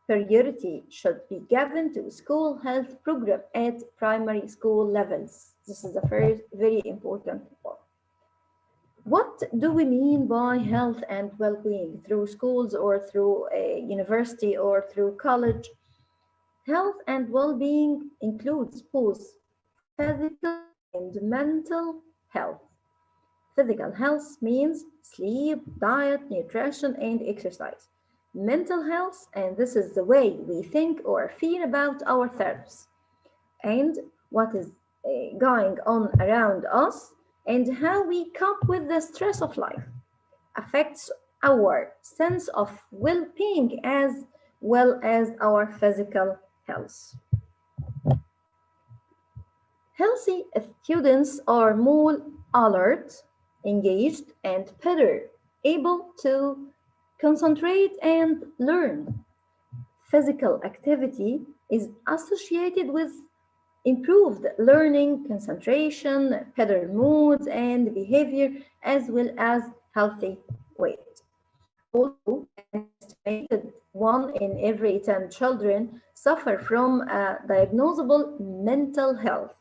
Priority should be given to school health program at primary school levels. This is the first very important part. What do we mean by health and well-being through schools or through a university or through college? Health and well-being includes both physical and mental health. Physical health means sleep, diet, nutrition, and exercise. Mental health, and this is the way we think or feel about ourselves and what is going on around us and how we cope with the stress of life, affects our sense of well-being as well as our physical health. Healthy students are more alert, engaged, and better able to concentrate and learn. Physical activity is associated with improved learning, concentration, better moods, and behavior, as well as healthy weight. Also, an estimated 1 in every 10 children suffer from a diagnosable mental health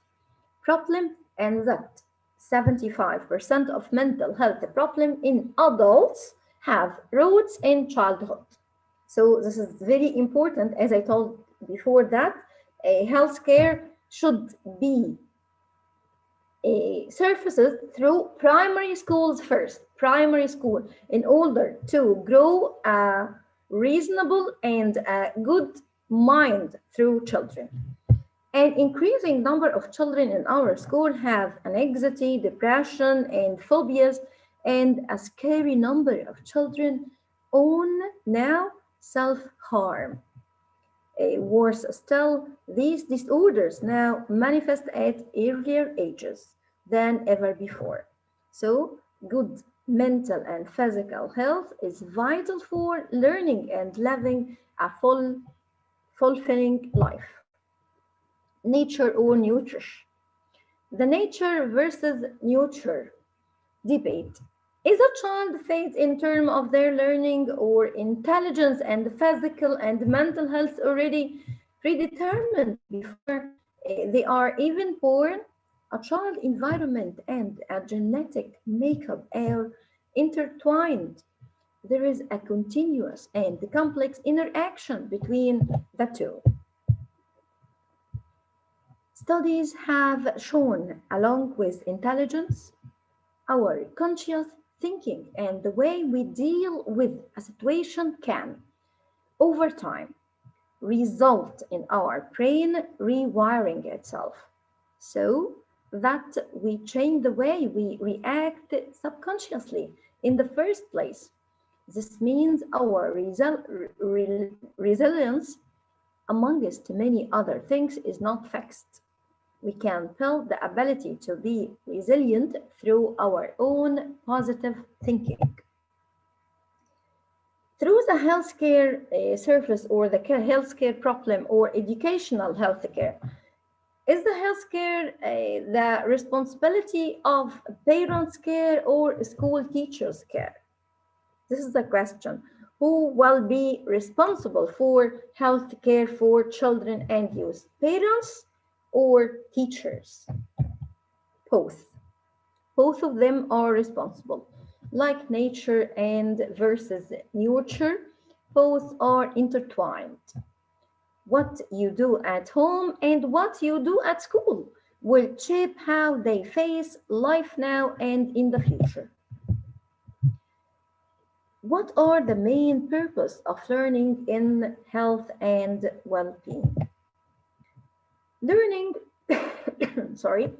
problem, and that 75% of mental health problems in adults have roots in childhood. So this is very important, as I told before, that healthcare should be surfaces through primary schools first, primary school, in order to grow a reasonable and a good mind through children. An increasing number of children in our school have anxiety, depression, and phobias, and a scary number of children own now self-harm. Worse still, these disorders now manifest at earlier ages than ever before. So, good mental and physical health is vital for learning and living a fulfilling life. Nature or nutrition. The nature versus nurture debate. Is a child fate in terms of their learning or intelligence and physical and mental health already predetermined before they are even born? A child environment and a genetic makeup are intertwined. There is a continuous and complex interaction between the two. Studies have shown, along with intelligence, our conscious thinking and the way we deal with a situation can, over time, result in our brain rewiring itself so that we change the way we react subconsciously in the first place. This means our resilience, amongst many other things, is not fixed. We can build the ability to be resilient through our own positive thinking. Through the healthcare service or the healthcare problem or educational healthcare, is the healthcare the responsibility of parents' care or school teachers' care? This is the question. Who will be responsible for health care for children and youth? Parents or teachers? Both. Both of them are responsible. Like nature and versus nurture, both are intertwined. What you do at home and what you do at school will shape how they face life now and in the future. What are the main purpose of learning in health and well-being? Learning, sorry,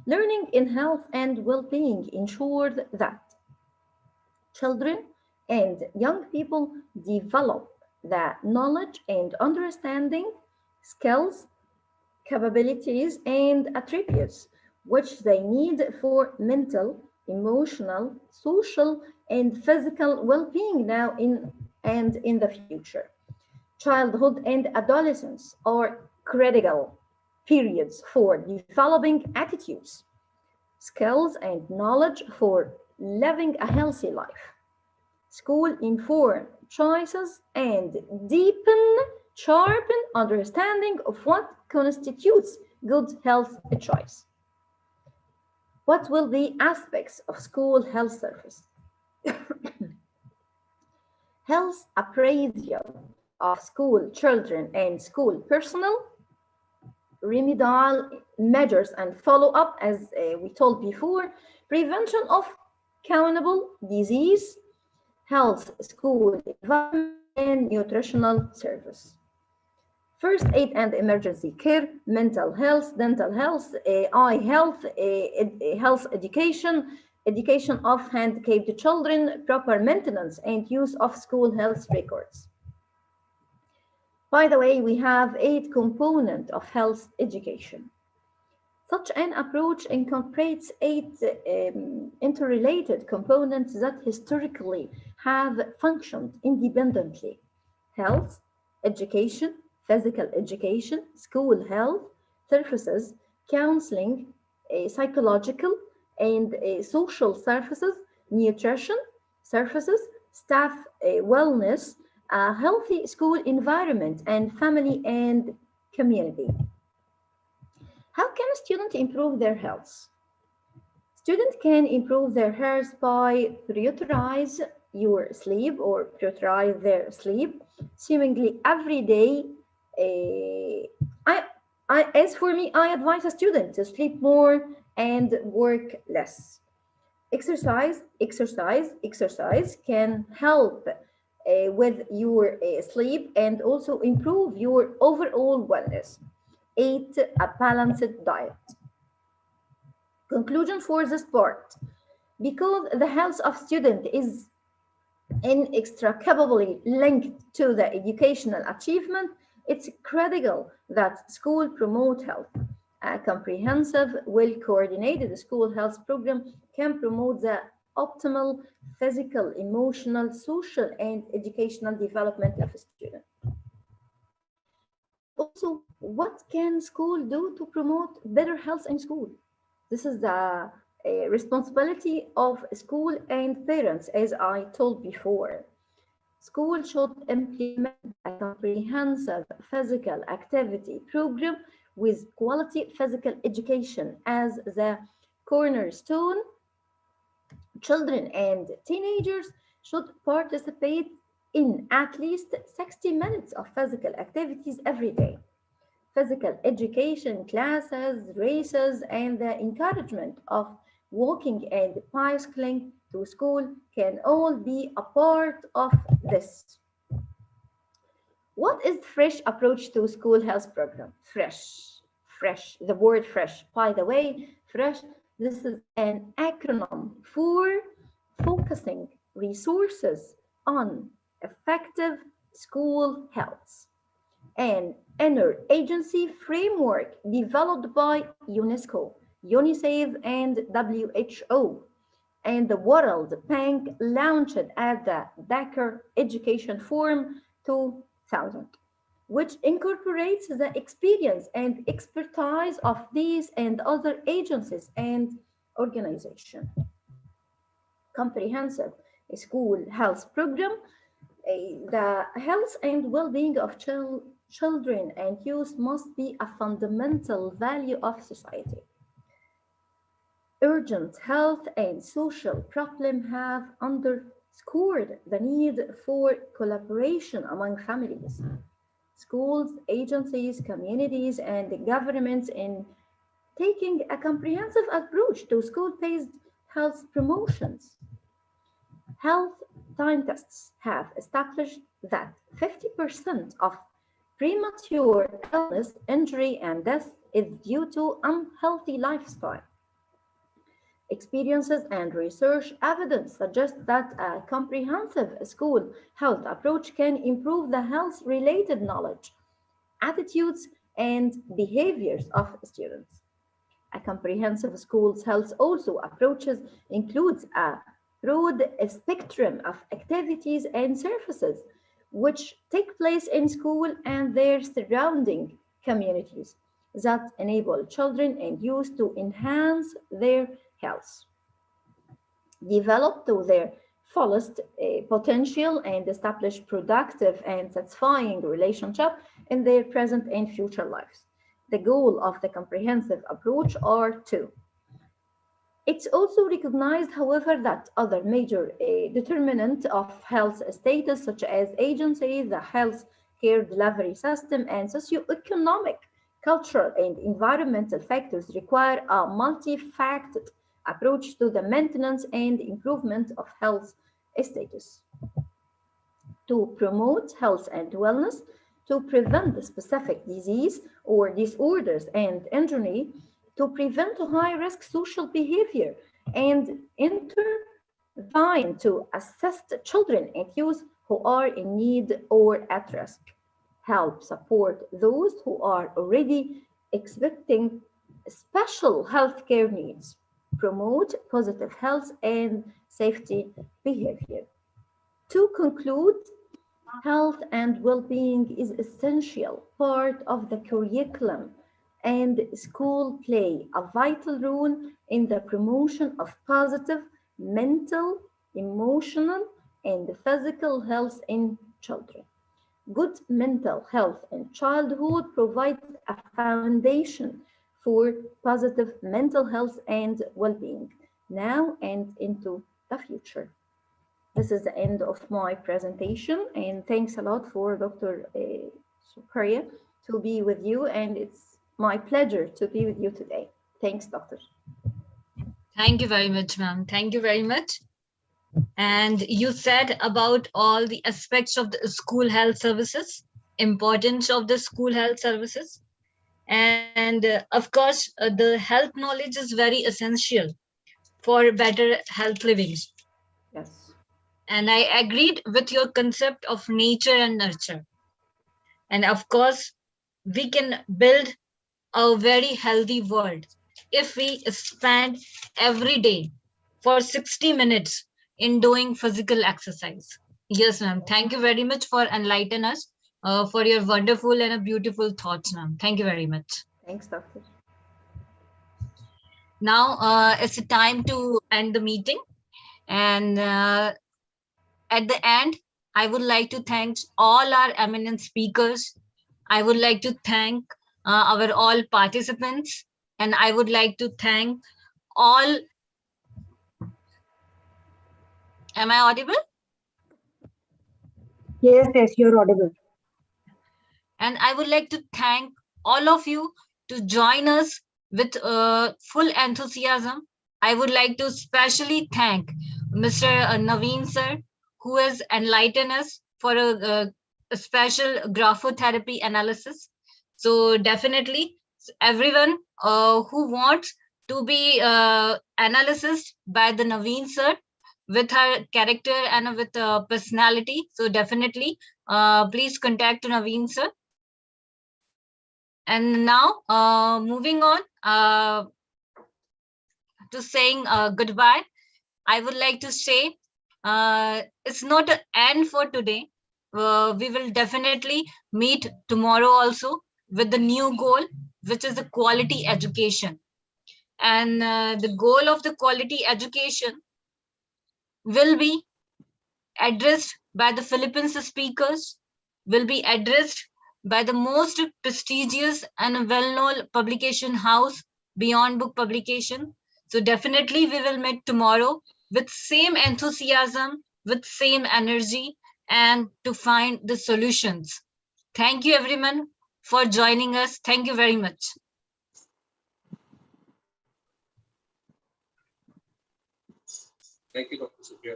learning in health and well-being ensures that children and young people develop the knowledge and understanding, skills, capabilities, and attributes which they need for mental, emotional, social, and physical well-being now and in the future. Childhood and adolescence are critical periods for developing attitudes, skills, and knowledge for living a healthy life. School inform choices and deepen, sharpen understanding of what constitutes good health choice. What will be aspects of school health service? Health appraisal of school children and school personnel, remedial measures and follow-up, as we told before, prevention of countable disease, health school environment, and nutritional service. First aid and emergency care, mental health, dental health, eye health, health education, education of handicapped children, proper maintenance and use of school health records. By the way, we have 8 components of health education. Such an approach incorporates 8 interrelated components that historically have functioned independently: health, education, physical education, school health, services, counseling, psychological and social services, nutrition services, staff wellness, a healthy school environment, and family and community. How can a student improve their health? Students can improve their health by prioritize your sleep or prioritize their sleep seemingly every day. As for me, I advise a student to sleep more and work less. Exercise can help with your sleep and also improve your overall wellness. Eat a balanced diet. Conclusion for this part: because the health of student is inextricably linked to the educational achievement, it's critical that school promote health. A comprehensive, well-coordinated school health program can promote the optimal physical, emotional, social, and educational development of a student. And also, what can school do to promote better health in school? This is the responsibility of school and parents, as I told before. School should implement a comprehensive physical activity program with quality physical education as the cornerstone. Children and teenagers should participate in at least 60 minutes of physical activities every day. Physical education classes, races, and the encouragement of walking and bicycling to school can all be a part of this. What is fresh approach to school health program? Fresh. The word fresh. By the way, fresh. This is an acronym for focusing resources on effective school health, an interagency framework developed by UNESCO, UNICEF, and WHO, and the World Bank launched at the Dakar Education Forum 2000, which incorporates the experience and expertise of these and other agencies and organizations. Comprehensive school health program. The health and well-being of children and youth must be a fundamental value of society. Urgent health and social problems have underscored the need for collaboration among families, schools, agencies, communities, and governments in taking a comprehensive approach to school-based health promotions. Health scientists have established that 50% of premature illness, injury, and death is due to unhealthy lifestyle. Experiences and research evidence suggest that a comprehensive school health approach can improve the health related knowledge, attitudes, and behaviors of students. A comprehensive school's health also approaches includes a broad spectrum of activities and services which take place in school and their surrounding communities that enable children and youth to enhance their health, develop to their fullest potential, and establish productive and satisfying relationship in their present and future lives. The goal of the comprehensive approach are two. It's also recognized, however, that other major determinants of health status, such as agency, the health care delivery system, and socioeconomic, cultural, and environmental factors, require a multifaceted approach to the maintenance and improvement of health status to promote health and wellness, to prevent specific disease or disorders and injury, to prevent high risk social behavior, and intervene to assist children and youth who are in need or at risk, help support those who are already expecting special healthcare needs, promote positive health and safety behavior. To conclude, health and well-being is essential part of the curriculum, and school play a vital role in the promotion of positive mental, emotional, and physical health in children. Good mental health in childhood provides a foundation for positive mental health and well-being now and into the future. This is the end of my presentation, and thanks a lot for Dr. Supriya to be with you, and it's my pleasure to be with you today. Thanks, Doctor. Thank you very much, ma'am. Thank you very much. And you said about all the aspects of the school health services, importance of the school health services. And of course, the health knowledge is very essential for better health living. Yes. And I agreed with your concept of nature and nurture. And of course, we can build a very healthy world if we spend every day for 60 minutes in doing physical exercise. Yes, ma'am. Thank you very much for enlightening us for your wonderful and a beautiful thoughts, ma'am. Thank you very much. Thanks, Doctor. Now it's time to end the meeting. And at the end, I would like to thank all our eminent speakers. I would like to thank our all participants. And I would like to thank all. Am I audible? Yes, you're audible. And I would like to thank all of you to join us with full enthusiasm. I would like to especially thank Mr. Naveen sir, who has enlightened us for a special graphotherapy analysis. So definitely everyone who wants to be analysis by the Naveen sir with her character and with personality. So definitely please contact Naveen sir. And now moving on to saying goodbye, I would like to say it's not an end for today. We will definitely meet tomorrow also with the new goal, which is the quality education. And the goal of the quality education will be addressed by the Philippines speakers, will be addressed by the most prestigious and well-known publication house beyond book publication. So definitely we will meet tomorrow with same enthusiasm, with same energy, and to find the solutions. Thank you everyone for joining us. Thank you very much. Thank you, Dr. Supriya.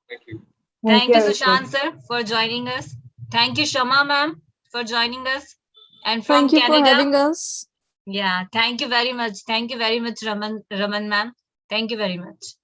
Thank you. Thank you, very Sushant sir, for joining us. Thank you, Shama ma'am, for joining us. And from Thank you Canada. for having us. Yeah, thank you very much. Thank you very much, Raman ma'am. Thank you very much.